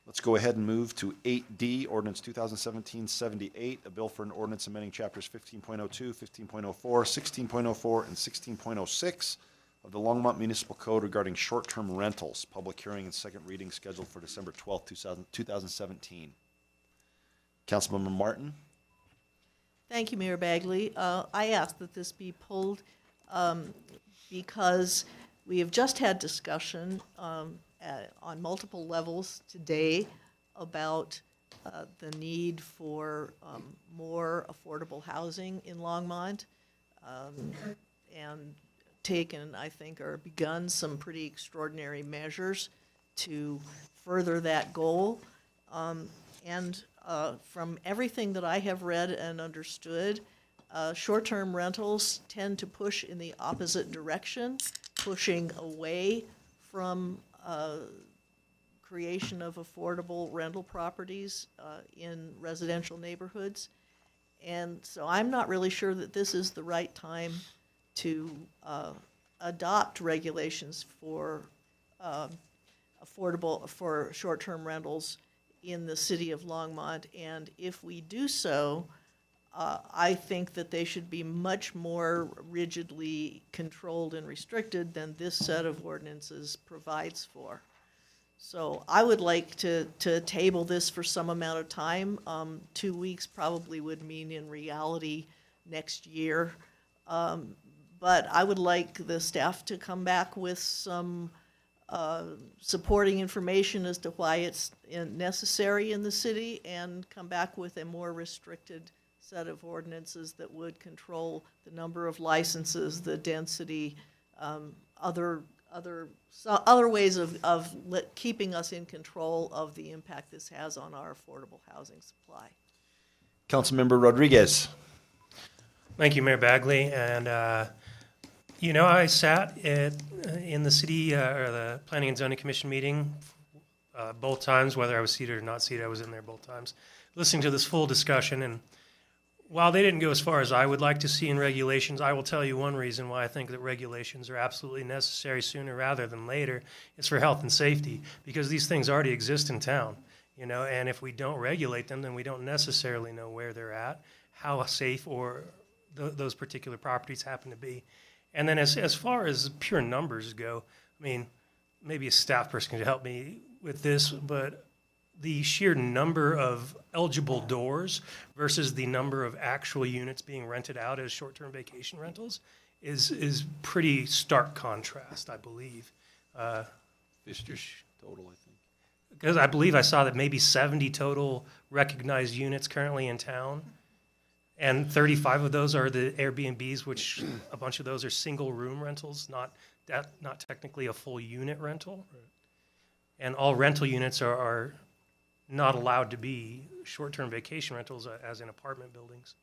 Let's go ahead and move to 8D, Ordinance 2017-78, a bill for an ordinance amending chapters 15.02, 15.04, 16.04, and 16.06 of the Longmont Municipal Code regarding short-term rentals. Public hearing and second reading scheduled for December 12th, 2017. Councilmember Martin? Thank you, Mayor Bagley. I ask that this be pulled because we have just had discussion on multiple levels today about the need for more affordable housing in Longmont, and taken, I think, or begun some pretty extraordinary measures to further that goal. And from everything that I have read and understood, short-term rentals tend to push in the opposite direction, pushing away from creation of affordable rental properties in residential neighborhoods. And so I'm not really sure that this is the right time to adopt regulations for for short-term rentals in the city of Longmont. And if we do so, I think that they should be much more rigidly controlled and restricted than this set of ordinances provides for. So I would like to table this for some amount of time. 2 weeks probably would mean in reality next year. But I would like the staff to come back with some supporting information as to why it's necessary in the city, and come back with a more restricted set of ordinances that would control the number of licenses, the density, other ways of keeping us in control of the impact this has on our affordable housing supply. Councilmember Rodriguez. Thank you, Mayor Bagley. And, I sat in the city or the Planning and Zoning Commission meeting both times, whether I was seated or not seated. I was in there both times, listening to this full discussion. And while they didn't go as far as I would like to see in regulations, I will tell you one reason why I think that regulations are absolutely necessary sooner rather than later. It's for health and safety, because these things already exist in town, and if we don't regulate them, then we don't necessarily know where they're at, how safe or those particular properties happen to be. And then as far as pure numbers go, I mean, maybe a staff person could help me with this, but the sheer number of eligible doors versus the number of actual units being rented out as short-term vacation rentals is pretty stark contrast, I believe. 50 total, I think. Because I believe I saw that maybe 70 total recognized units currently in town, and 35 of those are the Airbnbs, which a bunch of those are single-room rentals, not technically a full unit rental. Right. And all rental units are not allowed to be short-term vacation rentals as in apartment buildings,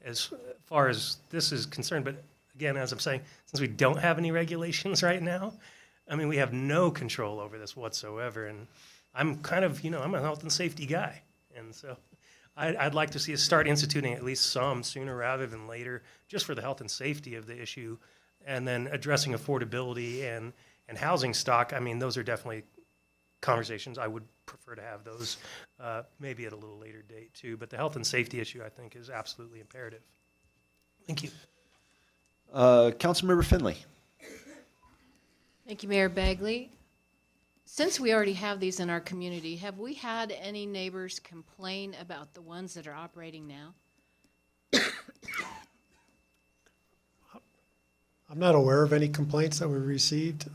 as far as this is concerned. But again, as I'm saying, since we don't have any regulations right now, I mean, we have no control over this whatsoever. And I'm kind of, I'm a health and safety guy. And so I'd like to see us start instituting at least some sooner rather than later, just for the health and safety of the issue. And then addressing affordability and housing stock, I mean, those are definitely conversations. I would prefer to have those maybe at a little later date too. But the health and safety issue, I think, is absolutely imperative. Thank you. Councilmember Finley. Thank you, Mayor Bagley. Since we already have these in our community, have we had any neighbors complain about the ones that are operating now? I'm not aware of any complaints that we received.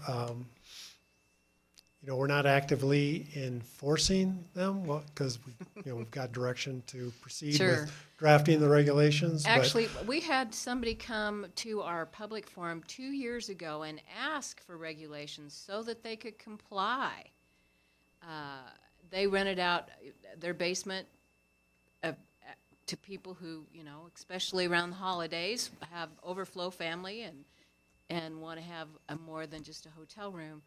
You know, we're not actively enforcing them, because we've got direction to proceed Sure. with drafting the regulations. Actually, we had somebody come to our public forum 2 years ago and ask for regulations so that they could comply. They rented out their basement to people who, especially around the holidays, have overflow family and want to have more than just a hotel room.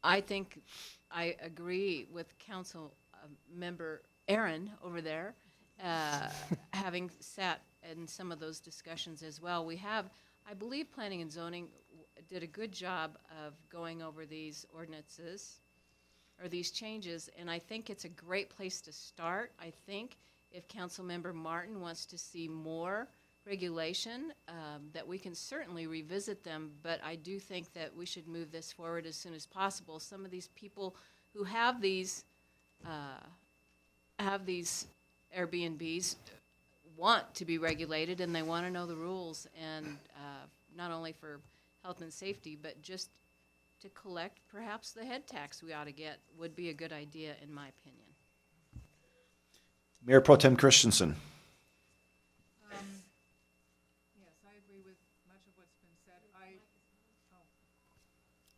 I think I agree with Council Member Aaron over there, having sat in some of those discussions as well. We have, I believe Planning and Zoning did a good job of going over these ordinances or these changes, and I think it's a great place to start. I think if Councilmember Martin wants to see more regulation, that we can certainly revisit them, but I do think that we should move this forward as soon as possible. Some of these people who have these Airbnbs want to be regulated, and they want to know the rules, and not only for health and safety, but just to collect perhaps the head tax we ought to get would be a good idea, in my opinion. Mayor Pro Tem Christensen.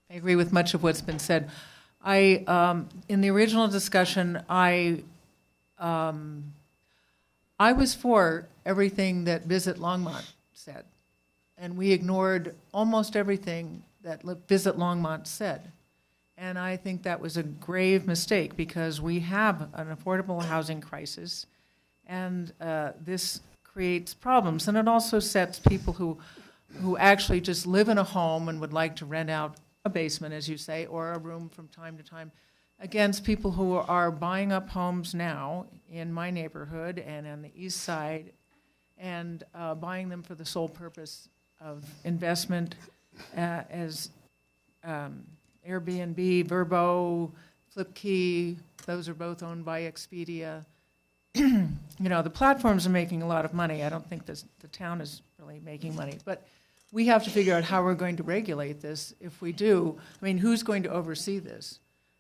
I agree with much of what's been said. In the original discussion, I was for everything that Visit Longmont said, and we ignored almost everything that Visit Longmont said. And I think that was a grave mistake, because we have an affordable housing crisis, and this creates problems. And it also sets people who actually just live in a home and would like to rent out a basement, as you say, or a room from time to time, against people who are buying up homes now in my neighborhood and on the east side, and buying them for the sole purpose of investment, as Airbnb, Vrbo, Flipkey, those are both owned by Expedia. The platforms are making a lot of money. I don't think the town is really making money, but we have to figure out how we're going to regulate this. If we do, who's going to oversee this?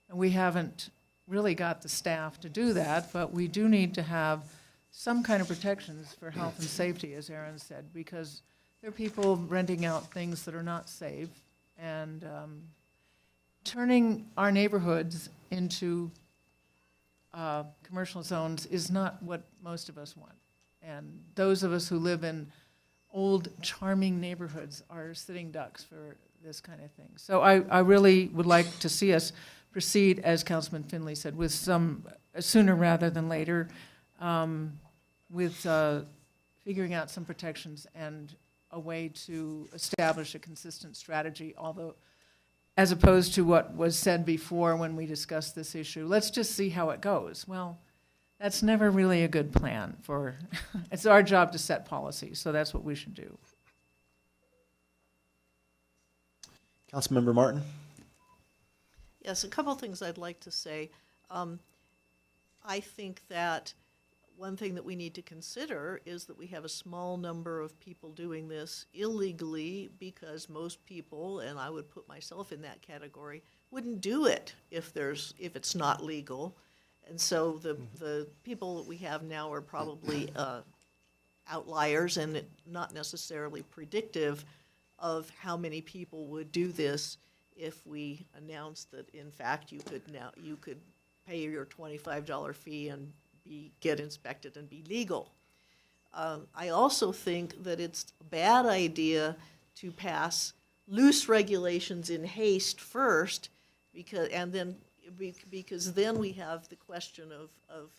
And we haven't really got the staff to do that, but we do need to have some kind of protections for health and safety, as Aaron said, because there are people renting out things that are not safe, and turning our neighborhoods into commercial zones is not what most of us want. And those of us who live in old, charming neighborhoods are sitting ducks for this kind of thing. So I really would like to see us proceed, as Councilman Finley said, with some, sooner rather than later, with figuring out some protections and a way to establish a consistent strategy, although, as opposed to what was said before when we discussed this issue, let's just see how it goes. Well, that's never really a good plan for, it's our job to set policy, so that's what we should do. Councilmember Martin. Yes, a couple of things I'd like to say. I think that one thing that we need to consider is that we have a small number of people doing this illegally, because most people, and I would put myself in that category, wouldn't do it if it's not legal. And so the people that we have now are probably outliers and not necessarily predictive of how many people would do this if we announced that, in fact, you could pay your $25 fee and get inspected and be legal. I also think that it's a bad idea to pass loose regulations in haste first, because then we have the question of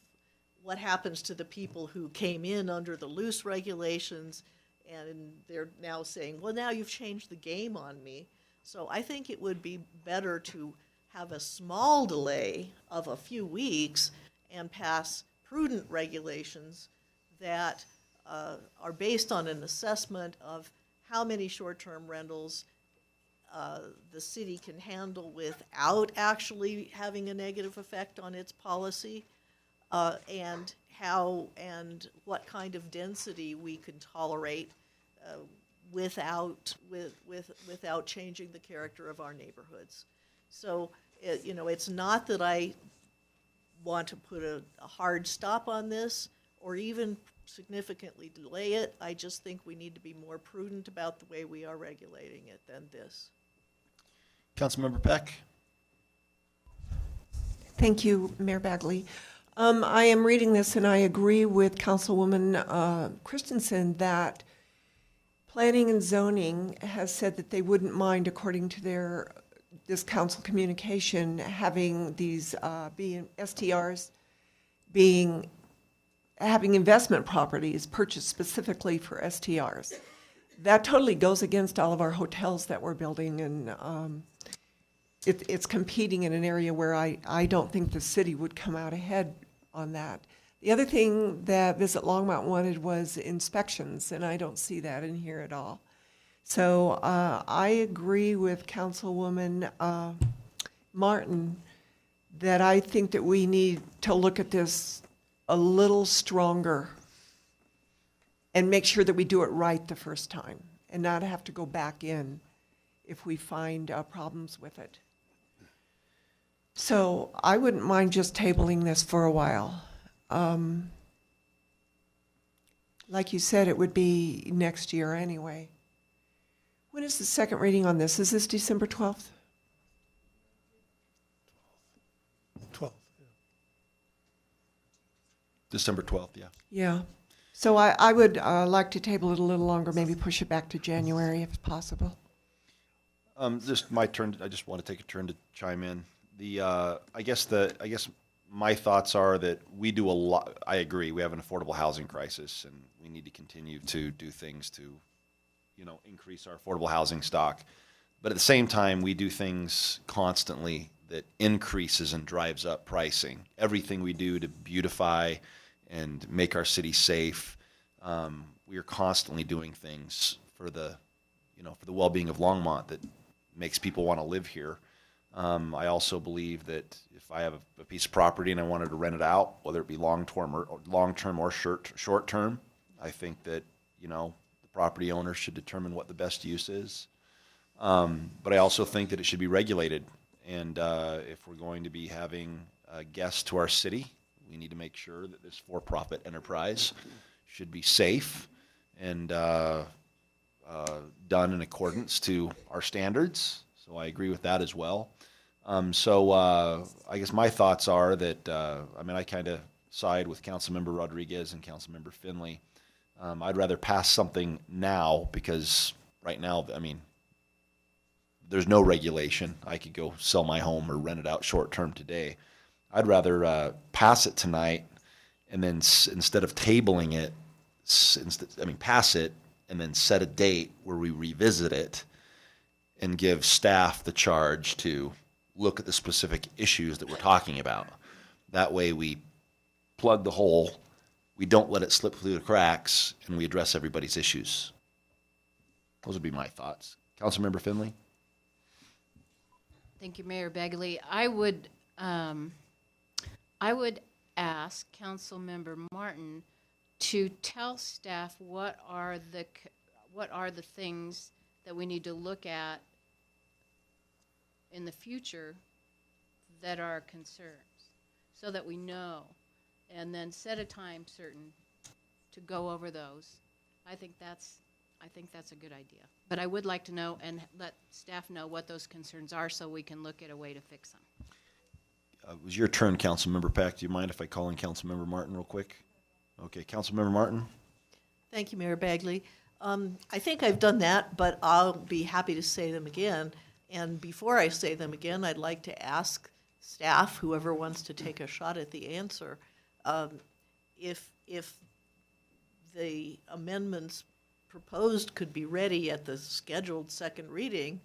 what happens to the people who came in under the loose regulations, and they're now saying, well, now you've changed the game on me. So I think it would be better to have a small delay of a few weeks and pass prudent regulations that are based on an assessment of how many short-term rentals the city can handle without actually having a negative effect on its policy, and how and what kind of density we can tolerate without changing the character of our neighborhoods. So, it's not that I want to put a hard stop on this or even significantly delay it. I just think we need to be more prudent about the way we are regulating it than this. Councilmember Peck? Thank you, Mayor Bagley. I am reading this and I agree with Councilwoman Christensen that Planning and Zoning has said that they wouldn't mind, according to this council communication, having these STRs having investment properties purchased specifically for STRs. That totally goes against all of our hotels that we're building, and it's competing in an area where I don't think the city would come out ahead on that. The other thing that Visit Longmont wanted was inspections, and I don't see that in here at all. So I agree with Councilwoman Martin that I think that we need to look at this a little stronger and make sure that we do it right the first time and not have to go back in if we find problems with it. So I wouldn't mind just tabling this for a while. Like you said, it would be next year anyway. When is the second reading on this? Is this December 12th? 12th. December 12th, yeah. Yeah. So I would like to table it a little longer, maybe push it back to January if possible. Just my turn. I just want to take a turn to chime in. I guess my thoughts are that we do a lot. I agree. We have an affordable housing crisis, and we need to continue to do things to, increase our affordable housing stock. But at the same time, we do things constantly that increases and drives up pricing. Everything we do to beautify and make our city safe, we are constantly doing things for the well-being of Longmont that makes people want to live here. I also believe that if I have a piece of property and I wanted to rent it out, whether it be long-term or short-term, I think that, the property owner should determine what the best use is. But I also think that it should be regulated. And if we're going to be having guests to our city, we need to make sure that this for-profit enterprise should be safe and done in accordance to our standards. So I agree with that as well. I guess my thoughts are that, I kind of side with Councilmember Rodriguez and Councilmember Finley. I'd rather pass something now because right now, there's no regulation. I could go sell my home or rent it out short-term today. I'd rather pass it tonight and then instead of tabling it, pass it and then set a date where we revisit it and give staff the charge to look at the specific issues that we're talking about. That way we plug the hole, we don't let it slip through the cracks, and we address everybody's issues. Those would be my thoughts. Councilmember Finley? Thank you, Mayor Bagley. I would ask Councilmember Martin to tell staff what are the things that we need to look at in the future that are concerns, so that we know, and then set a time certain to go over those. I think that's a good idea. But I would like to know and let staff know what those concerns are so we can look at a way to fix them. It was your turn, Councilmember Pack. Do you mind if I call in Councilmember Martin real quick? Okay, Councilmember Martin. Thank you, Mayor Bagley. I think I've done that, but I'll be happy to say them again. And before I say them again, I'd like to ask staff, whoever wants to take a shot at the answer, if the amendments proposed could be ready at the scheduled second reading,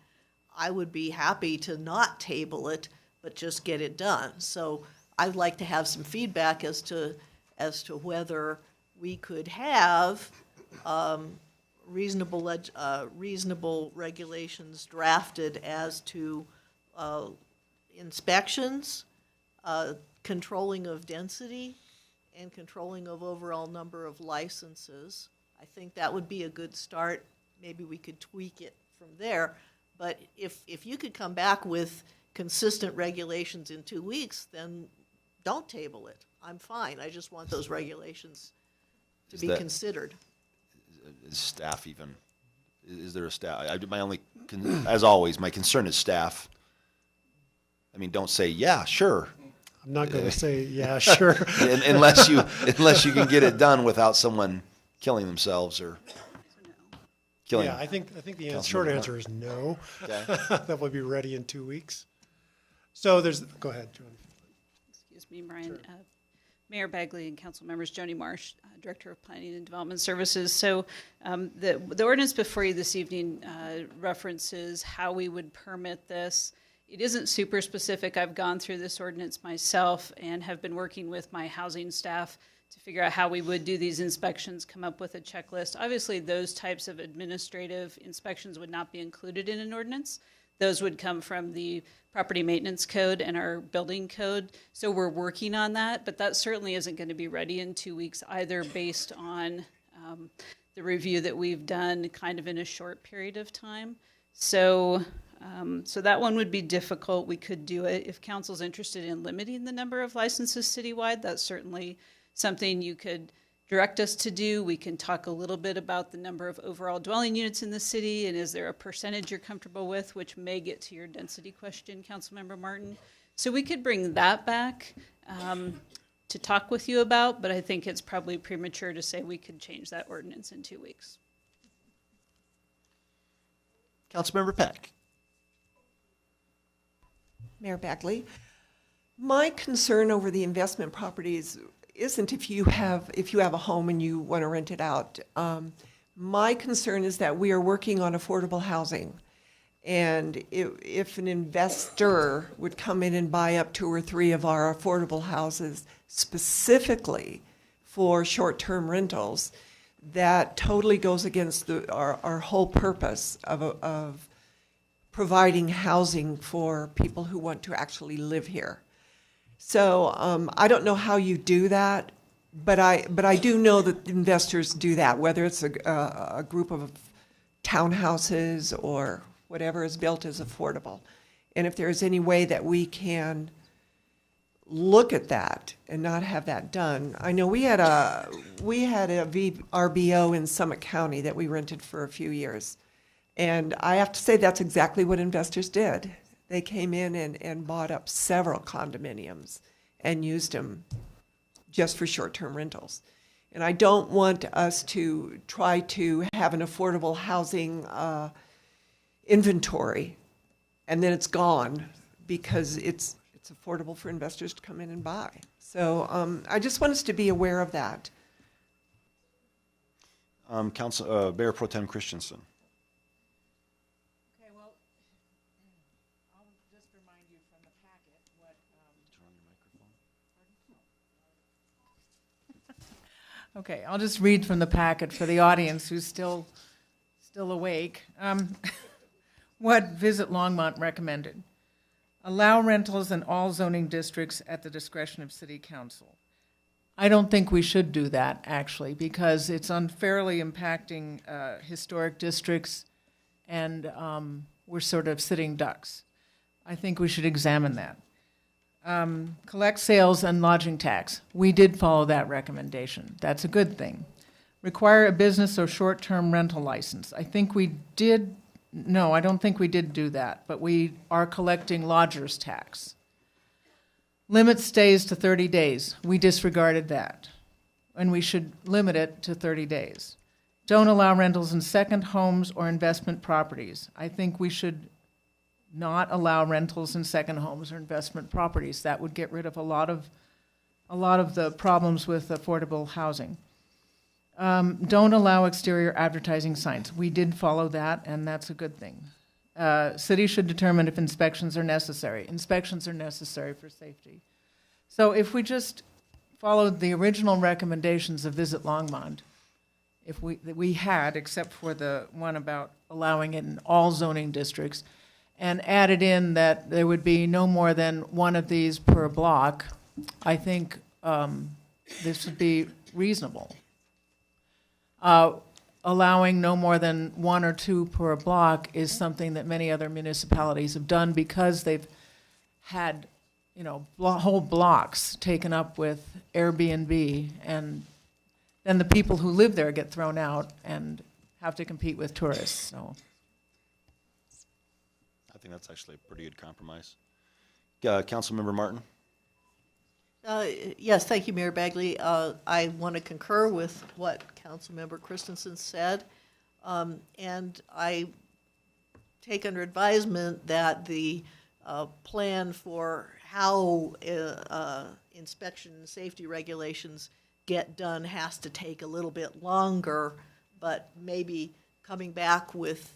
I would be happy to not table it, but just get it done. So I'd like to have some feedback as to whether we could have reasonable regulations drafted as to inspections, controlling of density, and controlling of overall number of licenses. I think that would be a good start. maybe we could tweak it from there. But if you could come back with consistent regulations in 2 weeks, then don't table it. I'm fine. I just want those regulations to be considered. Is staff even, is there a staff? My only, as always, my concern is staff. I mean, don't say, yeah, sure. I'm not going to say, yeah, sure. unless you can get it done without someone killing themselves or killing. Yeah, I think the short answer is no. Okay. That will be ready in 2 weeks. So go ahead, Joan. Excuse me, Brian. Mayor Bagley and council members, Joni Marsh, Director of Planning and Development Services. So the ordinance before you this evening references how we would permit this. It isn't super specific. I've gone through this ordinance myself and have been working with my housing staff to figure out how we would do these inspections, come up with a checklist. Obviously, those types of administrative inspections would not be included in an ordinance. Those would come from the property maintenance code and our building code. So we're working on that, but that certainly isn't going to be ready in 2 weeks either, based on the review that we've done kind of in a short period of time. So that one would be difficult. We could do it. If council's interested in limiting the number of licenses citywide, that's certainly something you could direct us to do. We can talk a little bit about the number of overall dwelling units in the city, and is there a percentage you're comfortable with, which may get to your density question, Councilmember Martin. So we could bring that back to talk with you about, but I think it's probably premature to say we could change that ordinance in 2 weeks. Councilmember Peck. Mayor Bagley, my concern over the investment properties isn't if you have a home and you want to rent it out. My concern is that we are working on affordable housing. And if an investor would come in and buy up 2 or 3 of our affordable houses specifically for short-term rentals, that totally goes against our whole purpose of providing housing for people who want to actually live here. So I don't know how you do that, but I do know that investors do that, whether it's a group of townhouses or whatever is built is affordable. And if there's any way that we can look at that and not have that done. I know we had a VRBO in Summit County that we rented for a few years. And I have to say that's exactly what investors did. They came in and bought up several condominiums and used them just for short-term rentals. And I don't want us to try to have an affordable housing inventory and then it's gone because it's affordable for investors to come in and buy. So I just want us to be aware of that. Mayor Pro Tem Christensen. Okay, well, I'll just remind you from the packet what. Okay, I'll just read from the packet for the audience who's still awake. What Visit Longmont recommended. Allow rentals in all zoning districts at the discretion of City Council. I don't think we should do that, actually, because it's unfairly impacting historic districts, and we're sort of sitting ducks. I think we should examine that. Collect sales and lodging tax. We did follow that recommendation. That's a good thing. Require a business or short-term rental license. I think we did. No, I don't think we did do that, but we are collecting lodger's tax. Limit stays to 30 days. We disregarded that, and we should limit it to 30 days. Don't allow rentals in second homes or investment properties. I think we should not allow rentals in second homes or investment properties. That would get rid of a lot of the problems with affordable housing. Don't allow exterior advertising signs. We did follow that, and that's a good thing. Cities should determine if inspections are necessary. Inspections are necessary for safety. So if we just followed the original recommendations of Visit Longmont, if we had, except for the one about allowing it in all zoning districts, and added in that there would be no more than one of these per block, I think this would be reasonable. allowing no more than 1 or 2 per block is something that many other municipalities have done because they've had, you know, whole blocks taken up with Airbnb, and then the people who live there get thrown out and have to compete with tourists, so. I think that's actually a pretty good compromise. Councilmember Martin? Yes, thank you, Mayor Bagley. I want to concur with what Councilmember Christensen said. And I take under advisement that the plan for how inspection and safety regulations get done has to take a little bit longer, but maybe coming back with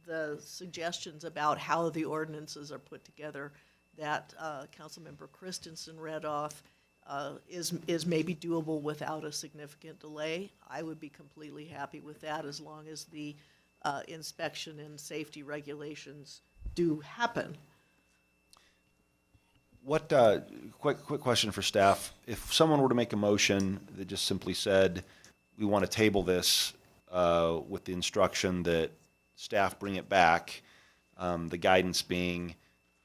the suggestions about how the ordinances are put together that Councilmember Christensen read off is maybe doable without a significant delay. I would be completely happy with that as long as the inspection and safety regulations do happen. What, quick question for staff. If someone were to make a motion that just simply said, we want to table this with the instruction that staff bring it back, the guidance being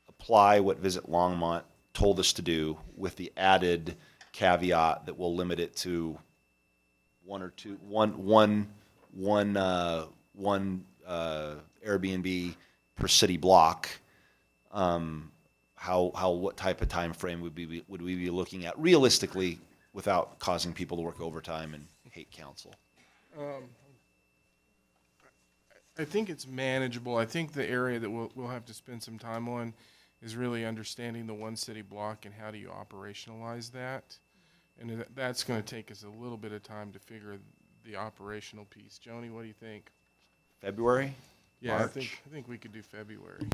apply what Visit Longmont told us to do with the added caveat that we'll limit it to one Airbnb per city block. What type of time frame would we be looking at realistically without causing people to work overtime and hate council? I think it's manageable. I think the area that we'll have to spend some time on is really understanding the one city block and how do you operationalize that. And that's going to take us a little bit of time to figure the operational piece. Joni, what do you think? February? Yeah, March? I think we could do February.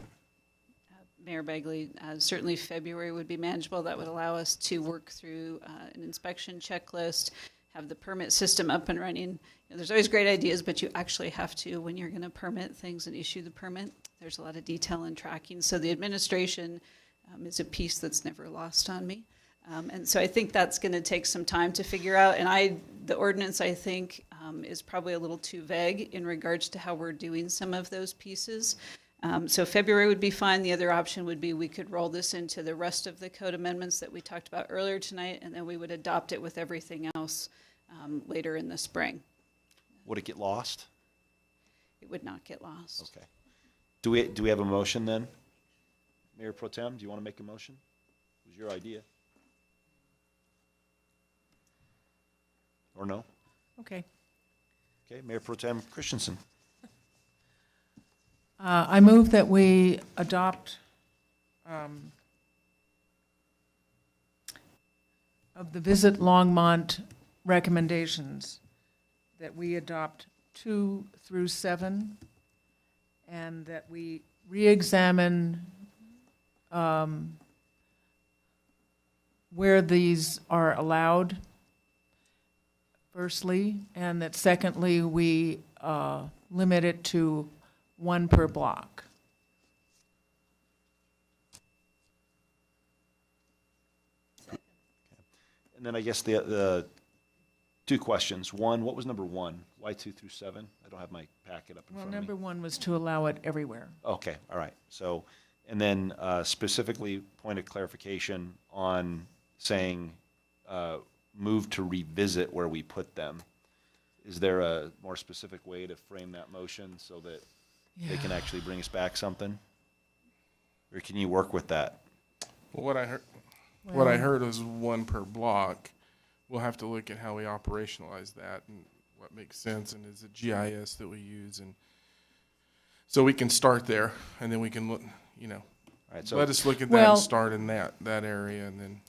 Mayor Bagley, certainly February would be manageable. That would allow us to work through an inspection checklist, have the permit system up and running. You know, there's always great ideas, but you actually have to, when you're going to permit things and issue the permit, there's a lot of detail and tracking. So the administration is a piece that's never lost on me. And so I think that's going to take some time to figure out. And the ordinance, I think, is probably a little too vague in regards to how we're doing some of those pieces. So February would be fine. The other option would be we could roll this into the rest of the code amendments that we talked about earlier tonight, and then we would adopt it with everything else later in the spring. Would it get lost? It would not get lost. Okay. Do we have a motion then? Mayor Pro Tem, do you want to make a motion? It was your idea. Or no? Okay. Okay, Mayor Pro Tem Christensen. I move that we adopt of the Visit Longmont recommendations, that we adopt 2 through 7, and that we re-examine where these are allowed, firstly, and that secondly, we limit it to 1 per block. And then I guess the 2 questions. One, what was number 1? Why 2 through 7? I don't have my packet up in front of me. Well, number 1 was to allow it everywhere. Okay, all right. So, and then specifically point of clarification on saying move to revisit where we put them. Is there a more specific way to frame that motion so that they can actually bring us back something? Or can you work with that? Well, what I heard was 1 per block. We'll have to look at how we operationalize that and what makes sense, and is it GIS that we use, and so we can start there, and then we can look, you know, all right, so let us look at that and start in that area, and then.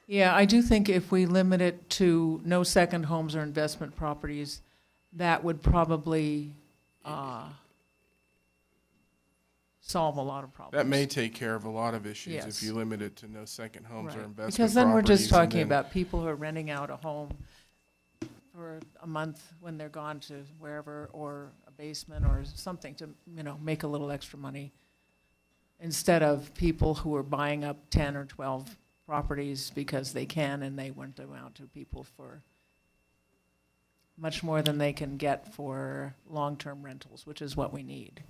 Yeah, I do think if we limit it to no second homes or investment properties, that would probably solve a lot of problems. That may take care of a lot of issues Yes. if you limit it to no second homes or investment properties. Because then we're just and talking then- about people who are renting out a home for a month when they're gone to wherever, or a basement or something to, you know, make a little extra money, instead of people who are buying up 10 or 12 properties because they can and they want them out to people for much more than they can get for long-term rentals, which is what we need.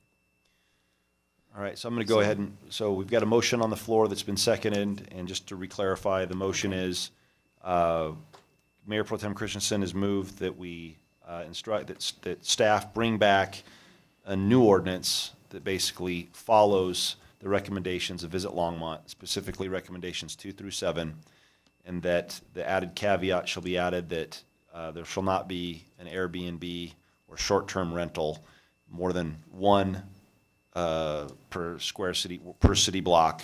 All right, so I'm going to go ahead and, so we've got a motion on the floor that's been seconded, and just to re-clarify, the motion is, Mayor Pro Tem Christensen has moved that we instruct, that staff bring back a new ordinance that basically follows the recommendations of Visit Longmont, specifically recommendations 2 through 7, and that the added caveat shall be added that there shall not be an Airbnb or short-term rental more than one per city block,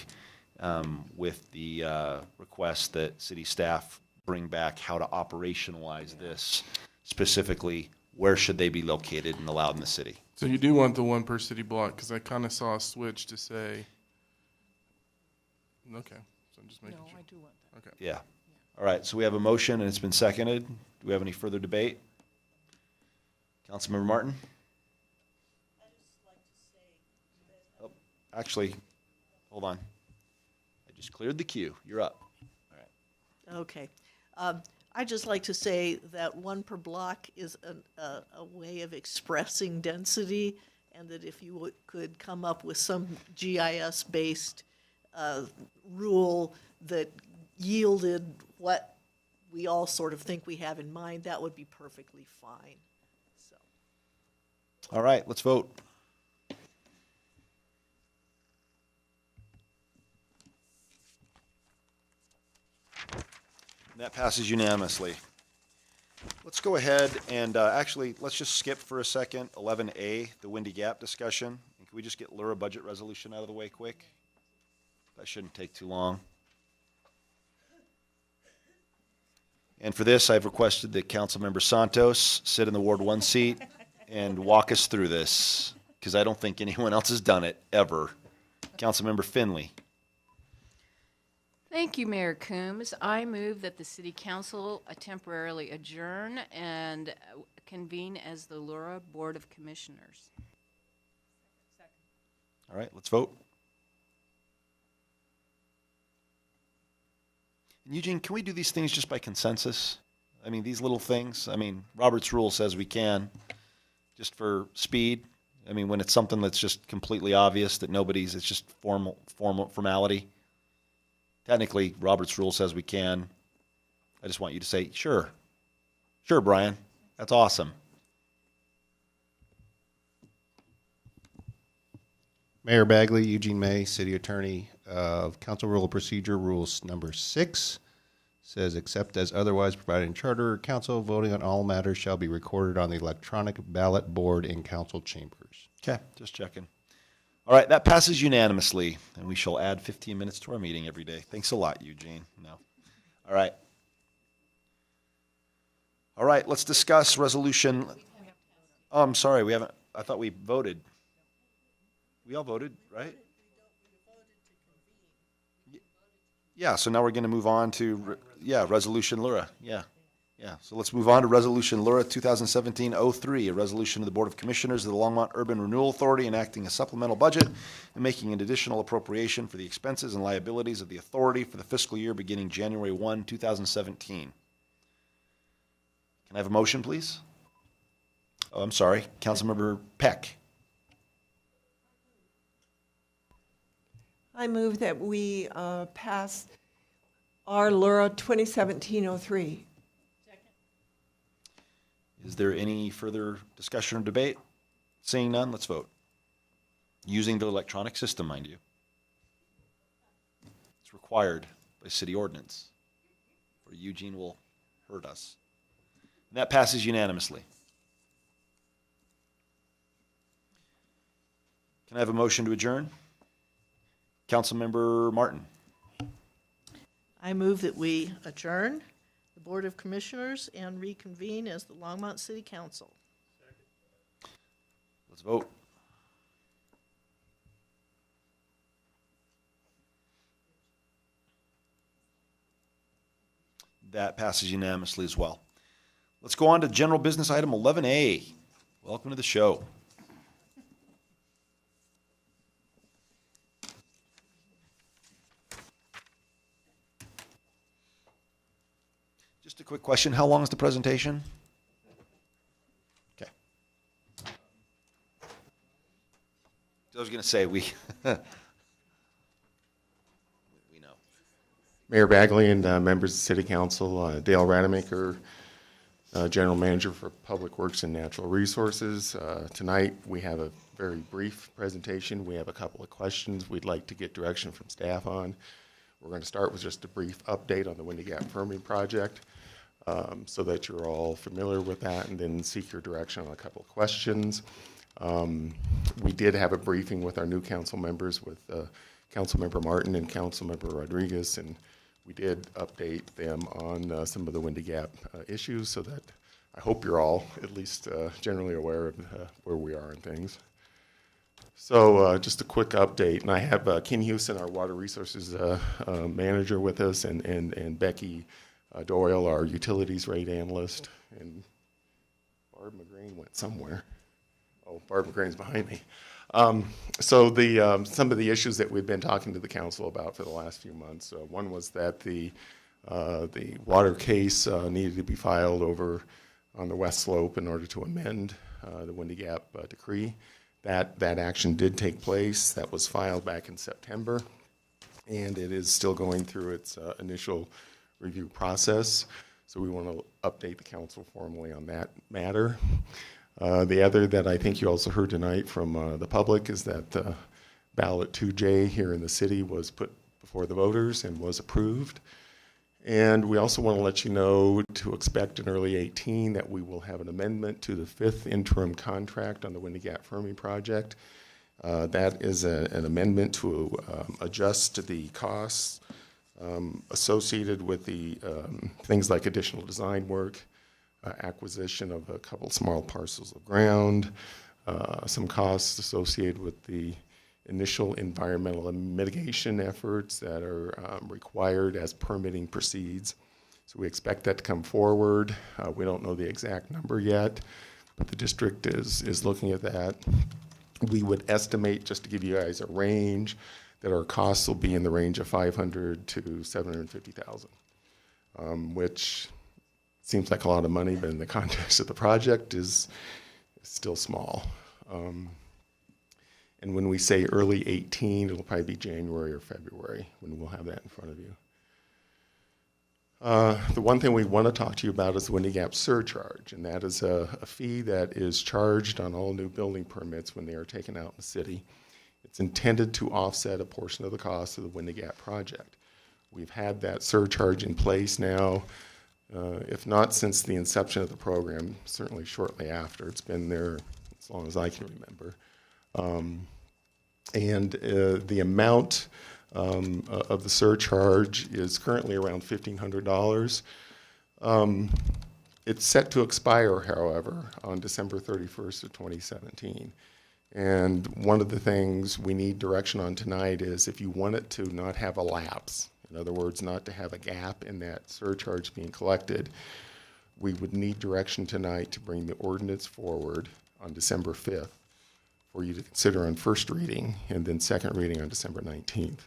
with the request that city staff bring back how to operationalize this, specifically where should they be located and allowed in the city. So you do want the one per city block, because I kind of saw a switch to say, okay, so I'm just making sure. No, I do want that. Okay. Yeah. All right, so we have a motion and it's been seconded. Do we have any further debate? Councilmember Martin? Oh, actually, hold on. I just cleared the queue. You're up. All right. Okay. I'd just like to say that one per block is a way of expressing density, and that if you could come up with some GIS-based rule that yielded what we all sort of think we have in mind, that would be perfectly fine. So. All right, let's vote. That passes unanimously. Let's go ahead and actually, let's just skip for a second 11A, the Windy Gap discussion. And can we just get Lura budget resolution out of the way quick? That shouldn't take too long. And for this, I've requested that Councilmember Santos sit in the Ward 1 seat and walk us through this, because I don't think anyone else has done it, ever. Councilmember Finley. Thank you, Mayor Coombs. I move that the City Council temporarily adjourn and convene as the Lura Board of Commissioners. All right, let's vote. Eugene, can we do these things just by consensus? I mean, these little things, I mean, Robert's rule says we can, just for speed. I mean, when it's something that's just completely obvious that nobody's, it's just formality. Technically, Robert's rule says we can. I just want you to say, sure. Sure, Brian. That's awesome. Mayor Bagley, Eugene May, City Attorney. Council Rule of Procedure, Rules number 6, says, except as otherwise provided in Charter, council voting on all matters shall be recorded on the electronic ballot board in council chambers. Okay, just checking. All right, that passes unanimously, and we shall add 15 minutes to our meeting every day. Thanks a lot, Eugene. No. All right. All right, let's discuss resolution. Oh, I'm sorry, we haven't, I thought we voted. We all voted, right? Yeah, so now we're going to move on to, Resolution Lura. Yeah. So let's move on to Resolution Lura 2017-03, a resolution of the Board of Commissioners of the Longmont Urban Renewal Authority enacting a supplemental budget and making an additional appropriation for the expenses and liabilities of the authority for the fiscal year beginning January 1, 2017. Can I have a motion, please? Oh, I'm sorry. Councilmember Peck. I move that we pass our Lura 2017-03. Is there any further discussion or debate? Seeing none, let's vote. Using the electronic system, mind you. It's required by city ordinance, or Eugene will hurt us. And that passes unanimously. Can I have a motion to adjourn? Councilmember Martin. I move that we adjourn the Board of Commissioners and reconvene as the Longmont City Council. Let's vote. That passes unanimously as well. Let's go on to general business item 11A. Welcome to the show. Just a quick question. How long is the presentation? going to say, we know. Mayor Bagley and members of the City Council, Dale Rademacher, General Manager for Public Works and Natural Resources. Tonight we have a very brief presentation. We have a couple of questions we'd like to get direction from staff on. We're going to start with just a brief update on the Windy Gap Firming project so that you're all familiar with that, and then seek your direction on a couple of questions. We did have a briefing with our new council members, with Councilmember Martin and Councilmember Rodriguez, and we did update them on some of the Windy Gap issues, so that I hope you're all at least generally aware of where we are in things. So just a quick update, and I have Ken Houston, our Water Resources Manager, with us, and Becky Doyle, our Utilities Rate Analyst, and Barb McGrain went somewhere. Oh, Barb McGrain's behind me. So some of the issues that we've been talking to the council about for the last few months, one was that the water case needed to be filed over on the west slope in order to amend the Windy Gap decree. That action did take place. That was filed back in September, and it is still going through its initial review process. So we want to update the council formally on that matter. The other that I think you also heard tonight from the public is that ballot 2J here in the city was put before the voters and was approved. And we also want to let you know to expect in early 2018 that we will have an amendment to the 5th interim contract on the Windy Gap Firming project. That is an amendment to adjust the costs associated with the things like additional design work, acquisition of a couple small parcels of ground, some costs associated with the initial environmental mitigation efforts that are required as permitting proceeds. So we expect that to come forward. We don't know the exact number yet, but the district is looking at that. We would estimate, just to give you guys a range, that our costs will be in the range of $500,000 to $750,000, which seems like a lot of money, but in the context of the project is still small. And when we say early 2018, it'll probably be January or February when we'll have that in front of you. The one thing we want to talk to you about is the Windy Gap surcharge, and that is a fee that is charged on all new building permits when they are taken out in the city. It's intended to offset a portion of the cost of the Windy Gap project. We've had that surcharge in place now, if not since the inception of the program, certainly shortly after. It's been there as long as I can remember. And the amount of the surcharge is currently around $1,500. It's set to expire, however, on December 31st of 2017. And one of the things we need direction on tonight is if you want it to not have a lapse, in other words, not to have a gap in that surcharge being collected, we would need direction tonight to bring the ordinance forward on December 5th for you to consider on first reading, and then second reading on December 19th.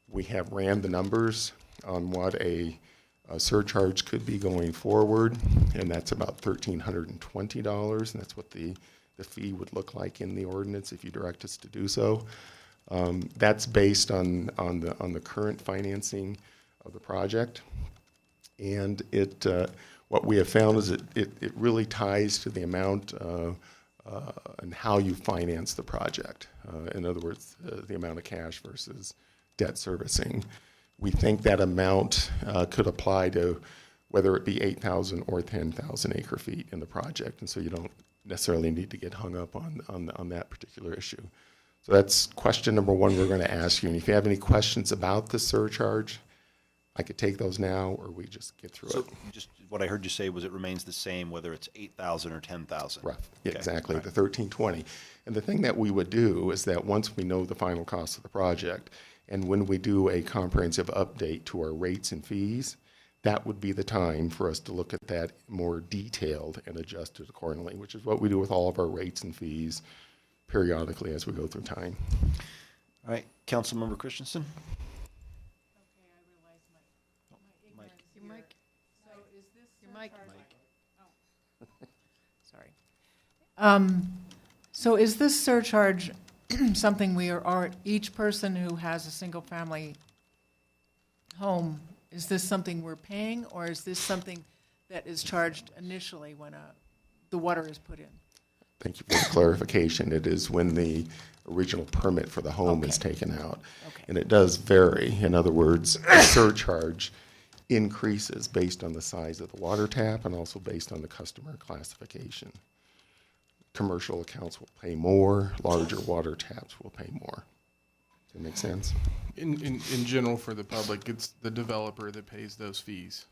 We have ran the numbers on what a surcharge could be going forward, and that's about $1,320, and that's what the fee would look like in the ordinance if you direct us to do so. That's based on the current financing of the project, and what we have found is it really ties to the amount and how you finance the project. In other words, the amount of cash versus debt servicing. We think that amount could apply to whether it be 8,000 or 10,000 acre feet in the project, and so you don't necessarily need to get hung up on that particular issue. So that's question number one we're going to ask you. And if you have any questions about the surcharge, I could take those now, or we just get through it. Just what I heard you say was it remains the same whether it's 8,000 or 10,000. Right. Yeah, Okay. exactly. Right. The 1320. And the thing that we would do is that once we know the final cost of the project, and when we do a comprehensive update to our rates and fees, that would be the time for us to look at that more detailed and adjust it accordingly, which is what we do with all of our rates and fees periodically as we go through time. All right, Councilmember Christensen. Your mic. So is this your mic? Sorry. So is this surcharge something each person who has a single-family home, is this something we're paying, or is this something that is charged initially when the water is put in? Thank you for the clarification. It is when the original permit for the home is taken out. Okay. And it does vary. In other words, the surcharge increases based on the size of the water tap and also based on the customer classification. Commercial accounts will pay more, larger water taps will pay more. Does that make sense? In general, for the public, it's the developer that pays those fees.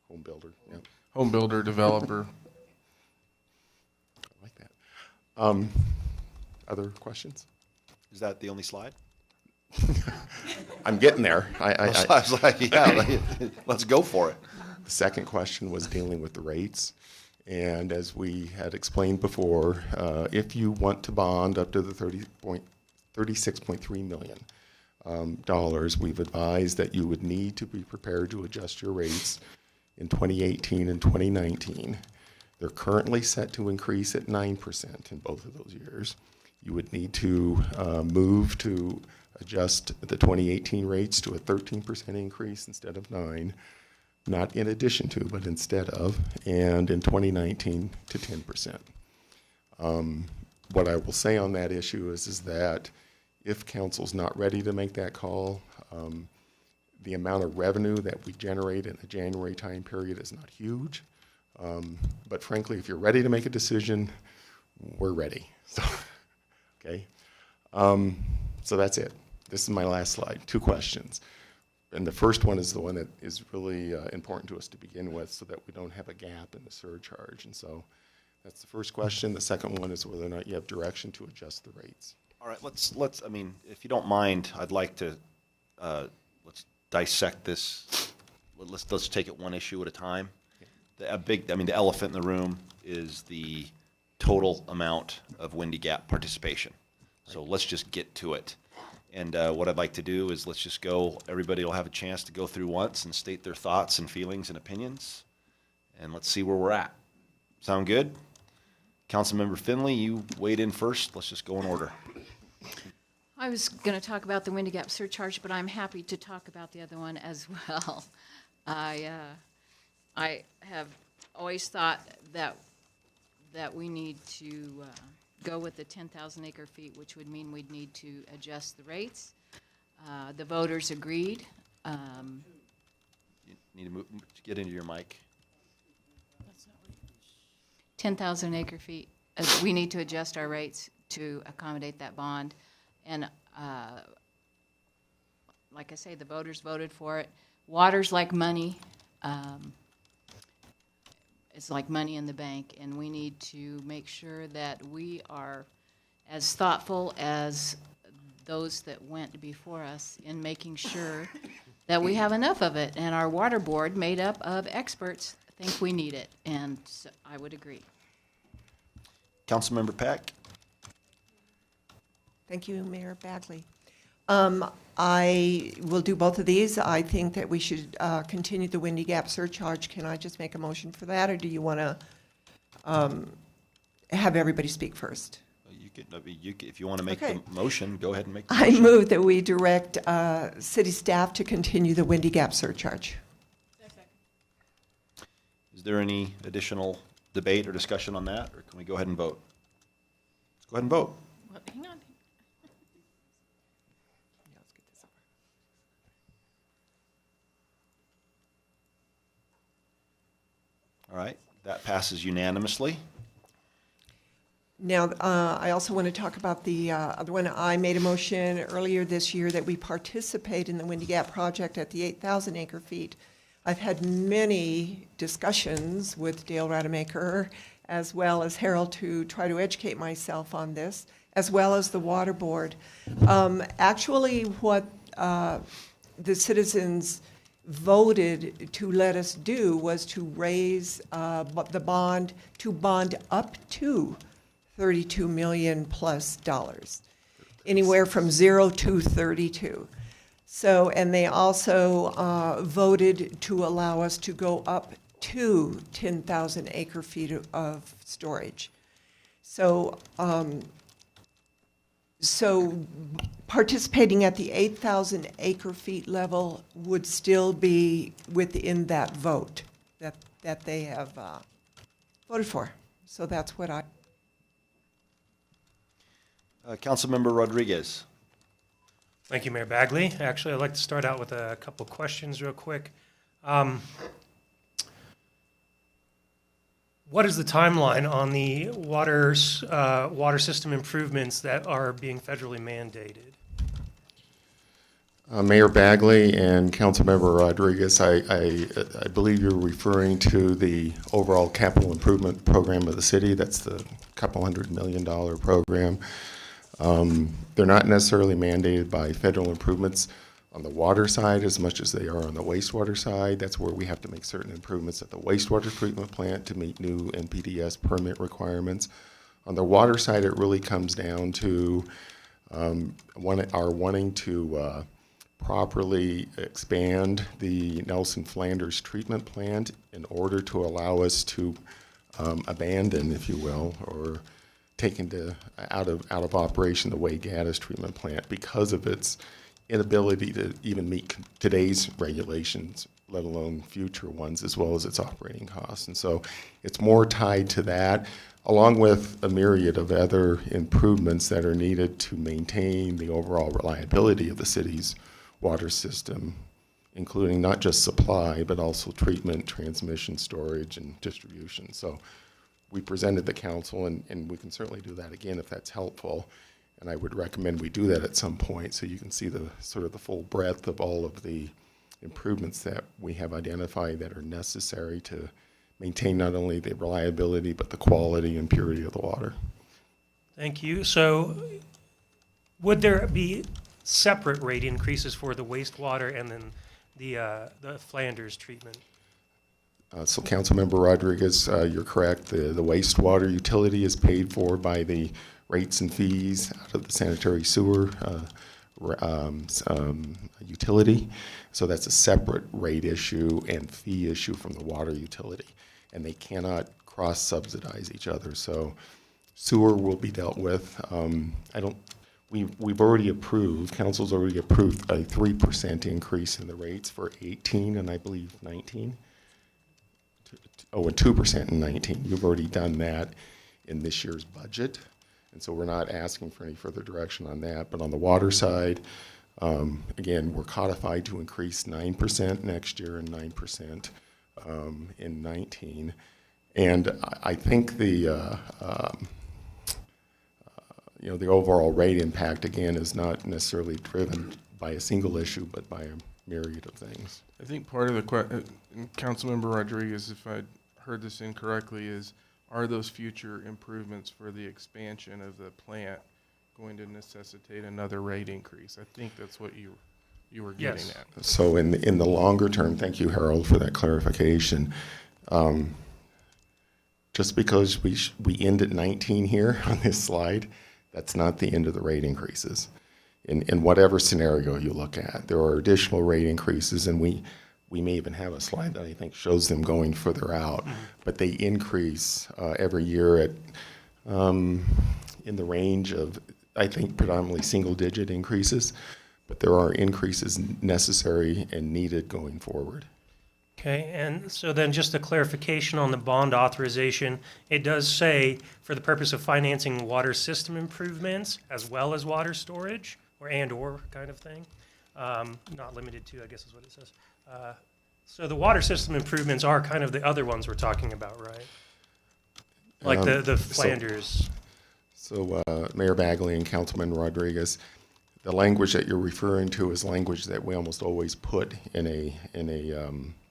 Home builder, yeah. Home builder, developer. I like that. Other questions? Is that the only slide? I'm getting there. I was like, yeah, let's go for it. The second question was dealing with the rates. And as we had explained before, if you want to bond up to the $36.3 million, we've advised that you would need to be prepared to adjust your rates in 2018 and 2019. They're currently set to increase at 9% in both of those years. You would need to move to adjust the 2018 rates to a 13% increase instead of 9%, not in addition to, but instead of, and in 2019 to 10%. What I will say on that issue is that if council's not ready to make that call, the amount of revenue that we generate in a January time period is not huge. But frankly, if you're ready to make a decision, we're ready. So, okay. So that's it. This is my last slide. 2 questions. And the first one is the one that is really important to us to begin with so that we don't have a gap in the surcharge. And so that's the first question. The second one is whether or not you have direction to adjust the rates. All right, let's, I mean, if you don't mind, I'd like to, let's dissect this. Let's take it one issue at a time. The elephant in the room is the total amount of Windy Gap participation. So let's just get to it. And what I'd like to do is let's just go, everybody will have a chance to go through once and state their thoughts and feelings and opinions. And let's see where we're at. Sound good? Councilmember Finley, you weighed in first. Let's just go in order. I was going to talk about the Windy Gap surcharge, but I'm happy to talk about the other one as well. I have always thought that we need to go with the 10,000 acre feet, which would mean we'd need to adjust the rates. The voters agreed. You need to get into your mic. 10,000 acre feet. We need to adjust our rates to accommodate that bond. And like I say, the voters voted for it. Water's like money. It's like money in the bank, and we need to make sure that we are as thoughtful as those that went before us in making sure that we have enough of it. And our water board, made up of experts, think we need it, and so I would agree. Councilmember Peck. Thank you, Mayor Bagley. I will do both of these. I think that we should continue the Windy Gap surcharge. Can I just make a motion for that, or do you want to have everybody speak first? If you want to make the motion, go ahead and make the I motion. move that we direct city staff to continue the Windy Gap surcharge. Is there any additional debate or discussion on that, or can we go ahead and vote? Let's go ahead and vote. Well, hang on. All right, that passes unanimously. Now, I also want to talk about the other one. I made a motion earlier this year that we participate in the Windy Gap project at the 8,000 acre feet. I've had many discussions with Dale Rademacher as well as Harold to try to educate myself on this, as well as the water board. Actually, what the citizens voted to let us do was to raise the bond to bond up to $32 million plus, anywhere from 0 to 32. So, and they also voted to allow us to go up to 10,000 acre feet of storage. So So participating at the 8,000 acre feet level would still be within that vote that they have voted for. So that's what I. Councilmember Rodriguez. Thank you, Mayor Bagley. Actually, I'd like to start out with a couple questions real quick. What is the timeline on the water system improvements that are being federally mandated? Mayor Bagley and Councilmember Rodriguez, I believe you're referring to the overall capital improvement program of the city. That's the couple $100 million program. They're not necessarily mandated by federal improvements on the water side as much as they are on the wastewater side. That's where we have to make certain improvements at the wastewater treatment plant to meet new NPDES permit requirements. On the water side, it really comes down to our wanting to properly expand the Nelson Flanders treatment plant in order to allow us to abandon, if you will, or take out of operation the Wade Gaddis treatment plant because of its inability to even meet today's regulations, let alone future ones, as well as its operating costs. And so it's more tied to that, along with a myriad of other improvements that are needed to maintain the overall reliability of the city's water system, including not just supply, but also treatment, transmission, storage, and distribution. So we presented the council, and we can certainly do that again if that's helpful. And I would recommend we do that at some point so you can see the sort of the full breadth of all of the improvements that we have identified that are necessary to maintain not only the reliability, but the quality and purity of the water. Thank you. So would there be separate rate increases for the wastewater and then the Flanders treatment? So Councilmember Rodriguez, you're correct. The wastewater utility is paid for by the rates and fees out of the sanitary sewer utility. So that's a separate rate issue and fee issue from the water utility. And they cannot cross-subsidize each other. So sewer will be dealt with. We've already approved, council's already approved a 3% increase in the rates for 18 and I believe 19. Oh, and 2% in 19. You've already done that in this year's budget. And so we're not asking for any further direction on that. But on the water side, again, we're codified to increase 9% next year and 9% in 19. And I think the overall rate impact, again, is not necessarily driven by a single issue, but by a myriad of things. I think part of the question, Councilmember Rodriguez, if I heard this incorrectly, is are those future improvements for the expansion of the plant going to necessitate another rate increase? I think that's what you were getting Yes. at. So in the longer term, thank you, Harold, for that clarification. Just because we end at 19 here on this slide, that's not the end of the rate increases. In whatever scenario you look at, there are additional rate increases, and we may even have a slide that I think shows them going further out, but they increase every year at in the range of, I think, predominantly single-digit increases, but there are increases necessary and needed going forward. Okay, and so then just a clarification on the bond authorization. It does say for the purpose of financing water system improvements as well as water storage or kind of thing. Not limited to, I guess is what it says. So the water system improvements are kind of the other ones we're talking about, right? Like the Flanders. So Mayor Bagley and Councilman Rodriguez, the language that you're referring to is language that we almost always put in a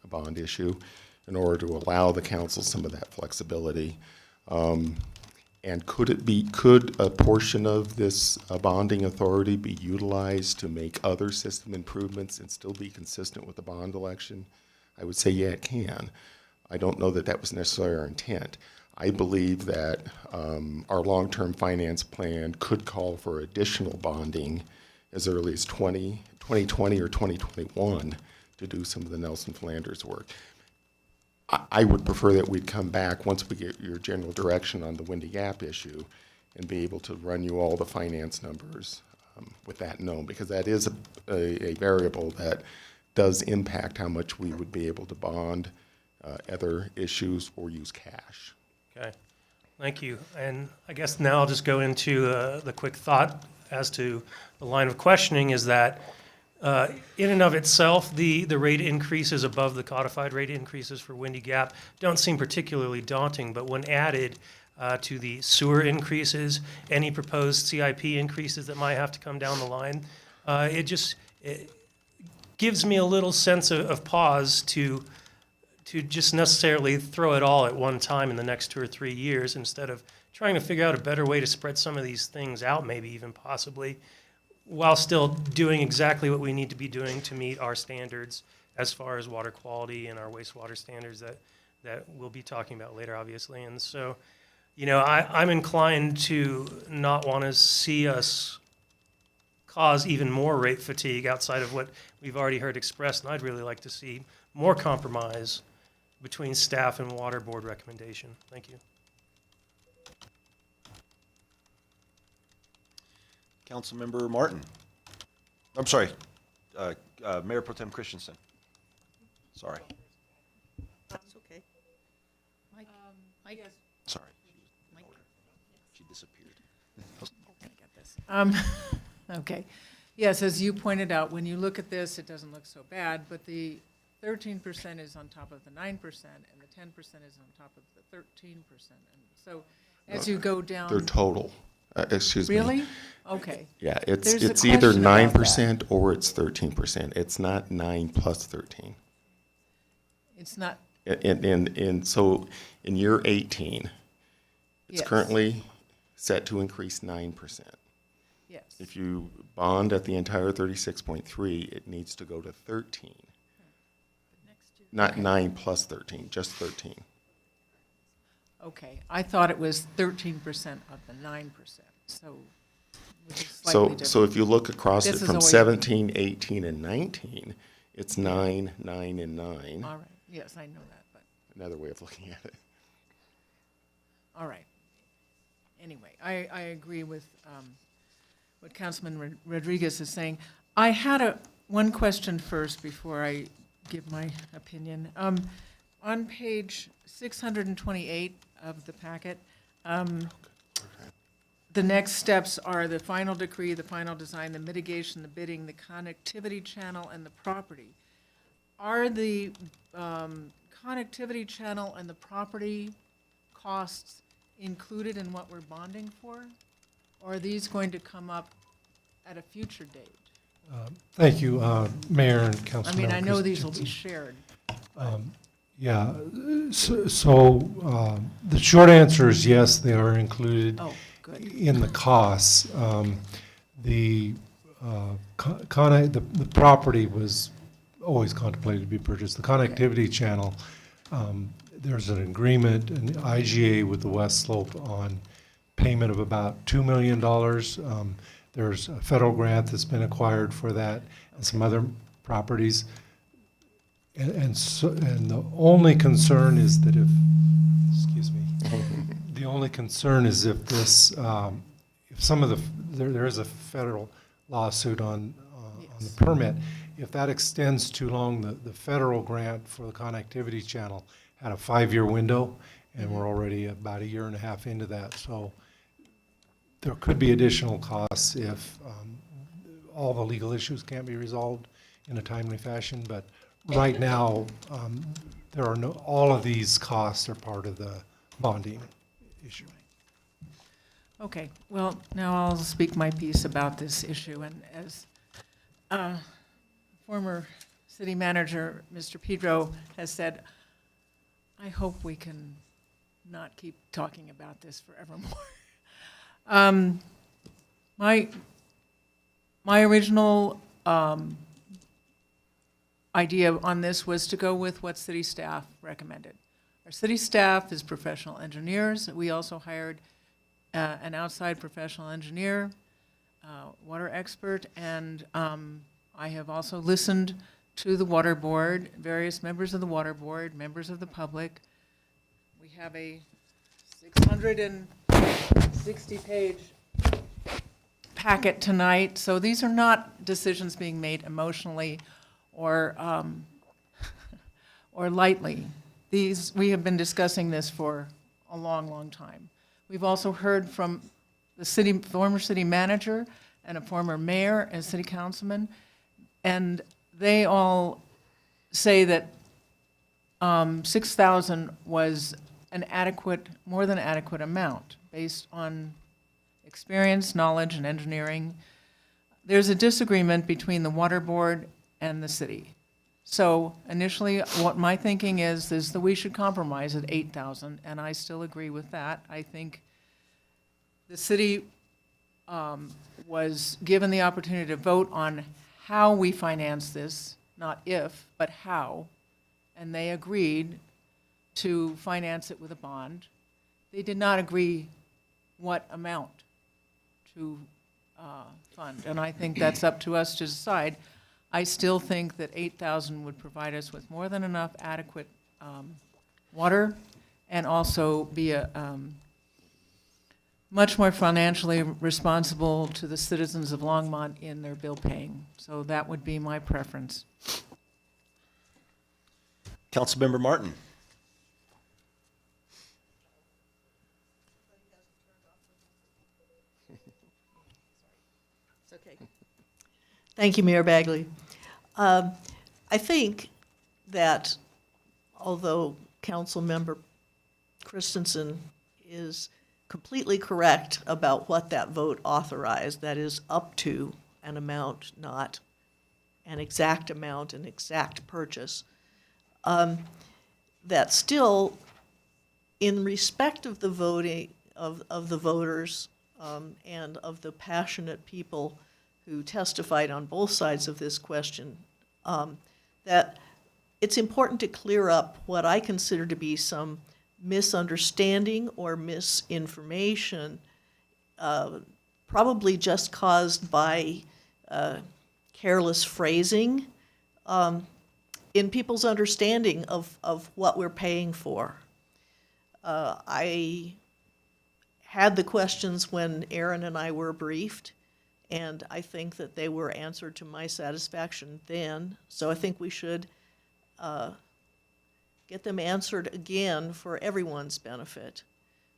bond issue in order to allow the council some of that flexibility. And could a portion of this bonding authority be utilized to make other system improvements and still be consistent with the bond election? I would say, yeah, it can. I don't know that that was necessarily our intent. I believe that our long-term finance plan could call for additional bonding as early as 2020 or 2021 to do some of the Nelson Flanders work. I would prefer that we'd come back once we get your general direction on the Windy Gap issue and be able to run you all the finance numbers with that known, because that is a variable that does impact how much we would be able to bond, other issues, or use cash. Okay, thank you. And I guess now I'll just go into the quick thought as to the line of questioning is that in and of itself, the rate increases above the codified rate increases for Windy Gap don't seem particularly daunting, but when added to the sewer increases, any proposed CIP increases that might have to come down the line, it gives me a little sense of pause to just necessarily throw it all at one time in the next 2 or 3 years instead of trying to figure out a better way to spread some of these things out, maybe even possibly, while still doing exactly what we need to be doing to meet our standards as far as water quality and our wastewater standards that we'll be talking about later, obviously. And so, I'm inclined to not want to see us cause even more rate fatigue outside of what we've already heard expressed, and I'd really like to see more compromise between staff and water board recommendation. Thank you. Councilmember Martin. I'm sorry, Mayor Pro Tem Christensen. Sorry. That's okay. Mike? Mike? Sorry. Mike? She disappeared. Okay. Yes, as you pointed out, when you look at this, it doesn't look so bad, but the 13% is on top of the 9%, and the 10% is on top of the 13%. And so as you go down... They're total. Excuse me. Really? Okay. Yeah, There's a it's either question about 9% or it's 13%. It's not 9 plus 13. It's not... And so in year 18, it's Yes. currently set to increase 9%. Yes. If you bond at the entire 36.3, it needs to go to 13. Not 9 plus 13, just 13. Okay. I thought it was 13% of the 9%, so... which is slightly different. So if you look across This it is from always- 17, 18, and 19, it's 9, 9, and 9. All right. Yes, I know that, but... Another way of looking at it. All right. Anyway, I agree with what Councilman Rodriguez is saying. I had one question first before I give my opinion. On page 628 of the packet, the next steps are the final decree, the final design, the mitigation, the bidding, the connectivity channel, and the property. Are the connectivity channel and the property costs included in what we're bonding for? Or are these going to come up at a future date? Thank you, Mayor and Councilmember. I mean, I know these will be shared. Yeah, so the short answer is yes, they are included in the costs. The property was always contemplated to be purchased. The connectivity channel, there's an agreement, an IGA with the West Slope on payment of about $2 million. There's a federal grant that's been acquired for that and some other properties. And the only concern is that excuse me, the only concern is if this, if some of there is a federal lawsuit on the permit, if that extends too long, the federal grant for the connectivity channel had a 5-year window, and we're already about 1.5 years into that. So there could be additional costs if all the legal issues can't be resolved in a timely fashion. But right now, there are all of these costs are part of the bonding issue. Okay, well, now I'll speak my piece about this issue. And as former city manager, Mr. Pedro, has said, I hope we can not keep talking about this forevermore. My original idea on this was to go with what city staff recommended. Our city staff is professional engineers. We also hired an outside professional engineer, water expert, and I have also listened to the water board, various members of the water board, members of the public. We have a 600 and 60-page packet tonight, so these are not decisions being made emotionally or or lightly. We have been discussing this for a long, long time. We've also heard from the former city manager and a former mayor and city councilman, and they all say that 6,000 was an adequate, more than adequate amount based on experience, knowledge, and engineering. There's a disagreement between the water board and the city. So initially, what my thinking is that we should compromise at 8,000, and I still agree with that. I think the city was given the opportunity to vote on how we finance this, not if, but how, and they agreed to finance it with a bond. They did not agree what amount to fund, and I think that's up to us to decide. I still think that 8,000 would provide us with more than enough adequate water, and also be a much more financially responsible to the citizens of Longmont in their bill paying. So that would be my preference. Councilmember Martin. It's okay. Thank you, Mayor Bagley. I think that although Councilmember Christensen is completely correct about what that vote authorized, that is up to an amount, not an exact amount, an exact purchase, that still, in respect of the voting, of the voters and of the passionate people who testified on both sides of this question, that it's important to clear up what I consider to be some misunderstanding or misinformation, probably just caused by careless phrasing in people's understanding of what we're paying for. I had the questions when Aaron and I were briefed, and I think that they were answered to my satisfaction then. So I think we should get them answered again for everyone's benefit.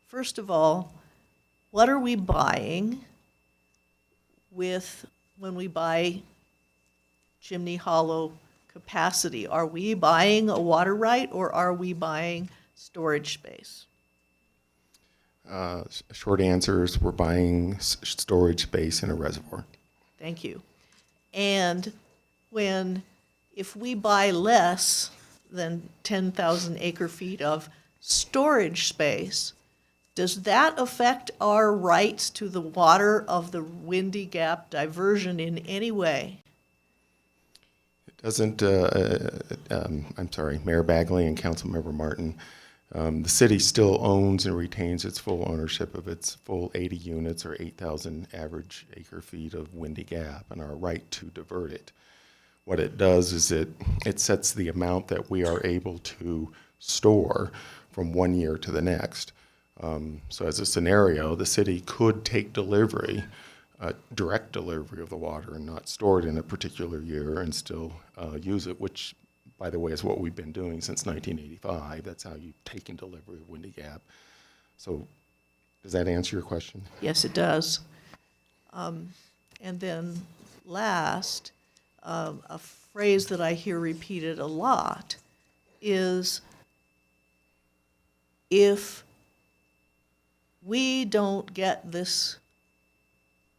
First of all, what are we buying when we buy Chimney Hollow capacity? Are we buying a water right, or are we buying storage space? Short answer is we're buying storage space in a reservoir. Thank you. And if we buy less than 10,000 acre feet of storage space, does that affect our rights to the water of the Windy Gap diversion in any way? It doesn't, I'm sorry, Mayor Bagley and Councilmember Martin, the city still owns and retains its full ownership of its full 80 units or 8,000 average acre feet of Windy Gap and our right to divert it. What it does is it sets the amount that we are able to store from one year to the next. So as a scenario, the city could take delivery, direct delivery of the water and not store it in a particular year and still use it, which, by the way, is what we've been doing since 1985. That's how you've taken delivery of Windy Gap. So does that answer your question? Yes, it does. And then last, a phrase that I hear repeated a lot is, if we don't get this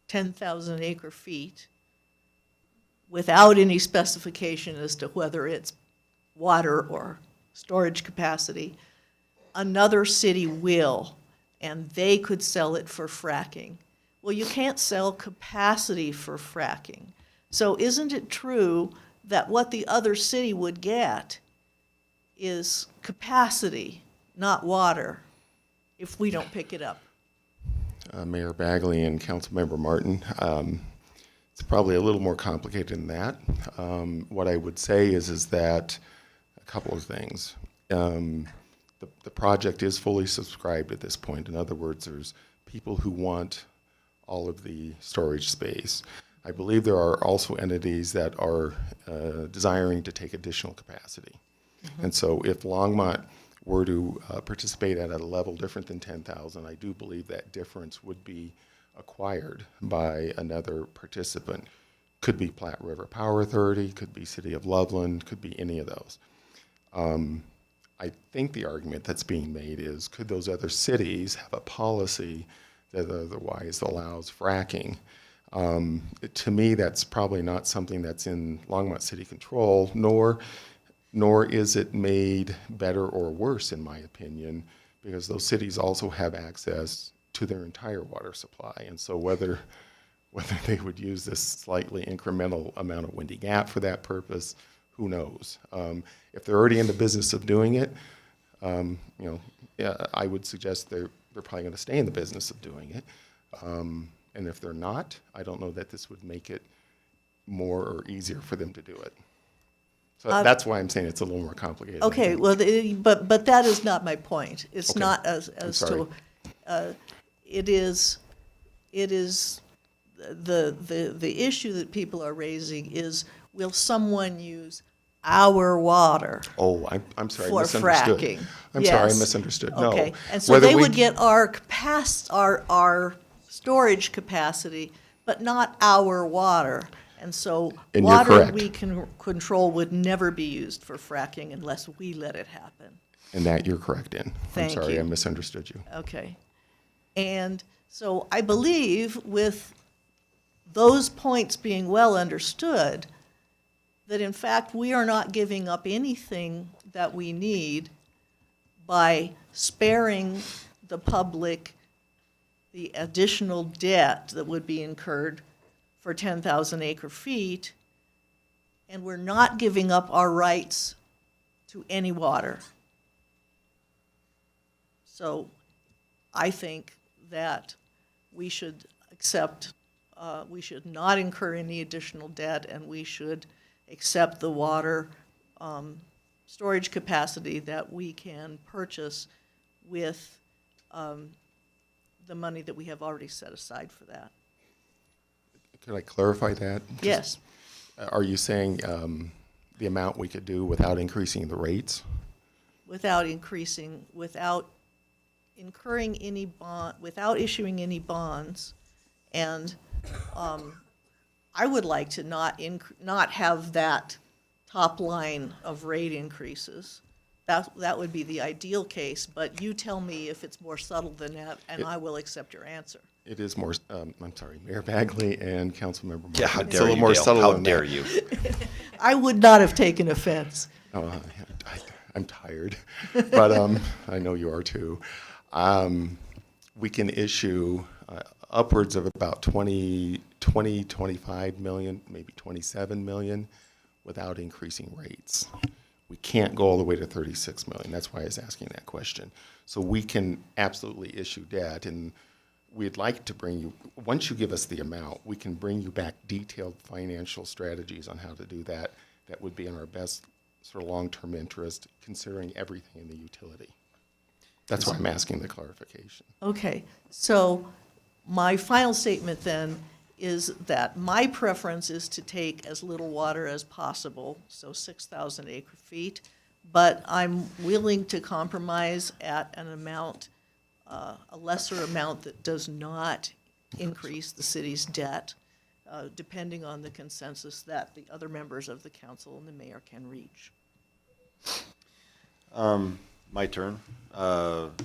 10,000 acre feet without any specification as to whether it's water or storage capacity, another city will, and they could sell it for fracking. Well, you can't sell capacity for fracking. So isn't it true that what the other city would get is capacity, not water, if we don't pick it up? Mayor Bagley and Councilmember Martin, it's probably a little more complicated than that. What I would say is that a couple of things. The project is fully subscribed at this point. In other words, there's people who want all of the storage space. I believe there are also entities that are desiring to take additional capacity. And so if Longmont were to participate at a level different than 10,000, I do believe that difference would be acquired by another participant. Could be Platte River Power Authority, could be City of Loveland, could be any of those. I think the argument that's being made is, could those other cities have a policy that otherwise allows fracking? To me, that's probably not something that's in Longmont City control, nor is it made better or worse, in my opinion, because those cities also have access to their entire water supply. And so whether they would use this slightly incremental amount of Windy Gap for that purpose, who knows? If they're already in the business of doing it, I would suggest they're probably going to stay in the business of doing it. And if they're not, I don't know that this would make it more or easier for them to do it. So that's why I'm saying it's a little more complicated. Okay, well, but that is not my point. It's Okay. not as to, it is the issue that people are raising is, will someone use our water? Oh, I'm sorry, I for misunderstood. fracking? I'm sorry, I Yes. misunderstood. Okay, No. and so they would get our our storage capacity, but not our water. And so And you're water correct. we can control would never be used for fracking unless we let it happen. And that you're correct in. Thank I'm sorry, you. I misunderstood you. Okay. And so I believe with those points being well understood, that in fact we are not giving up anything that we need by sparing the public the additional debt that would be incurred for 10,000 acre feet, and we're not giving up our rights to any water. So I think that we should accept, we should not incur any additional debt, and we should accept the water storage capacity that we can purchase with the money that we have already set aside for that. Could I clarify that? Yes. Are you saying the amount we could do without increasing the rates? Without incurring any bond, without issuing any bonds, and I would like to not have that top line of rate increases. That would be the ideal case, but you tell me if it's more subtle than that, and I will accept your answer. It is more, I'm sorry, Mayor Bagley and Councilmember Martin. Yeah, how It's dare a little you, more Dale. subtle How than dare that. you. I would not have taken offense. Oh, I'm tired, but I know you are too. We can issue upwards of about 25 million, maybe 27 million without increasing rates. We can't go all the way to 36 million. That's why I was asking that question. So we can absolutely issue debt, and we'd like to bring you, once you give us the amount, we can bring you back detailed financial strategies on how to do that. That would be in our best sort of long-term interest, considering everything in the utility. That's why I'm asking the clarification. Okay, so my final statement then is that my preference is to take as little water as possible, so 6,000 acre feet, but I'm willing to compromise at an amount, a lesser amount that does not increase the city's debt, depending on the consensus that the other members of the council and the mayor can reach. My turn,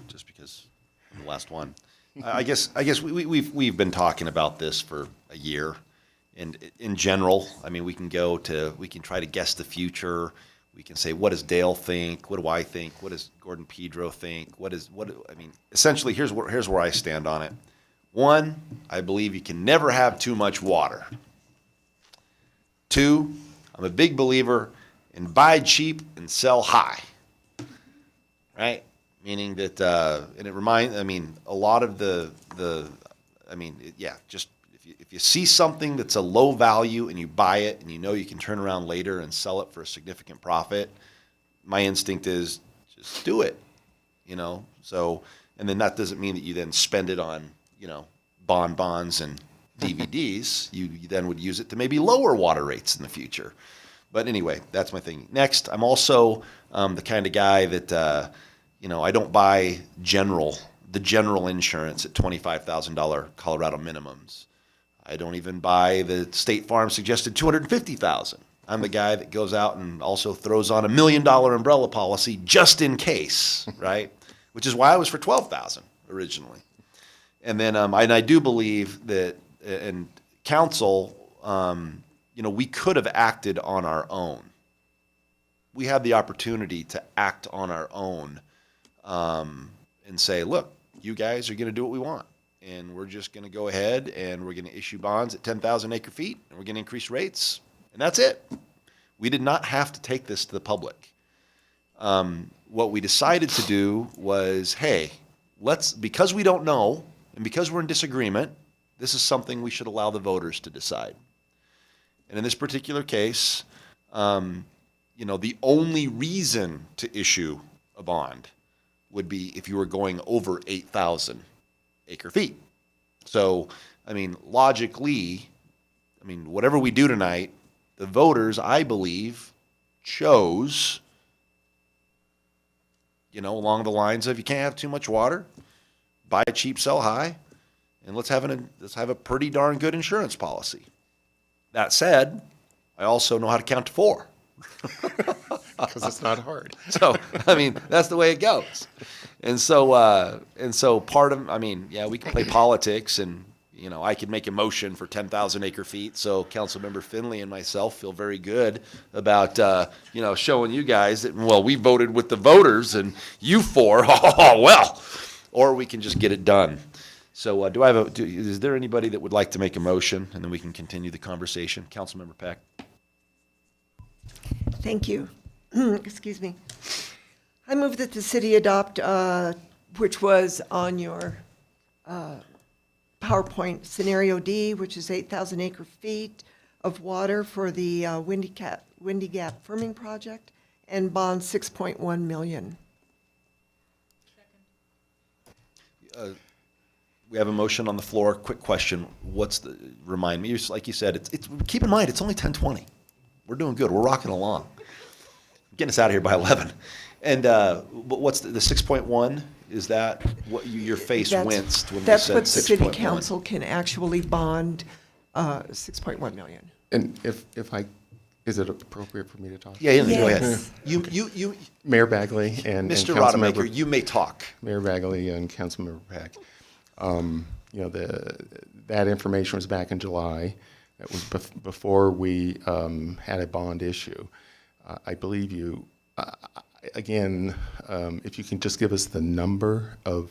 just because I'm the last one. I guess we've been talking about this for a year, and in general, I mean, we can try to guess the future. We can say, what does Dale think? What do I think? What does Gordon Pedro think? Essentially, here's where I stand on it. One, I believe you can never have too much water. Two, I'm a big believer in buy cheap and sell high. Right? Meaning that, and it reminds, a lot of just if you see something that's a low value and you buy it and you know you can turn around later and sell it for a significant profit, my instinct is just do it, So, and then that doesn't mean that you then spend it on bonds and DVDs, you then would use it to maybe lower water rates in the future. But anyway, that's my thing. Next, I'm also the kind of guy that, I don't buy the general insurance at $25,000 Colorado minimums. I don't even buy the State Farm suggested $250,000. I'm the guy that goes out and also throws on $1 million umbrella policy just in case, right? Which is why I was for $12,000 originally. And then, and I do believe that, and council, we could have acted on our own. We had the opportunity to act on our own and say, look, you guys are going to do what we want. And we're just going to go ahead and we're going to issue bonds at 10,000 acre feet and we're going to increase rates. And that's it. We did not have to take this to the public. What we decided to do was, hey, because we don't know and because we're in disagreement, this is something we should allow the voters to decide. And in this particular case, the only reason to issue a bond would be if you were going over 8,000 acre feet. So, logically, whatever we do tonight, the voters, I believe, chose, along the lines of you can't have too much water, buy cheap, sell high, and let's have a pretty darn good insurance policy. That said, I also know how to count to 4. Because it's not hard. So, that's the way it goes. And so part of, we can play politics and, I could make a motion for 10,000 acre feet. So Councilmember Finley and myself feel very good about, showing you guys that, well, we voted with the voters and you 4, oh, well, or we can just get it done. So is there anybody that would like to make a motion and then we can continue the conversation? Councilmember Peck. Thank you. Excuse me. I move that the city adopt, which was on your PowerPoint, Scenario D, which is 8,000 acre feet of water for the Windy Gap Firming Project, and bond $6.1 million. We have a motion on the floor. Quick question. Remind me, like you said, keep in mind, it's only 10:20. We're doing good. We're rocking along. Getting us out of here by 11. And what's the 6.1? Is that what your face winced when we said 6.1? That's what city council can actually bond, 6.1 million. And is it appropriate for me to talk? Yeah, go ahead. Yes. You, Mayor Bagley and Mr. and Rodemaker, you may talk. Mayor Bagley and Councilmember Peck. That information was back in July. That was before we had a bond issue. I believe you, again, if you can just give us the number of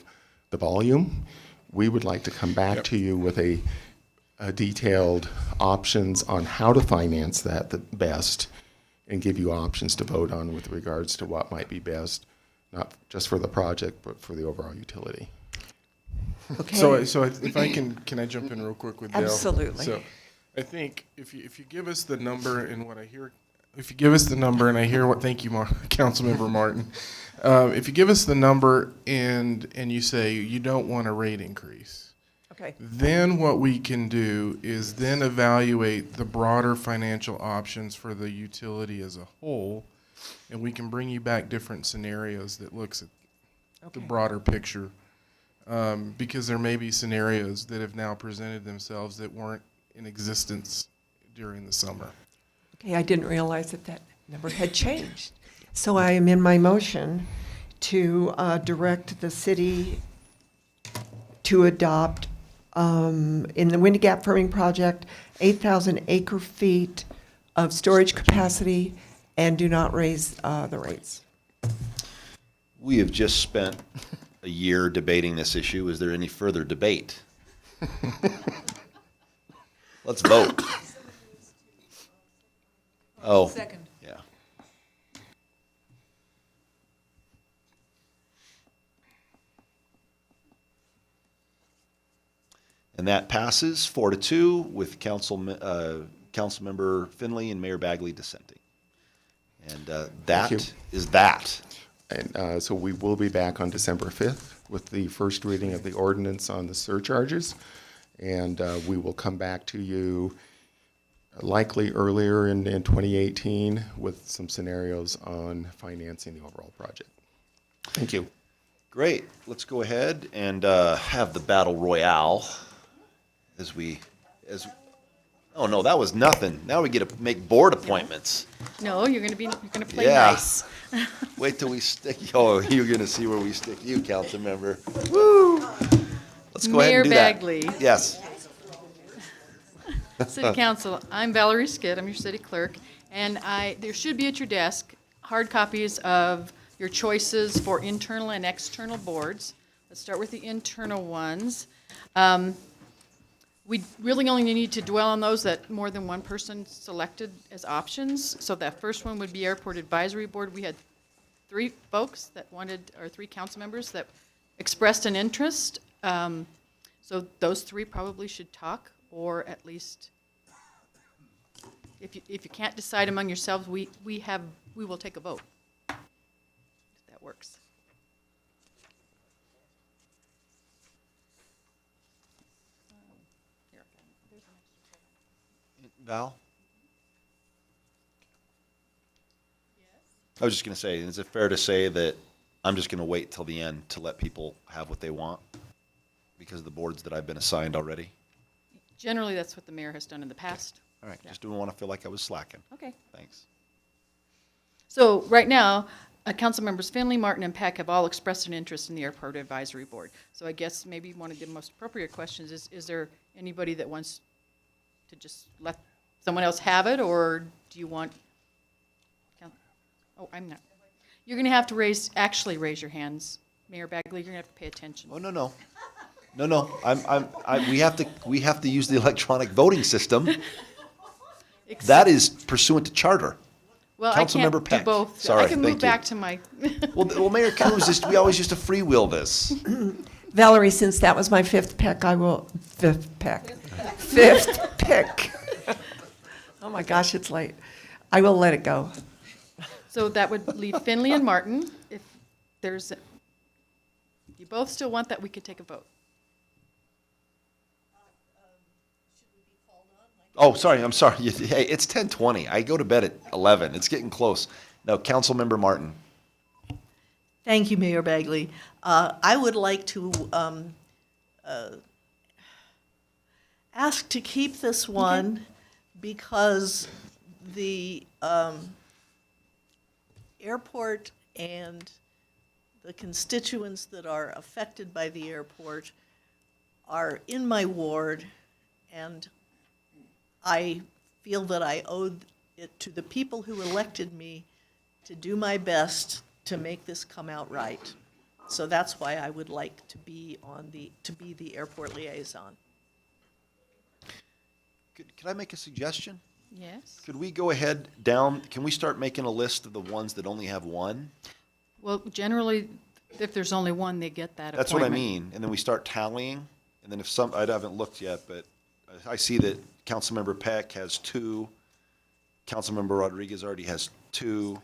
the volume, we would like to come back to you with a detailed options on how to finance that the best and give you options to vote on with regards to what might be best, not just for the project, but for the overall utility. Okay. So if I can I jump in real quick with Dale? Absolutely. So I think if you give us the number and what I hear, if you give us the number and I hear what, thank you, Councilmember Martin. If you give us the number and you say you don't want a rate increase, okay, then what we can do is then evaluate the broader financial options for the utility as a whole, and we can bring you back different scenarios that looks at the broader picture. Because there may be scenarios that have now presented themselves that weren't in existence during the summer. Okay, I didn't realize that number had changed. So I am in my motion to direct the city to adopt, in the Windy Gap Firming Project, 8,000 acre feet of storage capacity and do not raise the rates. We have just spent a year debating this issue. Is there any further debate? Let's vote. Oh. Second. Yeah. And that passes 4-2 with Councilmember Finley and Mayor Bagley dissenting. And that is that. And so we will be back on December 5th with the first reading of the ordinance on the surcharges. And we will come back to you likely earlier in 2018 with some scenarios on financing the overall project. Thank you. Great. Let's go ahead and have the battle royale oh no, that was nothing. Now we get to make board appointments. No, you're gonna play Yeah. nice. Wait till we stick, oh, you're gonna see where we stick you, council member. Woo! Let's go ahead and do that. Mayor Bagley. Yes. City Council, I'm Valerie Skitt, I'm your city clerk, and there should be at your desk hard copies of your choices for internal and external boards. Let's start with the internal ones. We really only need to dwell on those that more than one person selected as options. So that first one would be Airport Advisory Board. We had three folks that wanted, or three council members that expressed an interest. So those three probably should talk, or at least, if you can't decide among yourselves, we will take a vote. If that works. Val? I was just gonna say, is it fair to say that I'm just gonna wait till the end to let people have what they want? Because of the boards that I've been assigned already? Generally, that's what the mayor has done in the past. All right, Yeah. just didn't wanna feel like I was slacking. Okay. Thanks. So right now, council members Finley, Martin, and Peck have all expressed an interest in the Airport Advisory Board. So I guess maybe one of the most appropriate questions is there anybody that wants to just let someone else have it, or do you want? Oh, I'm not. You're going to have to actually raise your hands, Mayor Bagley. You're going to have to pay attention. Oh, no. We have to use the electronic voting system. That is pursuant to charter. Well, I Councilmember can't do Peck. both. Sorry, I can move thank you. back to my. Well, Mayor Coons, we always used to freewheel this. Valerie, since that was my fifth pick. Oh my gosh, it's late. I will let it go. So that would leave Finley and Martin. If you both still want that, we could take a vote. Oh, sorry, I'm sorry. Hey, it's 10:20. I go to bed at 11. It's getting close. Now, Councilmember Martin. Thank you, Mayor Bagley. I would like to ask to keep this one because the airport and the constituents that are affected by the airport are in my ward, and I feel that I owe it to the people who elected me to do my best to make this come out right. So that's why I would like to be the airport liaison. Could I make a suggestion? Yes. Could we go ahead can we start making a list of the ones that only have one? Well, generally, if there's only one, they get that That's what I appointment. mean. And then we start tallying, and then I haven't looked yet, but I see that Councilmember Peck has 2. Councilmember Rodriguez already has 2.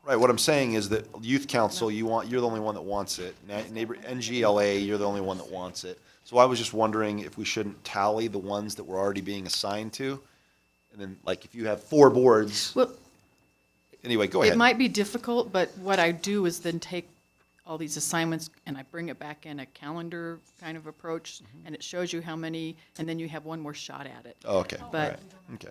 Right, what I'm saying is that Youth Council, you're the only one that wants it. NGLA, you're the only one that wants it. So I was just wondering if we shouldn't tally the ones that we're already being assigned to? And then, like, if you have 4 boards. Well, anyway, go ahead. It might be difficult, but what I do is then take all these assignments and I bring it back in a calendar kind of approach, and it shows you how many, and then you have one more shot at it. Oh, okay. But, All right. Okay.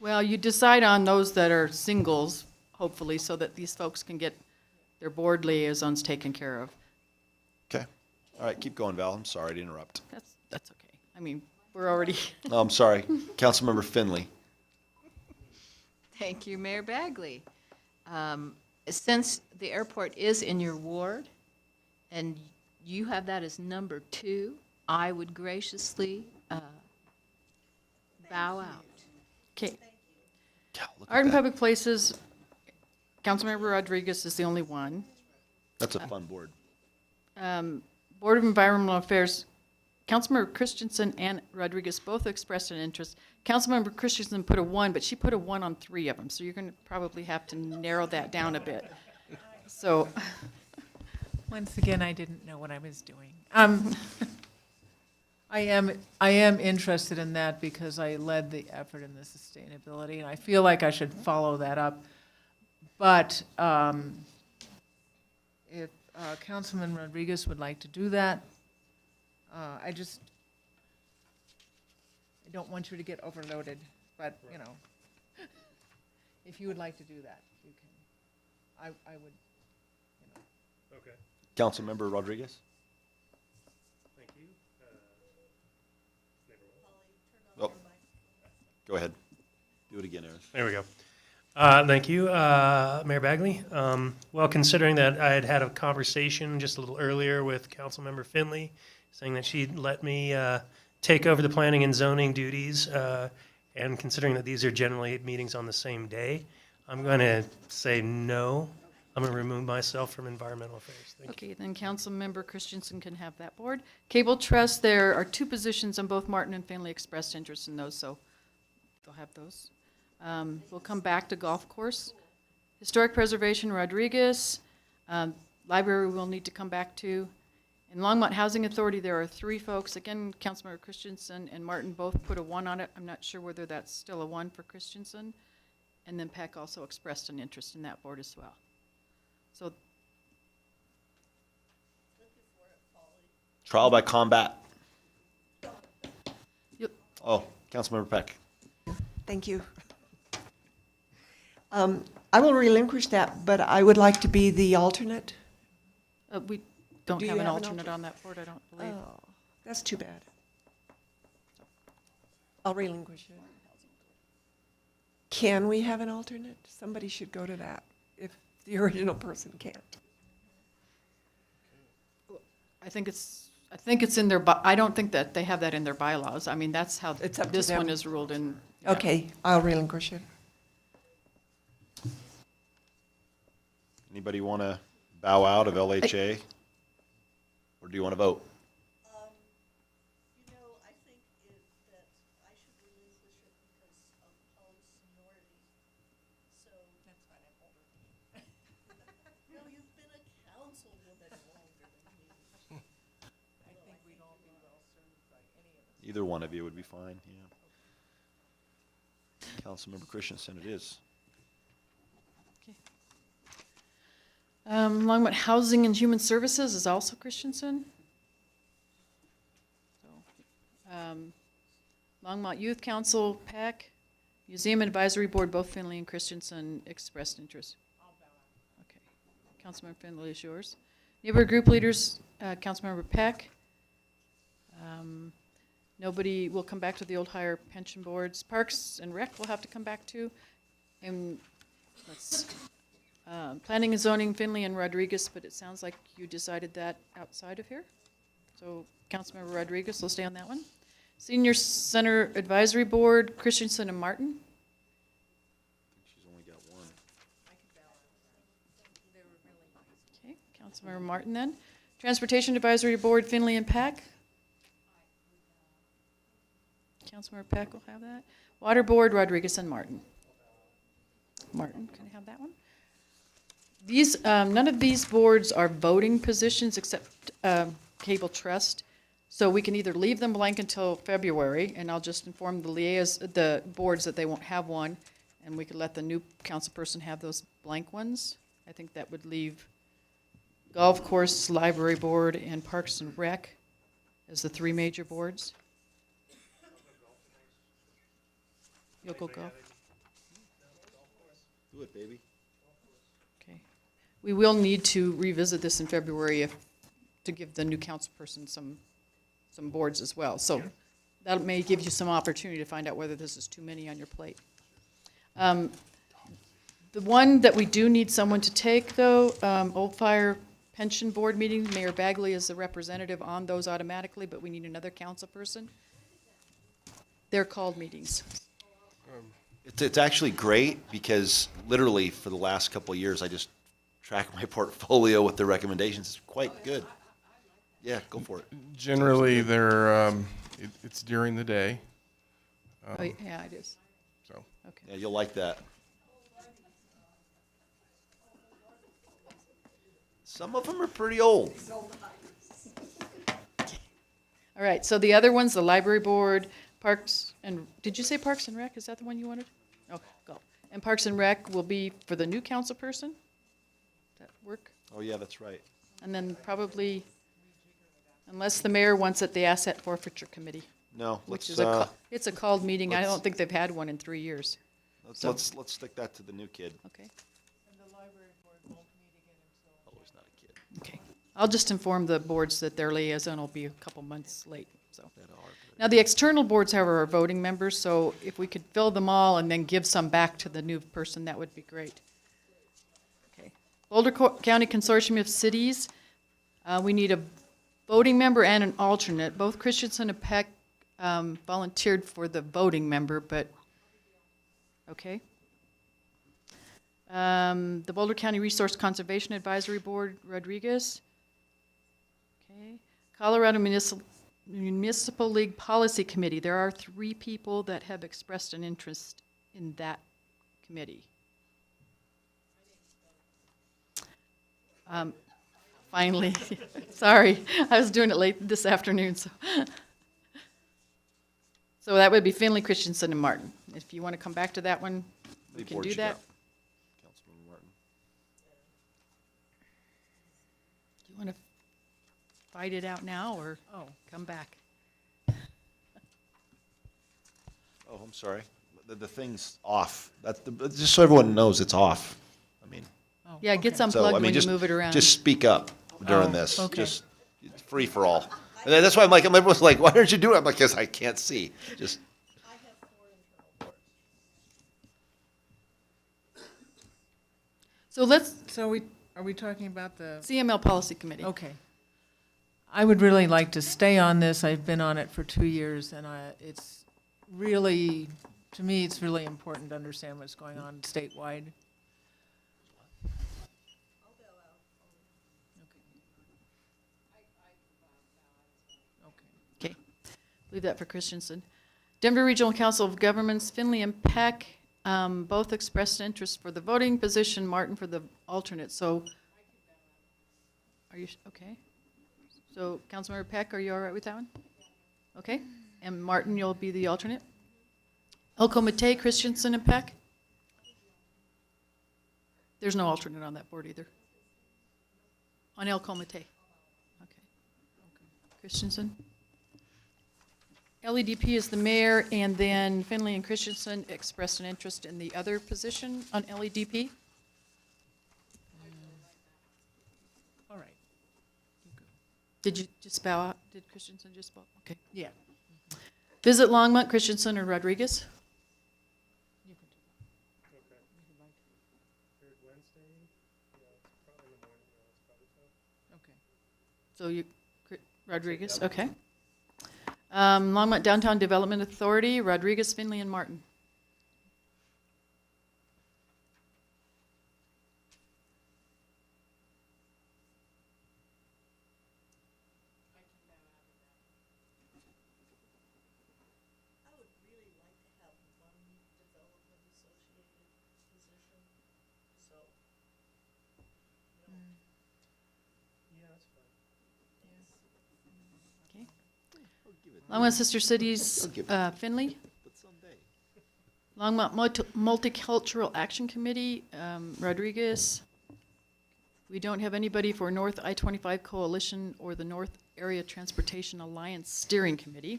well, you decide on those that are singles, hopefully, so that these folks can get their board liaisons taken care of. Okay. All right, keep going, Val. I'm sorry to interrupt. That's okay. I mean, we're already. Oh, I'm sorry. Councilmember Finley. Thank you, Mayor Bagley. Since the airport is in your ward, and you have that as number 2, I would graciously bow out. Okay. Art and Public Places, Councilmember Rodriguez is the only one. That's a fun board. Board of Environmental Affairs, Councilmember Christensen and Rodriguez both expressed an interest. Councilmember Christensen put a 1, but she put a 1 on 3 of them, so you're going to probably have to narrow that down a bit. So, Once again, I didn't know what I was doing. I am interested in that because I led the effort in the sustainability, and I feel like I should follow that up. But if Councilman Rodriguez would like to do that, I don't want you to get overloaded, but, you know, if you would like to do that, you can. I would, you know. Okay. Councilmember Rodriguez? Thank you. Oh, go ahead. Do it again, Aaron. There we go. Thank you, Mayor Bagley. Well, considering that I had had a conversation just a little earlier with Councilmember Finley, saying that she'd let me take over the planning and zoning duties, and considering that these are generally meetings on the same day, I'm going to say no. I'm going to remove myself from environmental affairs. Thank you. Okay, then Councilmember Christensen can have that board. Cable Trust, there are 2 positions, and both Martin and Finley expressed interest in those, so they'll have those. We'll come back to golf course. Historic Preservation, Rodriguez. Library we'll need to come back to. In Longmont Housing Authority, there are 3 folks. Again, Councilmember Christensen and Martin both put a 1 on it. I'm not sure whether that's still a 1 for Christensen. And then Peck also expressed an interest in that board as well. So Trial by combat. Yep. Oh, Councilmember Peck. Thank you. I will relinquish that, but I would like to be the alternate. we don't Do you have an have an alternate on that board, I don't believe. Oh, that's too bad. I'll relinquish it. Can we have an alternate? Somebody should go to that if the original person can't. I think it's in their, I don't think that they have that in their bylaws. I mean, that's how It's up to this them. one is ruled in. Yeah. Okay, I'll relinquish it. Anybody want to bow out of LHA? Or do you want to vote? Either one of you would be fine, yeah. Councilmember Christensen it is. Longmont Housing and Human Services is also Christensen. So, Longmont Youth Council, Peck. Museum Advisory Board, both Finley and Christensen expressed interest. Okay. Councilmember Finley is yours. Neighborhood Group Leaders, Councilmember Peck. Nobody will come back to the old hire pension boards. Parks and Rec will have to come back to. And Planning and Zoning, Finley and Rodriguez, but it sounds like you decided that outside of here. So Councilmember Rodriguez will stay on that one. Senior Center Advisory Board, Christensen and Martin. She's only got 1. Okay, Councilmember Martin then. Transportation Advisory Board, Finley and Peck. Councilmember Peck will have that. Water Board, Rodriguez and Martin. Martin, can I have that one? These, none of these boards are voting positions except Cable Trust. So we can either leave them blank until February, and I'll just inform the boards that they won't have one, and we could let the new council person have those blank ones. I think that would leave Golf Course, Library Board, and Parks and Rec as the 3 major boards. You'll go golf? Do it, baby. Okay. We will need to revisit this in February to give the new council person some boards as well. So that may give you some opportunity to find out whether this is too many on your plate. The one that we do need someone to take, though, Old Fire Pension Board meeting, Mayor Bagley is the representative on those automatically, but we need another council person. They're called meetings. It's actually great because literally for the last couple of years, I just track my portfolio with the recommendations. It's quite good. Yeah, go for it. Generally, it's during the day. Oh, yeah, it is. So. Okay. Yeah, you'll like that. Some of them are pretty old. All right, so the other ones, the library board, Parks and, did you say Parks and Rec? Is that the one you wanted? Okay, go. And Parks and Rec will be for the new council person? Does that work? Oh, yeah, that's right. And then probably, unless the mayor wants it, the Asset Forfeiture Committee. No, Which let's, is it's a called meeting. I don't think they've had one in 3 years. let's stick that to the new kid. Okay. And the library board won't meet again until. Oh, he's not a kid. Okay. I'll just inform the boards that their liaison will be a couple months late, so. Now, the external boards, however, are voting members, so if we could fill them all and then give some back to the new person, that would be great. Okay. Boulder County Consortium of Cities, we need a voting member and an alternate. Both Christensen and Peck volunteered for the voting member, but, okay. The Boulder County Resource Conservation Advisory Board, Rodriguez. Okay. Colorado Municipal League Policy Committee. There are 3 people that have expressed an interest in that committee. Finally, sorry, I was doing it late this afternoon, so. So that would be Finley, Christensen, and Martin. If you want to come back to that one, we can do that. Councilman Martin. Do you want to fight it out now or come back? Oh, I'm sorry. The thing's off. Just so everyone knows it's off. I mean. Yeah, it gets So, unplugged I mean, when just, you move it around. Just speak up during this. okay. Just it's free for all. And that's why I'm like, everyone's like, why aren't you doing it? I'm like, because I can't see. Just. So let's. So are we talking about the? CML Policy Committee. Okay. I would really like to stay on this. I've been on it for 2 years, and it's really, to me, it's really important to understand what's going on statewide. Okay. Leave that for Christensen. Denver Regional Council of Governments, Finley and Peck, both expressed interest for the voting position, Martin for the alternate. So, are you, okay? So, Councilmember Peck, are you all right with that one? Okay. And Martin, you'll be the alternate? Elko Matei, Christensen, and Peck? There's no alternate on that board either. On Elko Matei? Okay. Christensen? LEDP is the mayor, and then Finley and Christensen expressed an interest in the other position on LEDP. All right. Did you just bow out? Did Christensen just bow? Okay. Yeah. Visit Longmont, Christensen, or Rodriguez? Okay. So you, Rodriguez, okay. Longmont Downtown Development Authority, Rodriguez, Finley, and Martin. Longmont Sister Cities, Finley. Longmont Multicultural Action Committee, Rodriguez. We don't have anybody for North I-25 Coalition or the North Area Transportation Alliance Steering Committee.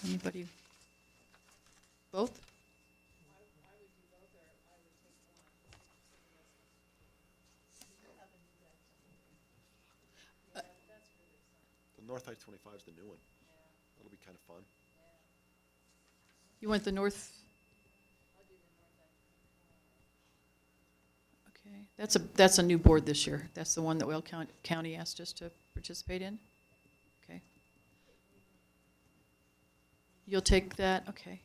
Anybody? Both? North I-25 is the new one. That'll be kind of fun. You want the North? Okay, that's a new board this year. That's the one that Weld County asked us to participate in. Okay. You'll take that, okay.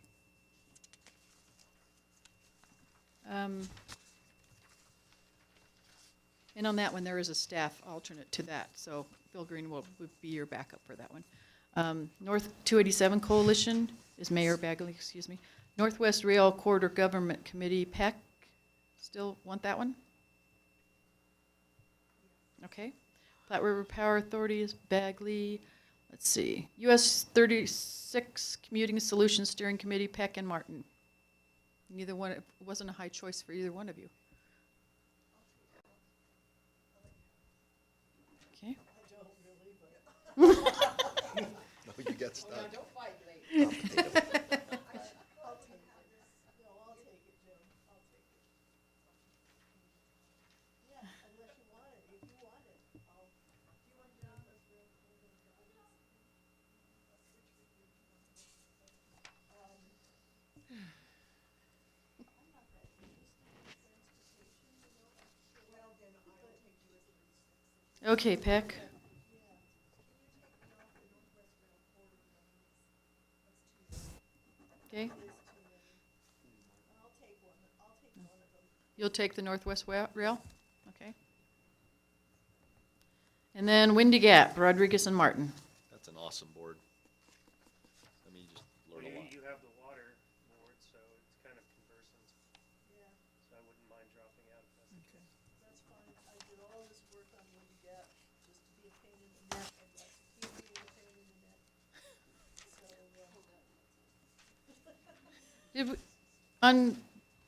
And on that one, there is a staff alternate to that, so Bill Green would be your backup for that one. North 287 Coalition is Mayor Bagley, excuse me. Northwest Rail Corridor Government Committee, Peck, still want that one? Okay. Platte River Power Authority is Bagley. Let's see. US 36 Commuting Solutions Steering Committee, Peck and Martin. Neither one, it wasn't a high choice for either one of you. Okay. No, you got stuck. Okay, Peck. Okay. You'll take the Northwest Rail? Okay. And then Windy Gap, Rodriguez and Martin. That's an awesome board. I mean, you just learn a lot. You have the water board, so it's kind of conversant. So I wouldn't mind dropping out if that's the case. That's fine. I did all this work on Windy Gap just to be a pain in the neck. I'd like to keep being a pain in the neck. On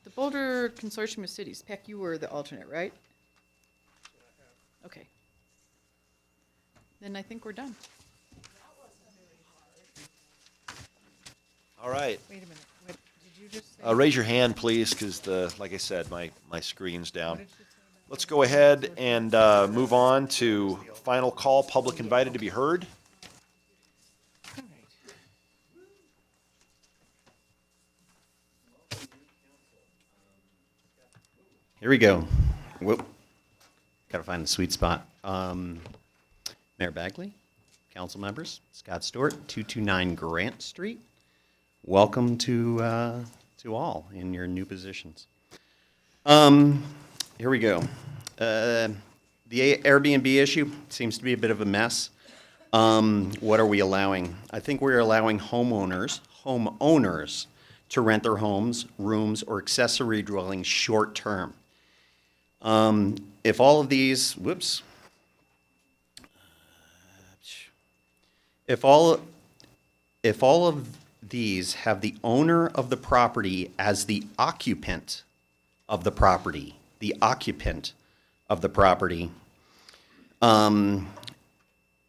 the Boulder Consortium of Cities, Peck, you were the alternate, right? Okay. Then I think we're done. All right. Wait a minute. What did you just say? Raise your hand, please, because like I said, my screen's down. Let's go ahead and move on to final call, public invited to be heard. Here we go. Whoop. Got to find the sweet spot. Mayor Bagley, council members, Scott Stewart, 229 Grant Street. Welcome to all in your new positions. Here we go. The Airbnb issue seems to be a bit of a mess. What are we allowing? I think we're allowing homeowners to rent their homes, rooms, or accessory dwellings short term. If all of these, if all of these have the owner of the property as the occupant of the property,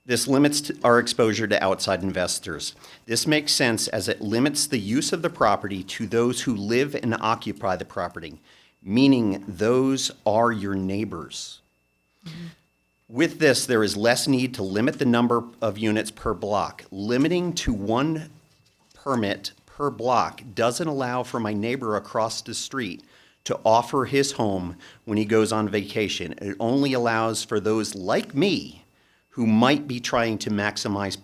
this limits our exposure to outside investors. This makes sense as it limits the use of the property to those who live and occupy the property, meaning those are your neighbors. Mm-hmm. With this, there is less need to limit the number of units per block. Limiting to one permit per block doesn't allow for my neighbor across the street to offer his home when he goes on vacation. It only allows for those like me who might be trying to maximize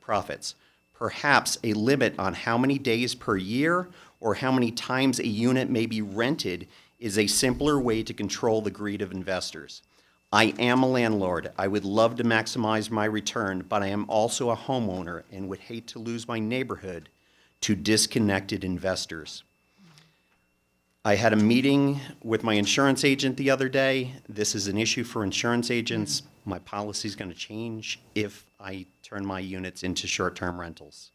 profits. Perhaps a limit on how many days per year or how many times a unit may be rented is a simpler way to control the greed of investors. I am a landlord. I would love to maximize my return, but I am also a homeowner and would hate to lose my neighborhood to disconnected investors. I had a meeting with my insurance agent the other day. This is an issue for insurance agents. My policy is going to change if I turn my units into short-term rentals.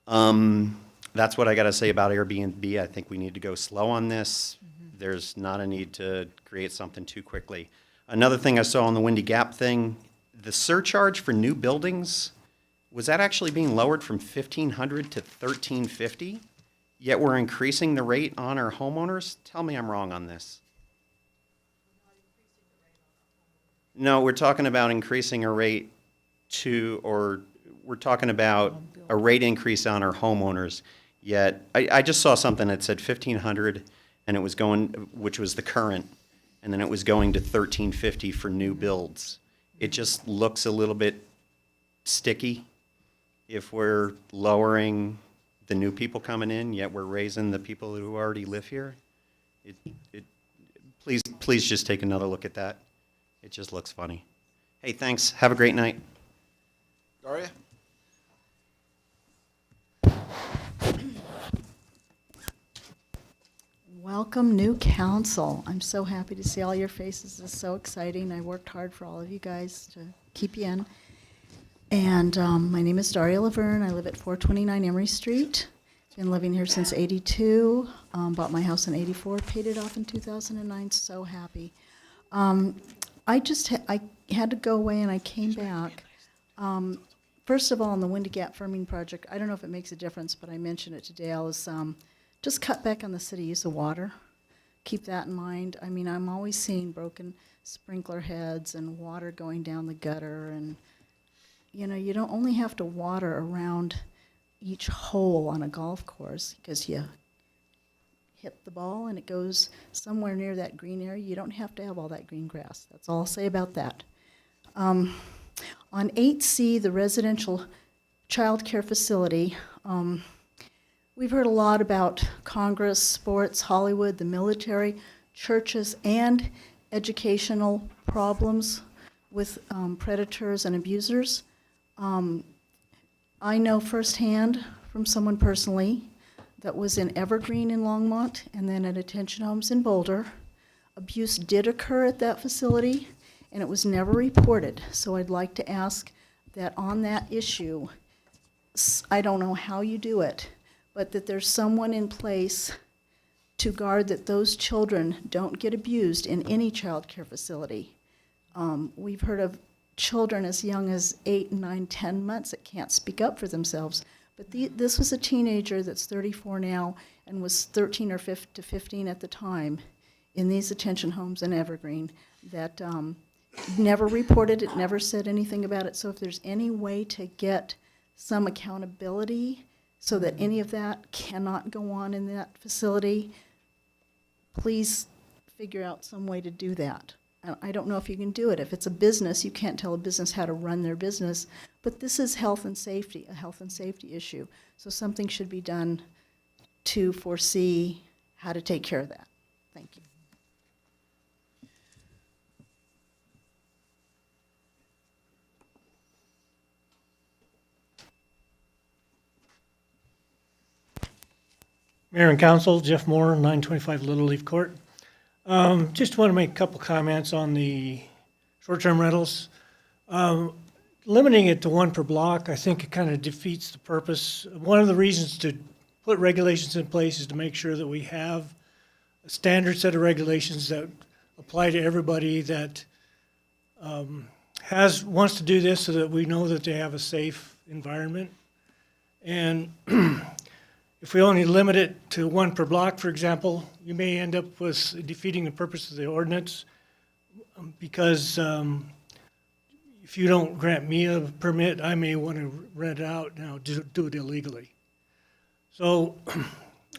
That's what I got to say about Airbnb. I think we need to go slow on this. There's not a need to create something too quickly. Another thing I saw on the Windy Gap thing, the surcharge for new buildings, was that actually being lowered from $1,500 to $1,350? Yet we're increasing the rate on our homeowners? Tell me I'm wrong on this. No, we're talking about increasing a rate we're talking about a rate increase on our homeowners. Yet, I just saw something that said $1,500 and it was going, which was the current, and then it was going to $1,350 for new builds. It just looks a little bit sticky if we're lowering the new people coming in, yet we're raising the people who already live here. Please just take another look at that. It just looks funny. Hey, thanks. Have a great night. Daria? Welcome, new council. I'm so happy to see all your faces. It's so exciting. I worked hard for all of you guys to keep you in. And my name is Daria Laverne. I live at 429 Emory Street. Been living here since '82. Bought my house in '84. Paid it off in 2009. So happy. I had to go away and I came back. First of all, on the Windy Gap Firming project, I don't know if it makes a difference, but I mentioned it to Dale, is just cut back on the city use of water. Keep that in mind. I mean, I'm always seeing broken sprinkler heads and water going down the gutter, and you know, you don't only have to water around each hole on a golf course because you hit the ball and it goes somewhere near that green area. You don't have to have all that green grass. That's all I'll say about that. On 8C, the residential child care facility, we've heard a lot about Congress, sports, Hollywood, the military, churches, and educational problems with predators and abusers. I know firsthand from someone personally that was in Evergreen in Longmont and then at Attention Homes in Boulder. Abuse did occur at that facility and it was never reported. So I'd like to ask that on that issue, I don't know how you do it, but that there's someone in place to guard that those children don't get abused in any child care facility. We've heard of children as young as 8, 9, 10 months that can't speak up for themselves. But this was a teenager that's 34 now and was 13 or 15 at the time in these Attention Homes in Evergreen that never reported it, never said anything about it. So if there's any way to get some accountability so that any of that cannot go on in that facility, please figure out some way to do that. I don't know if you can do it. If it's a business, you can't tell a business how to run their business. But this is health and safety, a health and safety issue. So something should be done to foresee how to take care of that. Thank you. Mayor and Council, Jeff Moore, 925 Little Leaf Court. Just want to make a couple comments on the short-term rentals. Limiting it to one per block, I think it kind of defeats the purpose. One of the reasons to put regulations in place is to make sure that we have a standard set of regulations that apply to everybody that wants to do this so that we know that they have a safe environment. And if we only limit it to one per block, for example, you may end up with defeating the purpose of the ordinance because if you don't grant me a permit, I may want to rent it out now, do it illegally. So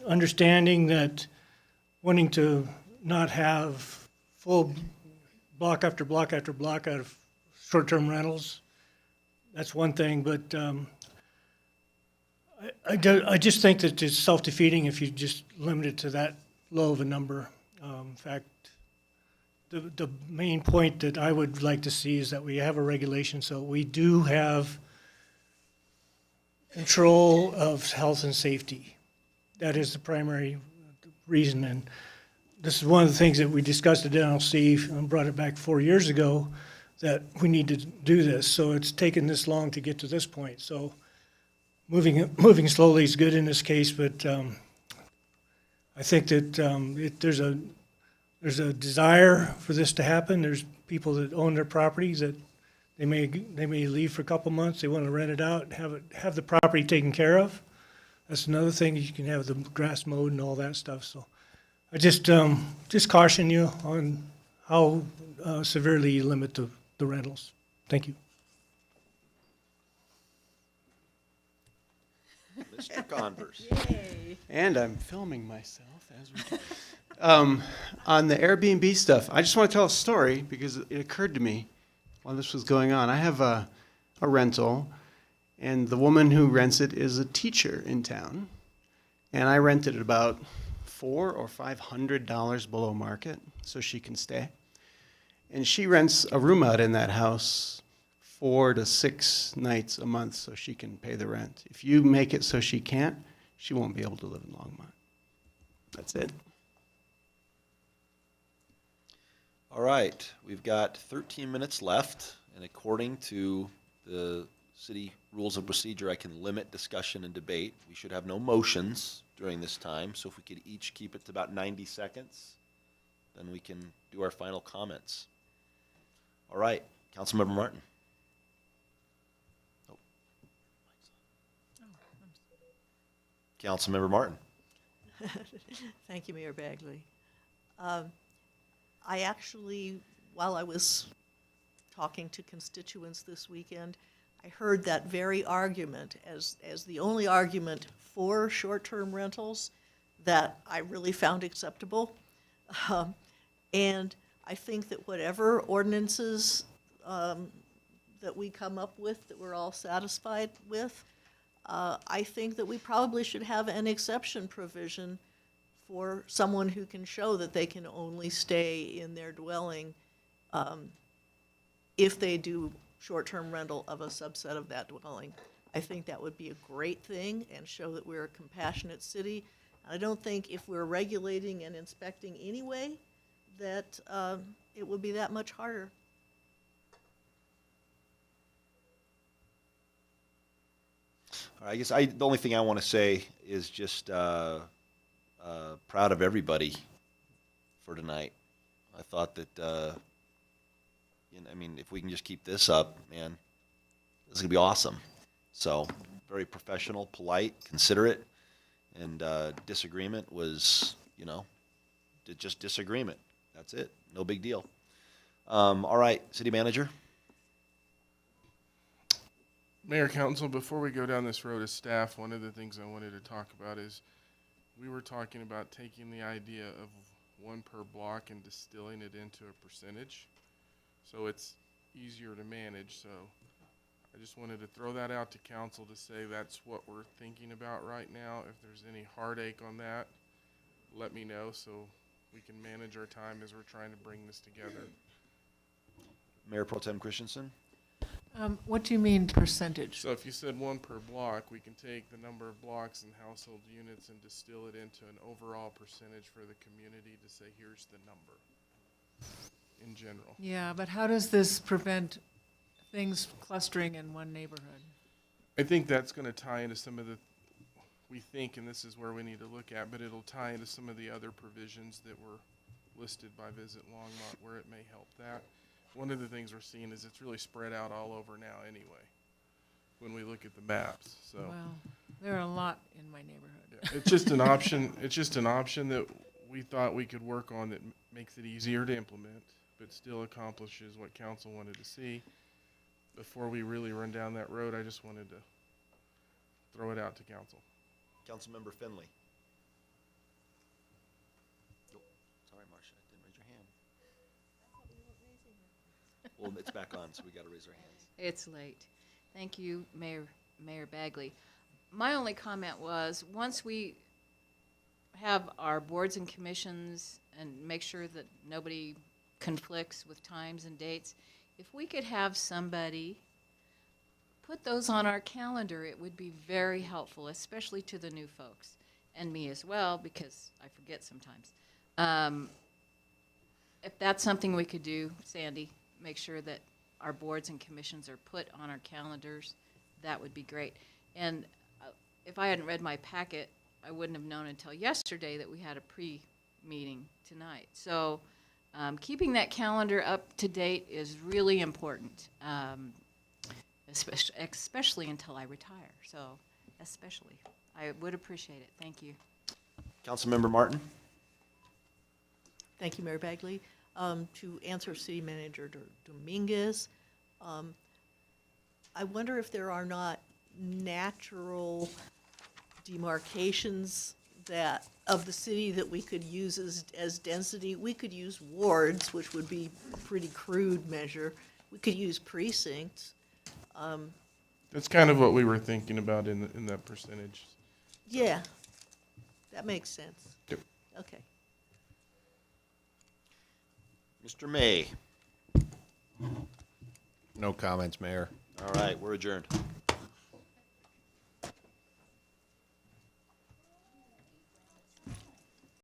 understanding that wanting to not have full block after block after block out of short-term rentals, that's one thing, but I just think that it's self-defeating if you just limit it to that low of a number. In fact, the main point that I would like to see is that we have a regulation so we do have control of health and safety. That is the primary reason, and this is one of the things that we discussed at NLC and brought it back 4 years ago, that we need to do this. So it's taken this long to get to this point. So moving slowly is good in this case, but I think that there's a desire for this to happen. There's people that own their properties that they may leave for a couple months. They want to rent it out, have the property taken care of. That's another thing. You can have the grass mowed and all that stuff. So I just caution you on how severely you limit the rentals. Thank you. Mr. Converse. Yay. And I'm filming myself as we do. On the Airbnb stuff, I just want to tell a story because it occurred to me while this was going on. I have a rental, and the woman who rents it is a teacher in town, and I rented it about $400 or $500 below market so she can stay. and she rents a room out in that house 4 to 6 nights a month so she can pay the rent. If you make it so she can't, she won't be able to live in Longmont. That's it. All right, we've got 13 minutes left, and according to the city rules of procedure, I can limit discussion and debate. We should have no motions during this time, so if we could each keep it to about 90 seconds, then we can do our final comments. All right, Councilmember Martin. Oh. Councilmember Martin. Thank you, Mayor Bagley. I actually, while I was talking to constituents this weekend, I heard that very argument as the only argument for short-term rentals that I really found acceptable. And I think that whatever ordinances that we come up with that we're all satisfied with, I think that we probably should have an exception provision for someone who can show that they can only stay in their dwelling if they do short-term rental of a subset of that dwelling. I think that would be a great thing and show that we're a compassionate city. I don't think if we're regulating and inspecting anyway, that it would be that much harder. All right, I guess the only thing I want to say is just proud of everybody for tonight. I thought that, I mean, if we can just keep this up, man, this is going to be awesome. So, very professional, polite, considerate, and disagreement was, just disagreement. That's it. No big deal. All right, City Manager. Mayor, Council, before we go down this road as staff, one of the things I wanted to talk about is we were talking about taking the idea of 1 per block and distilling it into a percentage, so it's easier to manage. So I just wanted to throw that out to council to say that's what we're thinking about right now. If there's any heartache on that, let me know so we can manage our time as we're trying to bring this together. Mayor Pro Tem Christensen. What do you mean percentage? So if you said 1 per block, we can take the number of blocks and household units and distill it into an overall percentage for the community to say, here's the number in general. Yeah, but how does this prevent things clustering in one neighborhood? I think that's going to tie into some of the, we think, and this is where we need to look at, but it'll tie into some of the other provisions that were listed by Visit Longmont where it may help that. One of the things we're seeing is it's really spread out all over now anyway, when we look at the maps. So well, there are a lot in my neighborhood. Yeah, it's just an option. It's just an option that we thought we could work on that makes it easier to implement, but still accomplishes what council wanted to see. Before we really run down that road, I just wanted to throw it out to council. Councilmember Finley. Oh, sorry, Marcia, I didn't raise your hand. Well, it's back on, so we got to raise our hands. It's late. Thank you, Mayor Bagley. My only comment was, once we have our boards and commissions and make sure that nobody conflicts with times and dates, if we could have somebody put those on our calendar, it would be very helpful, especially to the new folks, and me as well, because I forget sometimes. If that's something we could do, Sandy, make sure that our boards and commissions are put on our calendars, that would be great. And if I hadn't read my packet, I wouldn't have known until yesterday that we had a pre-meeting tonight. So keeping that calendar up to date is really important, especially until I retire. So especially, I would appreciate it. Thank you. Councilmember Martin. Thank you, Mayor Bagley. To answer City Manager Dominguez, I wonder if there are not natural demarcations that of the city that we could use as density. We could use wards, which would be a pretty crude measure. We could use precincts. That's kind of what we were thinking about in that percentage. Yeah, that makes sense. Yep. Okay. Mr. May. No comments, Mayor. All right, we're adjourned.